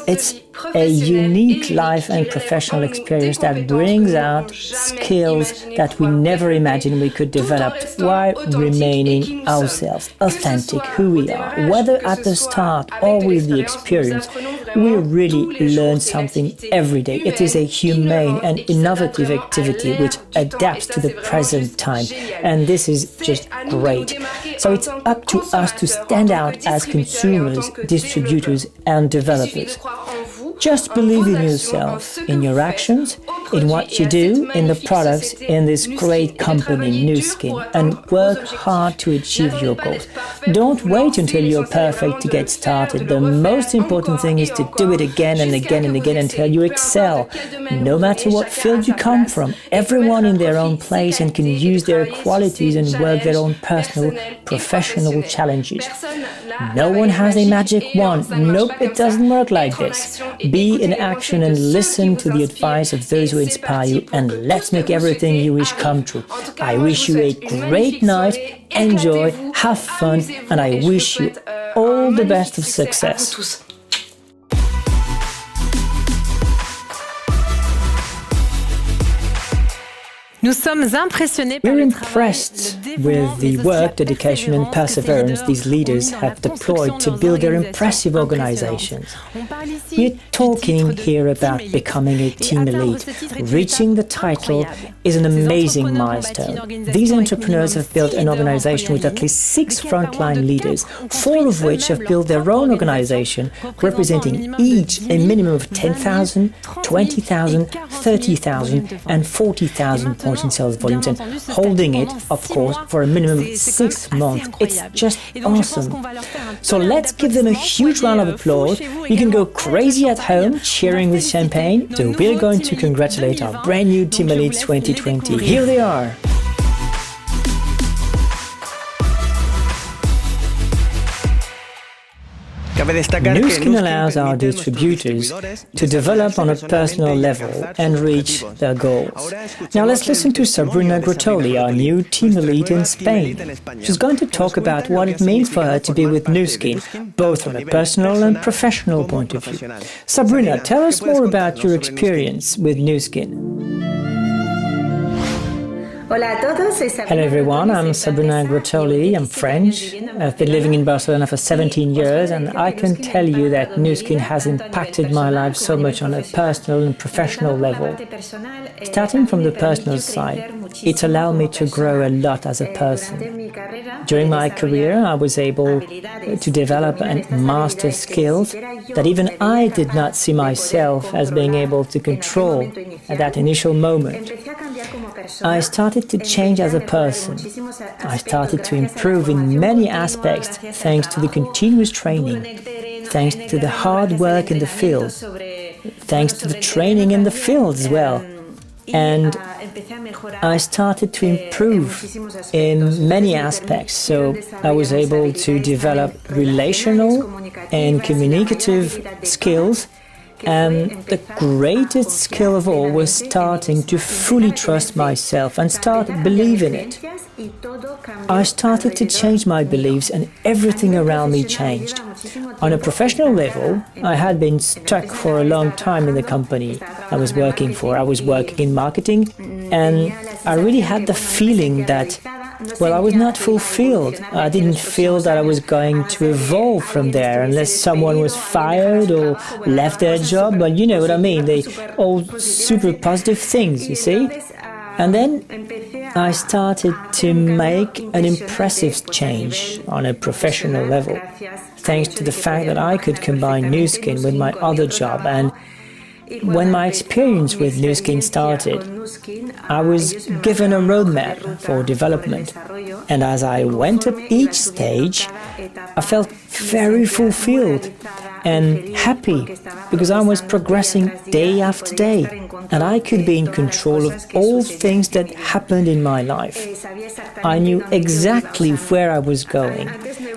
It's a unique life and professional experience that brings out skills that we never imagined we could develop while remaining ourselves, authentic, who we are. Whether at the start or with the experience, we really learn something every day. It is a humane and innovative activity which adapts to the present time, and this is just great. So it's up to us to stand out as consumers, distributors and developers. Just believe in yourself, in your actions, in what you do, in the products, in this great company, Nu Skin, and work hard to achieve your goals. Don't wait until you're perfect to get started. The most important thing is to do it again and again and again until you excel. No matter what field you come from, everyone in their own place and can use their qualities and work their own personal, professional challenges. No one has a magic wand. Nope, it doesn't work like this. Be in action and listen to the advice of those who inspire you, and let's make everything you wish come true. I wish you a great night, enjoy, have fun, and I wish you all the best of success. We're impressed with the work, dedication and perseverance these leaders have deployed to build their impressive organizations. We're talking here about becoming a team elite. Reaching the title is an amazing milestone. These entrepreneurs have built an organization with at least 6 frontline leaders, 4 of which have built their own organization, representing each a minimum of 10,000, 20,000, 30,000 and 40,000 points in sales volumes, and holding it, of course, for a minimum of 6 months. It's just awesome. So let's give them a huge round of applause. You can go crazy at home, cheering with champagne. So we're going to congratulate our brand new Team Elite 2020. Here they are. Nu Skin allows our distributors to develop on a personal level and reach their goals. Now let's listen to Sabrina Grottoli, our new team elite in Spain. She's going to talk about what it means for her to be with Nu Skin, both from a personal and professional point of view. Sabrina, tell us more about your experience with Nu Skin. Hello everyone, I'm Sabrina Grottoli, I'm French. I've been living in Barcelona for 17 years and I can tell you that Nu Skin has impacted my life so much on a personal and professional level. Starting from the personal side, it allowed me to grow a lot as a person. During my career, I was able to develop and master skills that even I did not see myself as being able to control at that initial moment. I started to change as a person. I started to improve in many aspects thanks to the continuous training, thanks to the hard work in the field, thanks to the training in the field as well. And I started to improve in many aspects. So I was able to develop relational and communicative skills. And the greatest skill of all was starting to fully trust myself and start believing it. I started to change my beliefs and everything around me changed. On a professional level, I had been stuck for a long time in the company I was working for. I was working in marketing and I really had the feeling that, well, I was not fulfilled. I didn't feel that I was going to evolve from there unless someone was fired or left their job. Well, you know what I mean. They all super positive things, you see. And then I started to make an impressive change on a professional level, thanks to the fact that I could combine Nu Skin with my other job. And when my experience with Nu Skin started, I was given a roadmap for development. And as I went up each stage, I felt very fulfilled and happy because I was progressing day after day and I could be in control of all things that happened in my life. I knew exactly where I was going.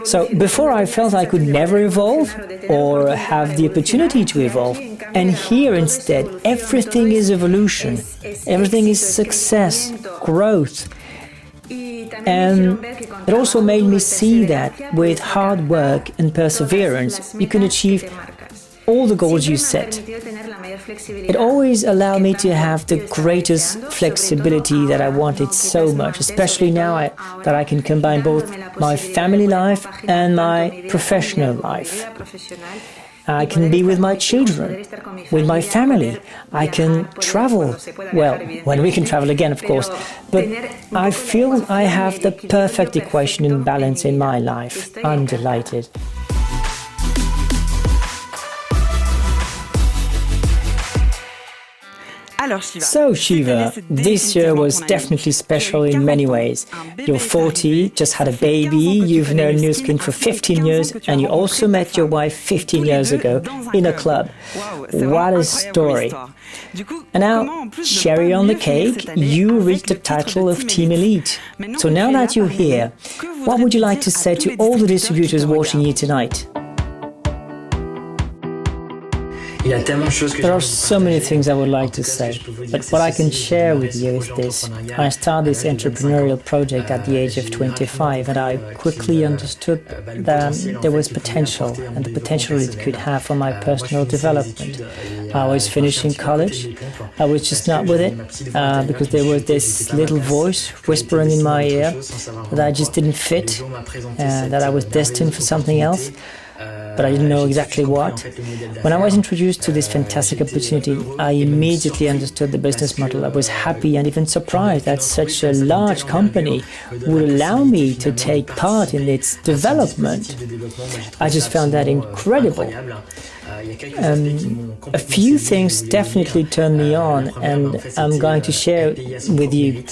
So before I felt I could never evolve or have the opportunity to evolve. And here instead, everything is evolution, everything is success, growth. And it also made me see that with hard work and perseverance, you can achieve all the goals you set. It always allowed me to have the greatest flexibility that I wanted so much, especially now that I can combine both my family life and my professional life. I can be with my children, with my family. I can travel, well, when we can travel again, of course. But I feel I have the perfect equation in balance in my life. I'm delighted. So Shiva, this year was definitely special in many ways. You're 40, just had a baby, you've known Nu Skin for 15 years, and you also met your wife 15 years ago in a club. What a story. And now, cherry on the cake, you reached the title of Team Elite. So now that you're here, what would you like to say to all the distributors watching you tonight? There are so many things I would like to say, but what I can share with you is this. I started this entrepreneurial project at the age of 25, and I quickly understood that there was potential, and the potential it could have for my personal development. I was finishing college. I was just not with it, because there was this little voice whispering in my ear that I just didn't fit, that I was destined for something else. But I didn't know exactly what. When I was introduced to this fantastic opportunity, I immediately understood the business model. I was happy and even surprised that such a large company would allow me to take part in its development. I just found that incredible. A few things definitely turned me on, and I'm going to share with you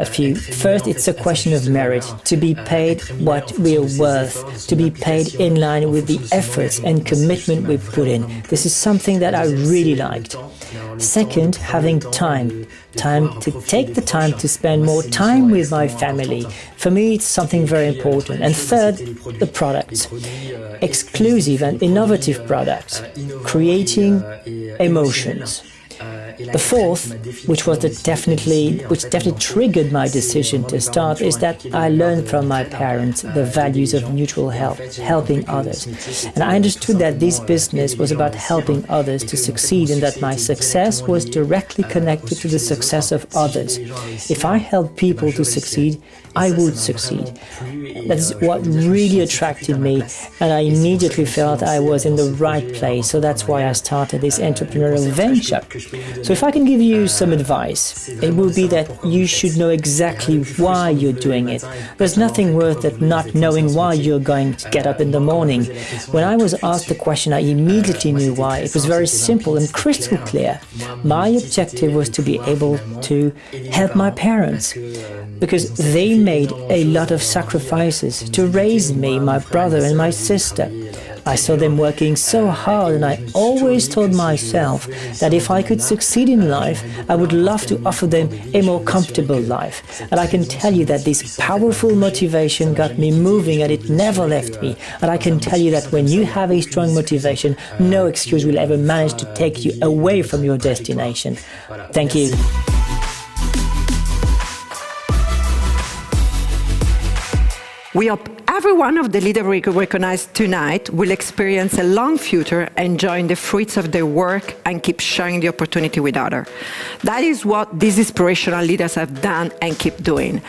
a few. First, it's a question of merit, to be paid what we are worth, to be paid in line with the efforts and commitment we put in. This is something that I really liked. Second, having time to take the time to spend more time with my family. For me, it's something very important. And third, the products. Exclusive and innovative products, creating emotions. The fourth, which definitely triggered my decision to start, is that I learned from my parents the values of mutual help, helping others. And I understood that this business was about helping others to succeed, and that my success was directly connected to the success of others. If I helped people to succeed, I would succeed. That is what really attracted me, and I immediately felt I was in the right place. So that's why I started this entrepreneurial venture. So if I can give you some advice, it would be that you should know exactly why you're doing it. There's nothing worse than not knowing why you're going to get up in the morning. When I was asked the question, I immediately knew why. It was very simple and crystal clear. My objective was to be able to help my parents, because they made a lot of sacrifices to raise me, my brother and my sister. I saw them working so hard, and I always told myself that if I could succeed in life, I would love to offer them a more comfortable life. And I can tell you that this powerful motivation got me moving, and it never left me. And I can tell you that when you have a strong motivation, no excuse will ever manage to take you away from your destination. Thank you. We hope every one of the leaders we recognized tonight will experience a long future, enjoying the fruits of their work and keep sharing the opportunity with others. That is what these inspirational leaders have done and keep doing.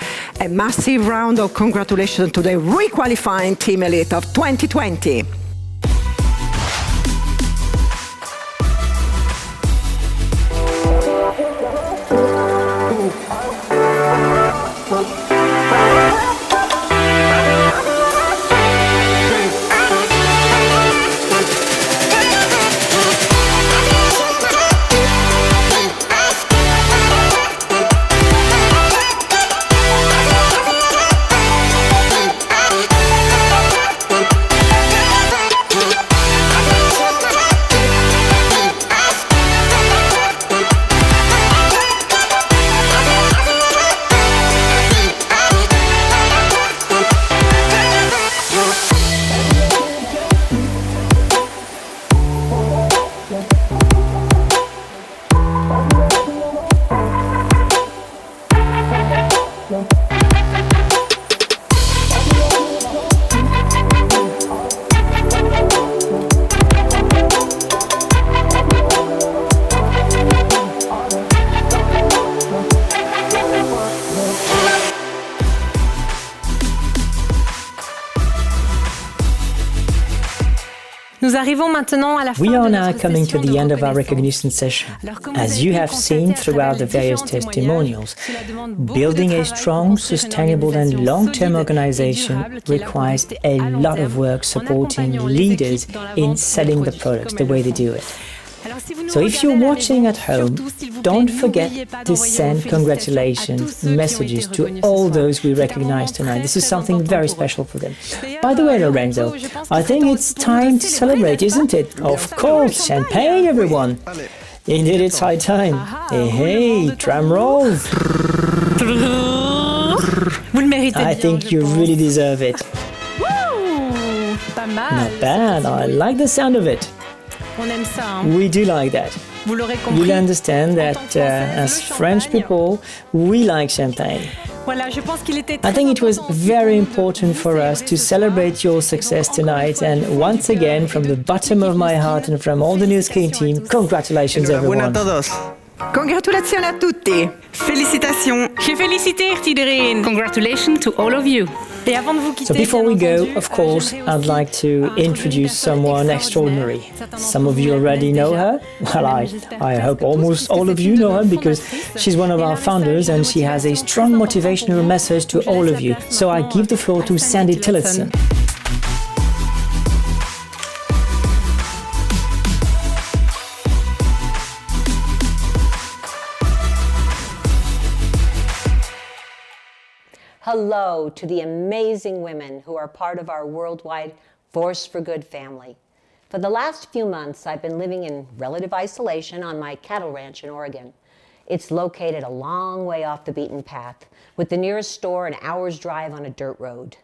A massive round of congratulations to the requalifying Team Elite of 2020. Nous arrivons maintenant à la fin We are de now notre coming to session the de end of our reconnaissance. recognition session. Alors, comme vous As avez you pu have constater seen à throughout travers the les various différents testimonials, cela demande beaucoup building de a travail strong, pour construire une sustainable and organisation long-term solide et organization durable qui est là pour requires rester a à long lot terme, of work en supporting accompagnant les leaders équipes dans la in vente selling the des produits, products comme the elles way le they font. do it. Alors, si vous nous So if you're regardez à la watching maison, at home, surtout, s'il vous plaît, don't forget n'oubliez pas to d'envoyer send vos félicitations à tous congratulations ceux qui ont été messages to reconnus ce all soir. those we C'est un recognize moment tonight. This très, is très something important very pour eux. special for them. D'ailleurs, By the way, Lorenzo, Lorenzo, je pense I que think c'est it's temps pour nous de time to célébrer, celebrate, n'est-ce pas? isn't it? Of course, champagne, everyone. Indeed, it's high time. Hey, hey, drum roll. Vous le méritez I bien, think je you pense. really deserve it. Wouh, pas mal. Not bad. I like the sound of it. On aime ça, hein. We do like that. Vous l'aurez compris. You'll understand that as French people, we like champagne. Voilà, je pense qu'il était I think it was very important for us to celebrate your success tonight, and once again, from the bottom of my heart and from all the New Skin team, congratulations everyone. Congratulazioni a tutti. Félicitations. Gefeliciteerd iedereen. Congratulations to all of you. Et avant de vous quitter, So before we bien go, entendu, of course, I'd like to introduce someone extraordinary. Some of you already know her. Well, I hope almost all of you know her because she's one of our founders and she has a strong motivational message to all of you. So I give the floor to Sandy Tillotson. Hello to the amazing women who are part of our worldwide Force for Good family. For the last few months, I've been living in relative isolation on my cattle ranch in Oregon. It's located a long way off the beaten path, with the nearest store an hour's drive on a dirt road.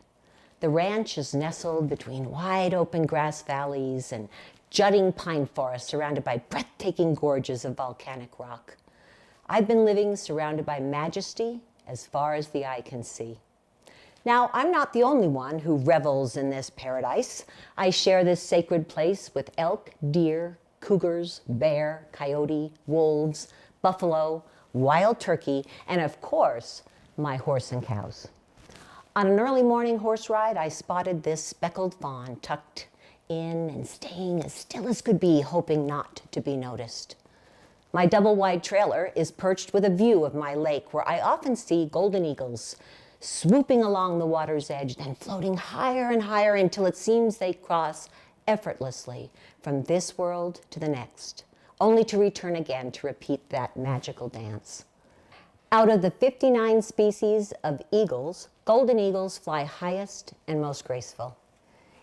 The ranch is nestled between wide open grass valleys and jutting pine forests surrounded by breathtaking gorges of volcanic rock. I've been living surrounded by majesty as far as the eye can see. Now, I'm not the only one who revels in this paradise. I share this sacred place with elk, deer, cougars, bear, coyote, wolves, buffalo, wild turkey, and of course, my horse and cows. On an early morning horse ride, I spotted this speckled fawn tucked in and staying as still as could be, hoping not to be noticed. My double-wide trailer is perched with a view of my lake where I often see golden eagles swooping along the water's edge, then floating higher and higher until it seems they cross effortlessly from this world to the next, only to return again to repeat that magical dance. Out of the 59 species of eagles, golden eagles fly highest and most graceful.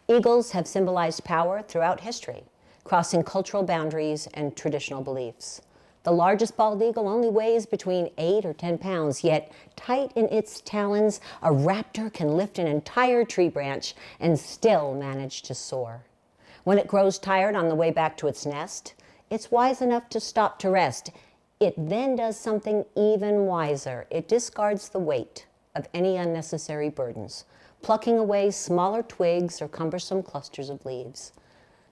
Eagles have symbolized power throughout history, crossing cultural boundaries and traditional beliefs. The largest bald eagle only weighs between 8 or 10 pounds, yet tight in its talons, a raptor can lift an entire tree branch and still manage to soar. When it grows tired on the way back to its nest, it's wise enough to stop to rest. It then does something even wiser. It discards the weight of any unnecessary burdens, plucking away smaller twigs or cumbersome clusters of leaves.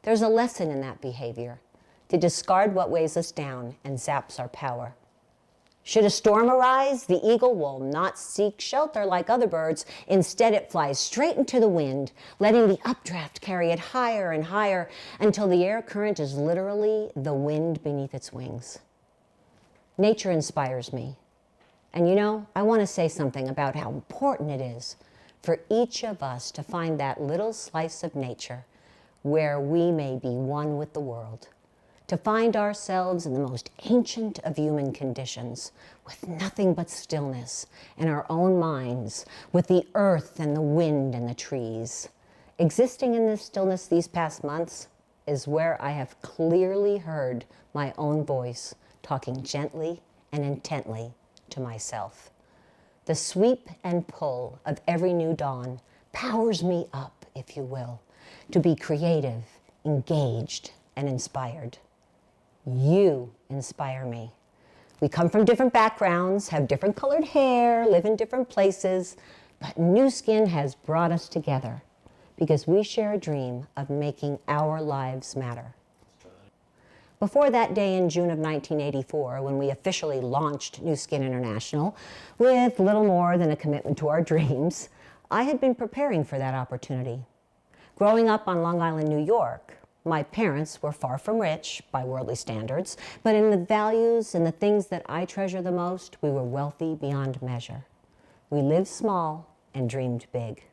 There's a lesson in that behavior, to discard what weighs us down and zaps our power. Should a storm arise, the eagle will not seek shelter like other birds. Instead, it flies straight into the wind, letting the updraft carry it higher and higher until the air current is literally the wind beneath its wings. Nature inspires me. And you know, I want to say something about how important it is for each of us to find that little slice of nature where we may be one with the world. To find ourselves in the most ancient of human conditions, with nothing but stillness in our own minds, with the earth and the wind and the trees. Existing in this stillness these past months is where I have clearly heard my own voice talking gently and intently to myself. The sweep and pull of every new dawn powers me up, if you will, to be creative, engaged, and inspired. You inspire me. We come from different backgrounds, have different colored hair, live in different places, but New Skin has brought us together because we share a dream of making our lives matter. Before that day in June of 1984, when we officially launched New Skin International with little more than a commitment to our dreams, I had been preparing for that opportunity. Growing up on Long Island, New York, My parents were far from rich by worldly standards, but in the values and the things that I treasure the most, we were wealthy beyond measure. We lived small and dreamed big.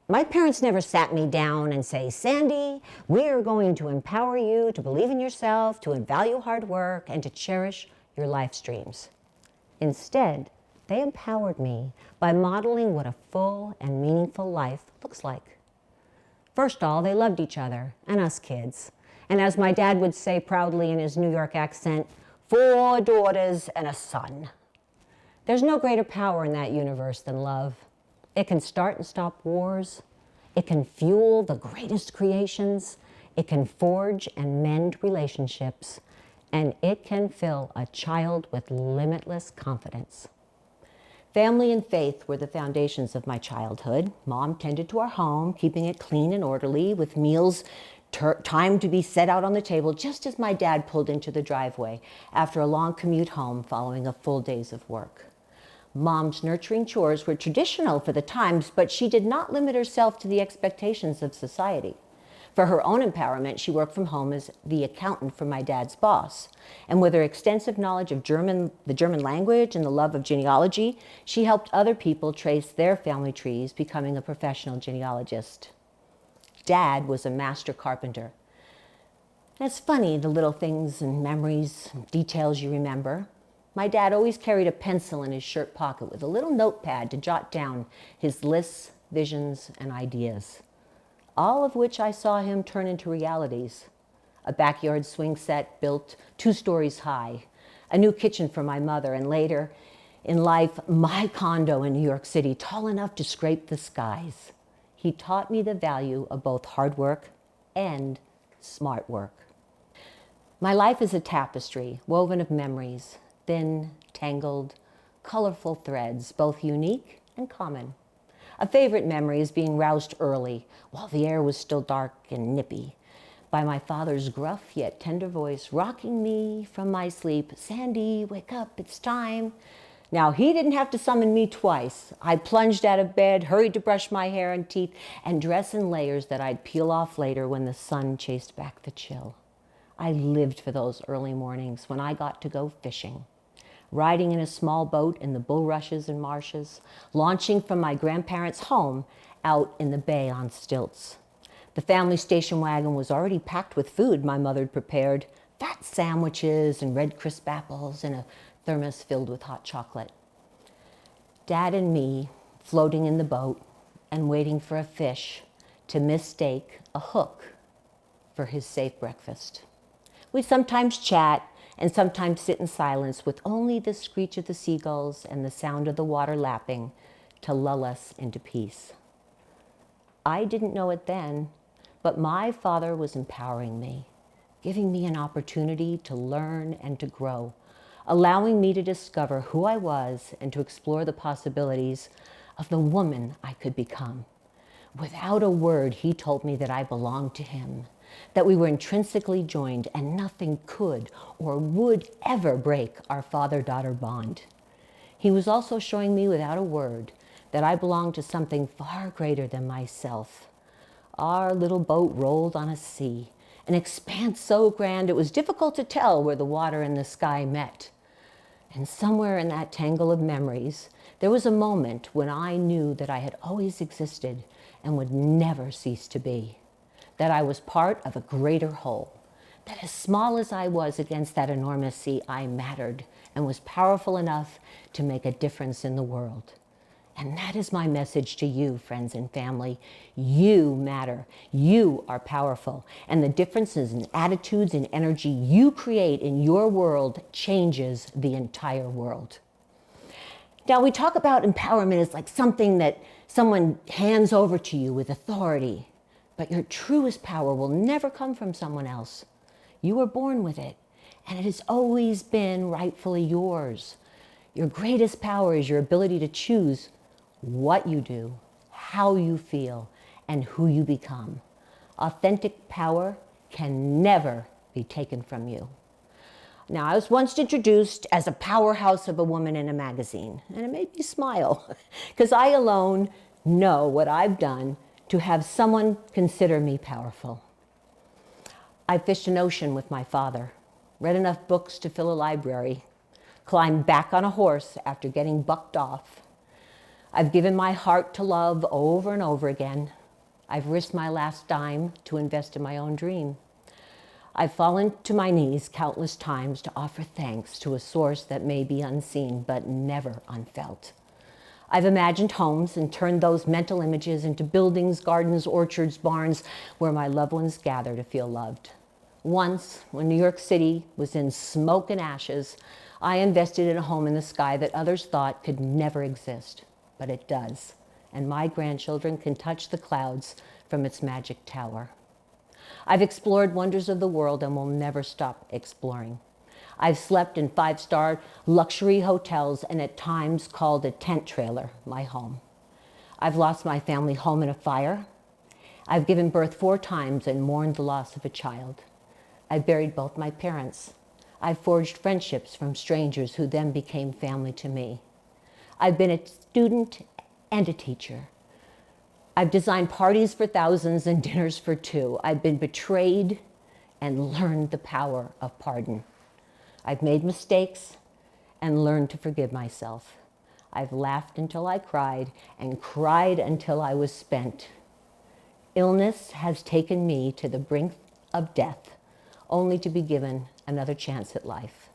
My parents never sat me down and say, Sandy, we're going to empower you to believe in yourself, to value hard work, and to cherish your life's dreams. Instead, they empowered me by modeling what a full and meaningful life looks like. First of all, they loved each other and us kids. And as my dad would say proudly in his New York accent, 4 daughters and a son. There's no greater power in that universe than love. It can start and stop wars. It can fuel the greatest creations. It can forge and mend relationships. And it can fill a child with limitless confidence. Family and faith were the foundations of my childhood. Mom tended to our home, keeping it clean and orderly, with meals timed to be set out on the table just as my dad pulled into the driveway after a long commute home following a full days of work. Mom's nurturing chores were traditional for the times, but she did not limit herself to the expectations of society. For her own empowerment, she worked from home as the accountant for my dad's boss. And with her extensive knowledge of the German language and the love of genealogy, she helped other people trace their family trees, becoming a professional genealogist. Dad was a master carpenter. And it's funny, the little things and memories and details you remember. My dad always carried a pencil in his shirt pocket with a little notepad to jot down his lists, visions, and ideas, all of which I saw him turn into realities. A backyard swing set built 2 stories high, a new kitchen for my mother, and later in life, my condo in New York City, tall enough to scrape the skies. He taught me the value of both hard work and smart work. My life is a tapestry woven of memories, thin, tangled, colorful threads, both unique and common. A favorite memory is being roused early, while the air was still dark and nippy, by my father's gruff yet tender voice rocking me from my sleep. Sandy, wake up, it's time. Now, he didn't have to summon me twice. I plunged out of bed, hurried to brush my hair and teeth, and dress in layers that I'd peel off later when the sun chased back the chill. I lived for those early mornings when I got to go fishing, riding in a small boat in the bulrushes and marshes, launching from my grandparents' home out in the bay on stilts. The family station wagon was already packed with food my mother had prepared, fat sandwiches and red crisp apples and a thermos filled with hot chocolate. Dad and me floating in the boat and waiting for a fish to mistake a hook for his safe breakfast. We'd sometimes chat and sometimes sit in silence with only the screech of the seagulls and the sound of the water lapping to lull us into peace. I didn't know it then, but my father was empowering me, giving me an opportunity to learn and to grow, allowing me to discover who I was and to explore the possibilities of the woman I could become. Without a word, he told me that I belonged to him, that we were intrinsically joined and nothing could or would ever break our father-daughter bond. He was also showing me without a word that I belonged to something far greater than myself. Our little boat rolled on a sea, an expanse so grand it was difficult to tell where the water and the sky met. And somewhere in that tangle of memories, there was a moment when I knew that I had always existed and would never cease to be, that I was part of a greater whole, that as small as I was against that enormous sea, I mattered and was powerful enough to make a difference in the world. And that is my message to you, friends and family. You matter. You are powerful. And the differences in attitudes and energy you create in your world changes the entire world. Now, we talk about empowerment as like something that someone hands over to you with authority. But your truest power will never come from someone else. You were born with it, and it has always been rightfully yours. Your greatest power is your ability to choose what you do, how you feel, and who you become. Authentic power can never be taken from you. Now, I was once introduced as a powerhouse of a woman in a magazine, and it made me smile, because I alone know what I've done to have someone consider me powerful. I fished an ocean with my father, read enough books to fill a library, climbed back on a horse after getting bucked off. I've given my heart to love over and over again. I've risked my last dime to invest in my own dream. I've fallen to my knees countless times to offer thanks to a source that may be unseen but never unfelt. I've imagined homes and turned those mental images into buildings, gardens, orchards, barns where my loved ones gather to feel loved. Once, when New York City was in smoke and ashes, I invested in a home in the sky that others thought could never exist, but it does, and my grandchildren can touch the clouds from its magic tower. I've explored wonders of the world and will never stop exploring. I've slept in 5-star luxury hotels and at times called a tent trailer my home. I've lost my family home in a fire. I've given birth 4 times and mourned the loss of a child. I've buried both my parents. I've forged friendships from strangers who then became family to me. I've been a student and a teacher. I've designed parties for thousands and dinners for 2. I've been betrayed and learned the power of pardon. I've made mistakes and learned to forgive myself. I've laughed until I cried and cried until I was spent. Illness has taken me to the brink of death, only to be given another chance at life.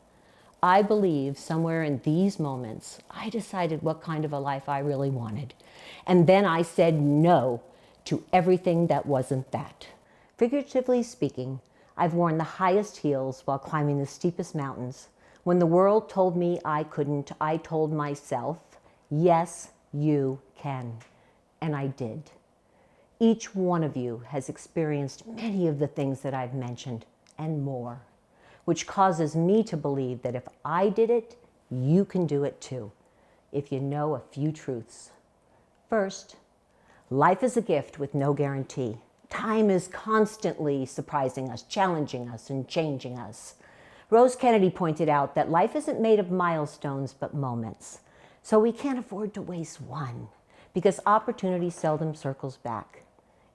I believe somewhere in these moments, I decided what kind of a life I really wanted. And then I said no to everything that wasn't that. Figuratively speaking, I've worn the highest heels while climbing the steepest mountains. When the world told me I couldn't, I told myself, yes, you can. And I did. Each one of you has experienced many of the things that I've mentioned and more, which causes me to believe that if I did it, you can do it too, if you know a few truths. First, life is a gift with no guarantee. Time is constantly surprising us, challenging us, and changing us. Rose Kennedy pointed out that life isn't made of milestones, but moments. So we can't afford to waste one, because opportunity seldom circles back.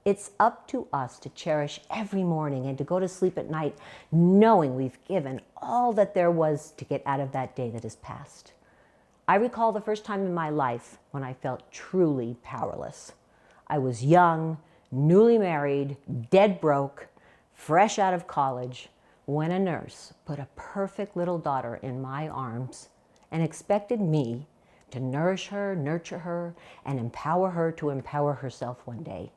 It's up to us to cherish every morning and to go to sleep at night knowing we've given all that there was to get out of that day that has passed. I recall the first time in my life when I felt truly powerless. I was young, newly married, dead broke, fresh out of college, when a nurse put a perfect little daughter in my arms and expected me to nourish her, nurture her, and empower her to empower herself one day.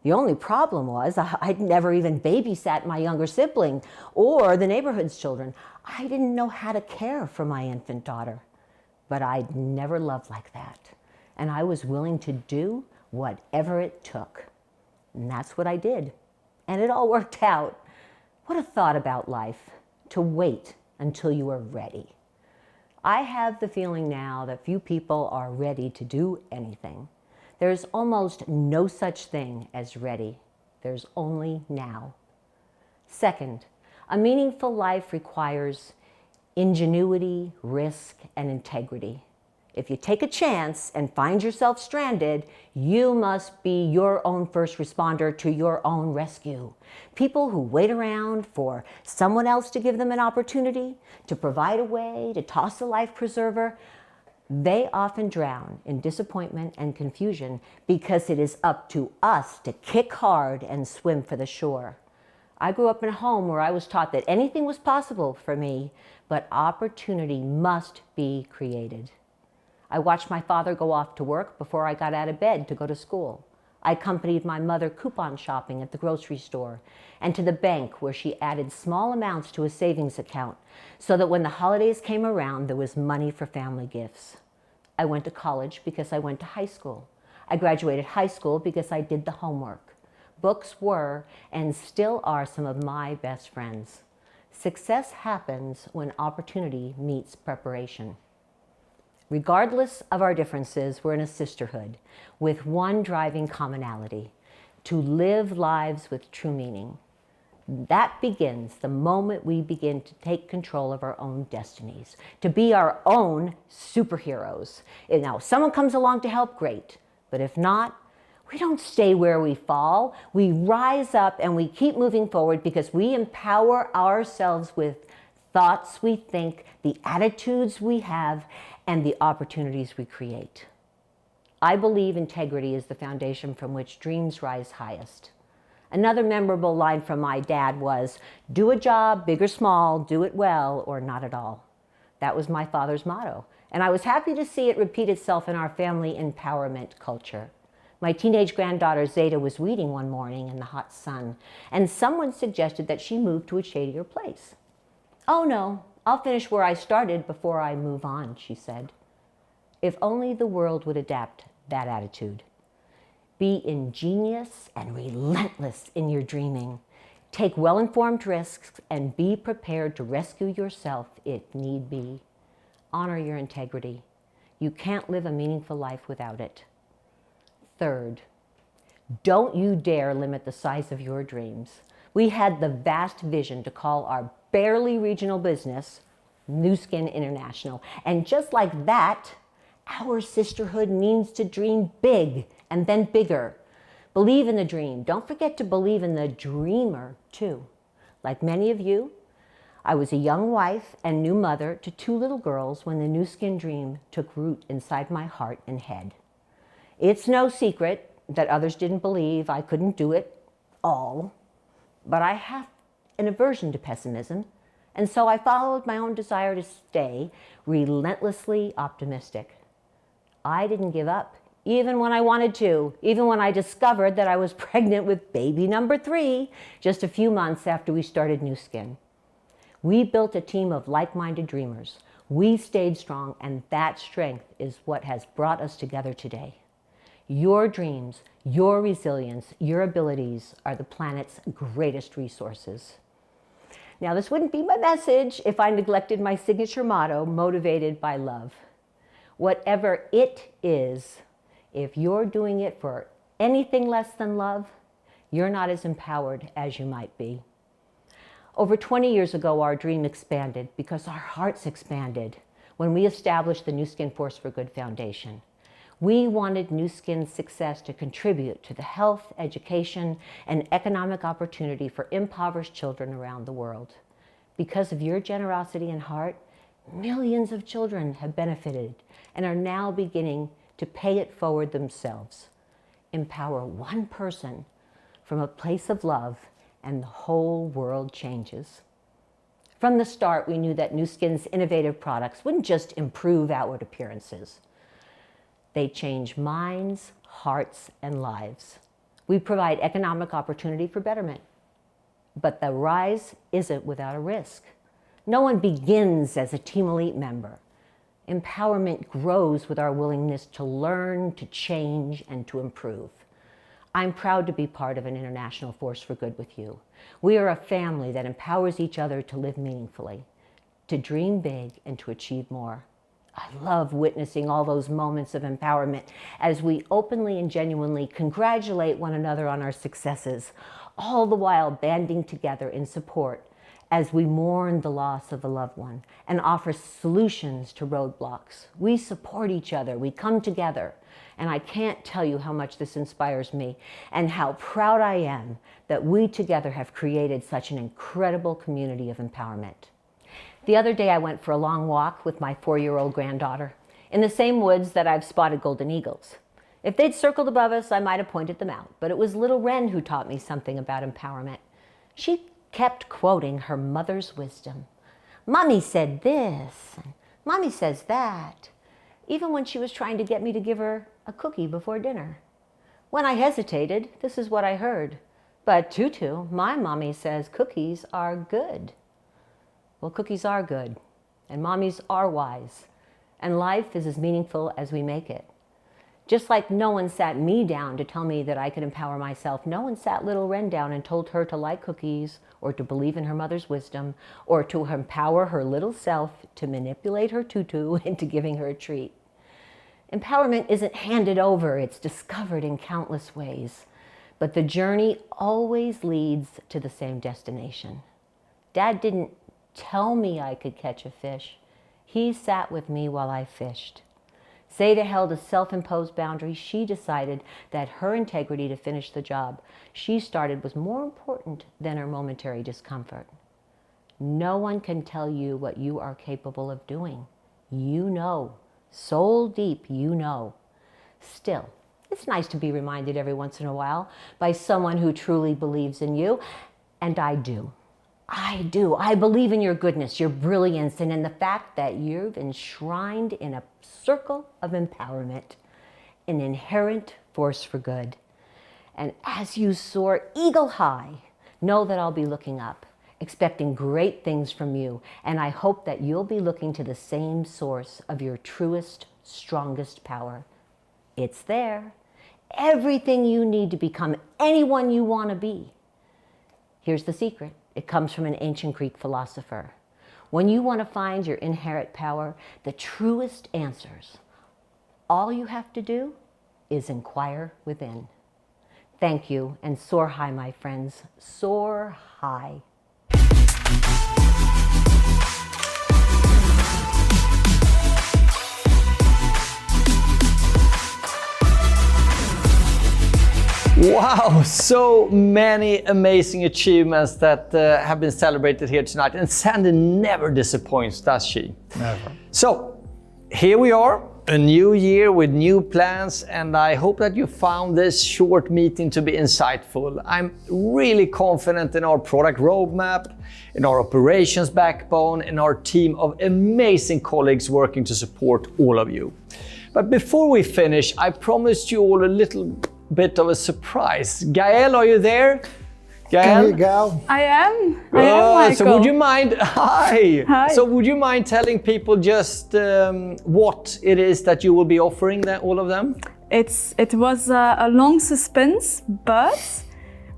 The only problem was I'd never even babysat my younger sibling or the neighborhood's children. I didn't know how to care for my infant daughter, but I'd never loved like that. And I was willing to do whatever it took. And that's what I did. And it all worked out. What a thought about life, to wait until you are ready. I have the feeling now that few people are ready to do anything. There's almost no such thing as ready. There's only now. Second, a meaningful life requires ingenuity, risk, and integrity. If you take a chance and find yourself stranded, you must be your own first responder to your own rescue. People who wait around for someone else to give them an opportunity, to provide a way, to toss a life preserver, they often drown in disappointment and confusion because it is up to us to kick hard and swim for the shore. I grew up in a home where I was taught that anything was possible for me, but opportunity must be created. I watched my father go off to work before I got out of bed to go to school. I accompanied my mother coupon shopping at the grocery store and to the bank where she added small amounts to a savings account so that when the holidays came around, there was money for family gifts. I went to college because I went to high school. I graduated high school because I did the homework. Books were and still are some of my best friends. Success happens when opportunity meets preparation. Regardless of our differences, we're in a sisterhood with one driving commonality: to live lives with true meaning. That begins the moment we begin to take control of our own destinies, to be our own superheroes. And now, if someone comes along to help, great. But if not, We don't stay where we fall. We rise up and we keep moving forward because we empower ourselves with thoughts we think, the attitudes we have, and the opportunities we create. I believe integrity is the foundation from which dreams rise highest. Another memorable line from my dad was, "Do a job, big or small, do it well or not at all." That was my father's motto, and I was happy to see it repeat itself in our family empowerment culture. My teenage granddaughter Zeta was reading one morning in the hot sun, and someone suggested that she move to a shadier place. "Oh no, I'll finish where I started before I move on," she said. If only the world would adapt that attitude. Be ingenious and relentless in your dreaming. Take well-informed risks and be prepared to rescue yourself if need be. Honor your integrity. You can't live a meaningful life without it. Third, don't you dare limit the size of your dreams. We had the vast vision to call our barely regional business Nu Skin International. And just like that, our sisterhood needs to dream big and then bigger. Believe in the dream. Don't forget to believe in the dreamer too. Like many of you, I was a young wife and new mother to 2 little girls when the Nu Skin dream took root inside my heart and head. It's no secret that others didn't believe I couldn't do it all, but I have an aversion to pessimism, and so I followed my own desire to stay relentlessly optimistic. I didn't give up, even when I wanted to, even when I discovered that I was pregnant with baby number 3 just a few months after we started Nu Skin. We built a team of like-minded dreamers. We stayed strong, and that strength is what has brought us together today. Your dreams, your resilience, your abilities are the planet's greatest resources. Now, this wouldn't be my message if I neglected my signature motto, motivated by love. Whatever it is, if you're doing it for anything less than love, you're not as empowered as you might be. Over 20 years ago, our dream expanded because our hearts expanded when we established the Nu Skin Force for Good Foundation. We wanted Nu Skin's success to contribute to the health, education, and economic opportunity for impoverished children around the world. Because of your generosity and heart, millions of children have benefited and are now beginning to pay it forward themselves. Empower one person from a place of love and the whole world changes. From the start, we knew that Nu Skin's innovative products wouldn't just improve outward appearances. They change minds, hearts, and lives. We provide economic opportunity for betterment. But the rise isn't without a risk. No one begins as a Team Elite member. Empowerment grows with our willingness to learn, to change, and to improve. I'm proud to be part of an international force for good with you. We are a family that empowers each other to live meaningfully, to dream big, and to achieve more. I love witnessing all those moments of empowerment as we openly and genuinely congratulate one another on our successes, all the while banding together in support as we mourn the loss of a loved one and offer solutions to roadblocks. We support each other, we come together, and I can't tell you how much this inspires me and how proud I am that we together have created such an incredible community of empowerment. The other day I went for a long walk with my 4-year-old granddaughter in the same woods that I've spotted golden eagles. If they'd circled above us, I might have pointed them out, but it was little Wren who taught me something about empowerment. She kept quoting her mother's wisdom. Mommy said this, and Mommy says that, even when she was trying to get me to give her a cookie before dinner. When I hesitated, this is what I heard. But Tutu, my mommy says cookies are good. Well, cookies are good, and mommies are wise, and life is as meaningful as we make it. Just like no one sat me down to tell me that I could empower myself, no one sat little Wren down and told her to like cookies, or to believe in her mother's wisdom, or to empower her little self to manipulate her tutu into giving her a treat. Empowerment isn't handed over, it's discovered in countless ways, but the journey always leads to the same destination. Dad didn't tell me I could catch a fish. He sat with me while I fished. Zeta held a self-imposed boundary. She decided that her integrity to finish the job she started was more important than her momentary discomfort. No one can tell you what you are capable of doing. You know, soul deep, you know. Still, it's nice to be reminded every once in a while by someone who truly believes in you, and I do. I do. I believe in your goodness, your brilliance, and in the fact that you've enshrined in a circle of empowerment, an inherent force for good. And as you soar eagle high, know that I'll be looking up, expecting great things from you, and I hope that you'll be looking to the same source of your truest, strongest power. It's there. Everything you need to become anyone you want to be. Here's the secret. It comes from an ancient Greek philosopher. When you want to find your inherent power, the truest answers, all you have to do is inquire within. Thank you, and soar high, my friends. Soar high. Wow, so many amazing achievements that have been celebrated here tonight. And Sandy never disappoints, does she? Never. So, here we are, a new year with new plans, and I hope that you found this short meeting to be insightful. I'm really confident in our product roadmap, in our operations backbone, and our team of amazing colleagues working to support all of you. But before we finish, I promised you all a little bit of a surprise. Gael, are you there? Gael? Come here, Gael. I am, Michael. So would you mind, hi. Hi. So would you mind telling people just what it is that you will be offering all of them? It was a long suspense, but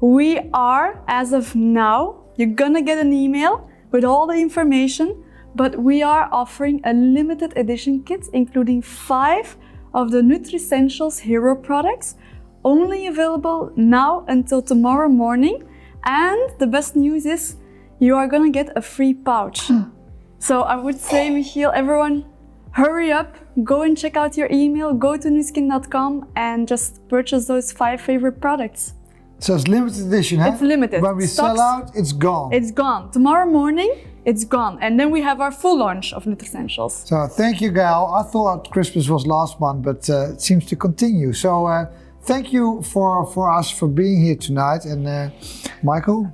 we are, as of now, you're gonna get an email with all the information, but we are offering a limited edition kit, including 5 of the NutriSentials Hero products, only available now until tomorrow morning. And the best news is you are gonna get a free pouch. So I would say, Michiel, everyone, hurry up, go and check out your email, go to nuskin.com and just purchase those 5 favorite products. So it's limited edition, huh? It's limited. When we sell out, it's gone. It's gone. Tomorrow morning, it's gone. And then we have our full launch of NutriSentials. So thank you, Gael. I thought Christmas was last month, but it seems to continue. So thank you for us for being here tonight. And Michael?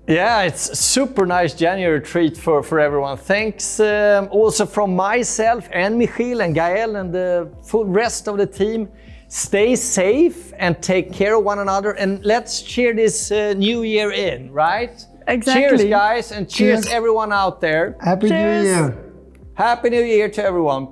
Yeah, it's a super nice January treat for everyone. Thanks also from myself and Michiel and Gael and the full rest of the team. Stay safe and take care of one another, and let's cheer this new year in, right? Exactly. Cheers, guys, and cheers everyone out there. Happy New Year. Happy New Year to everyone.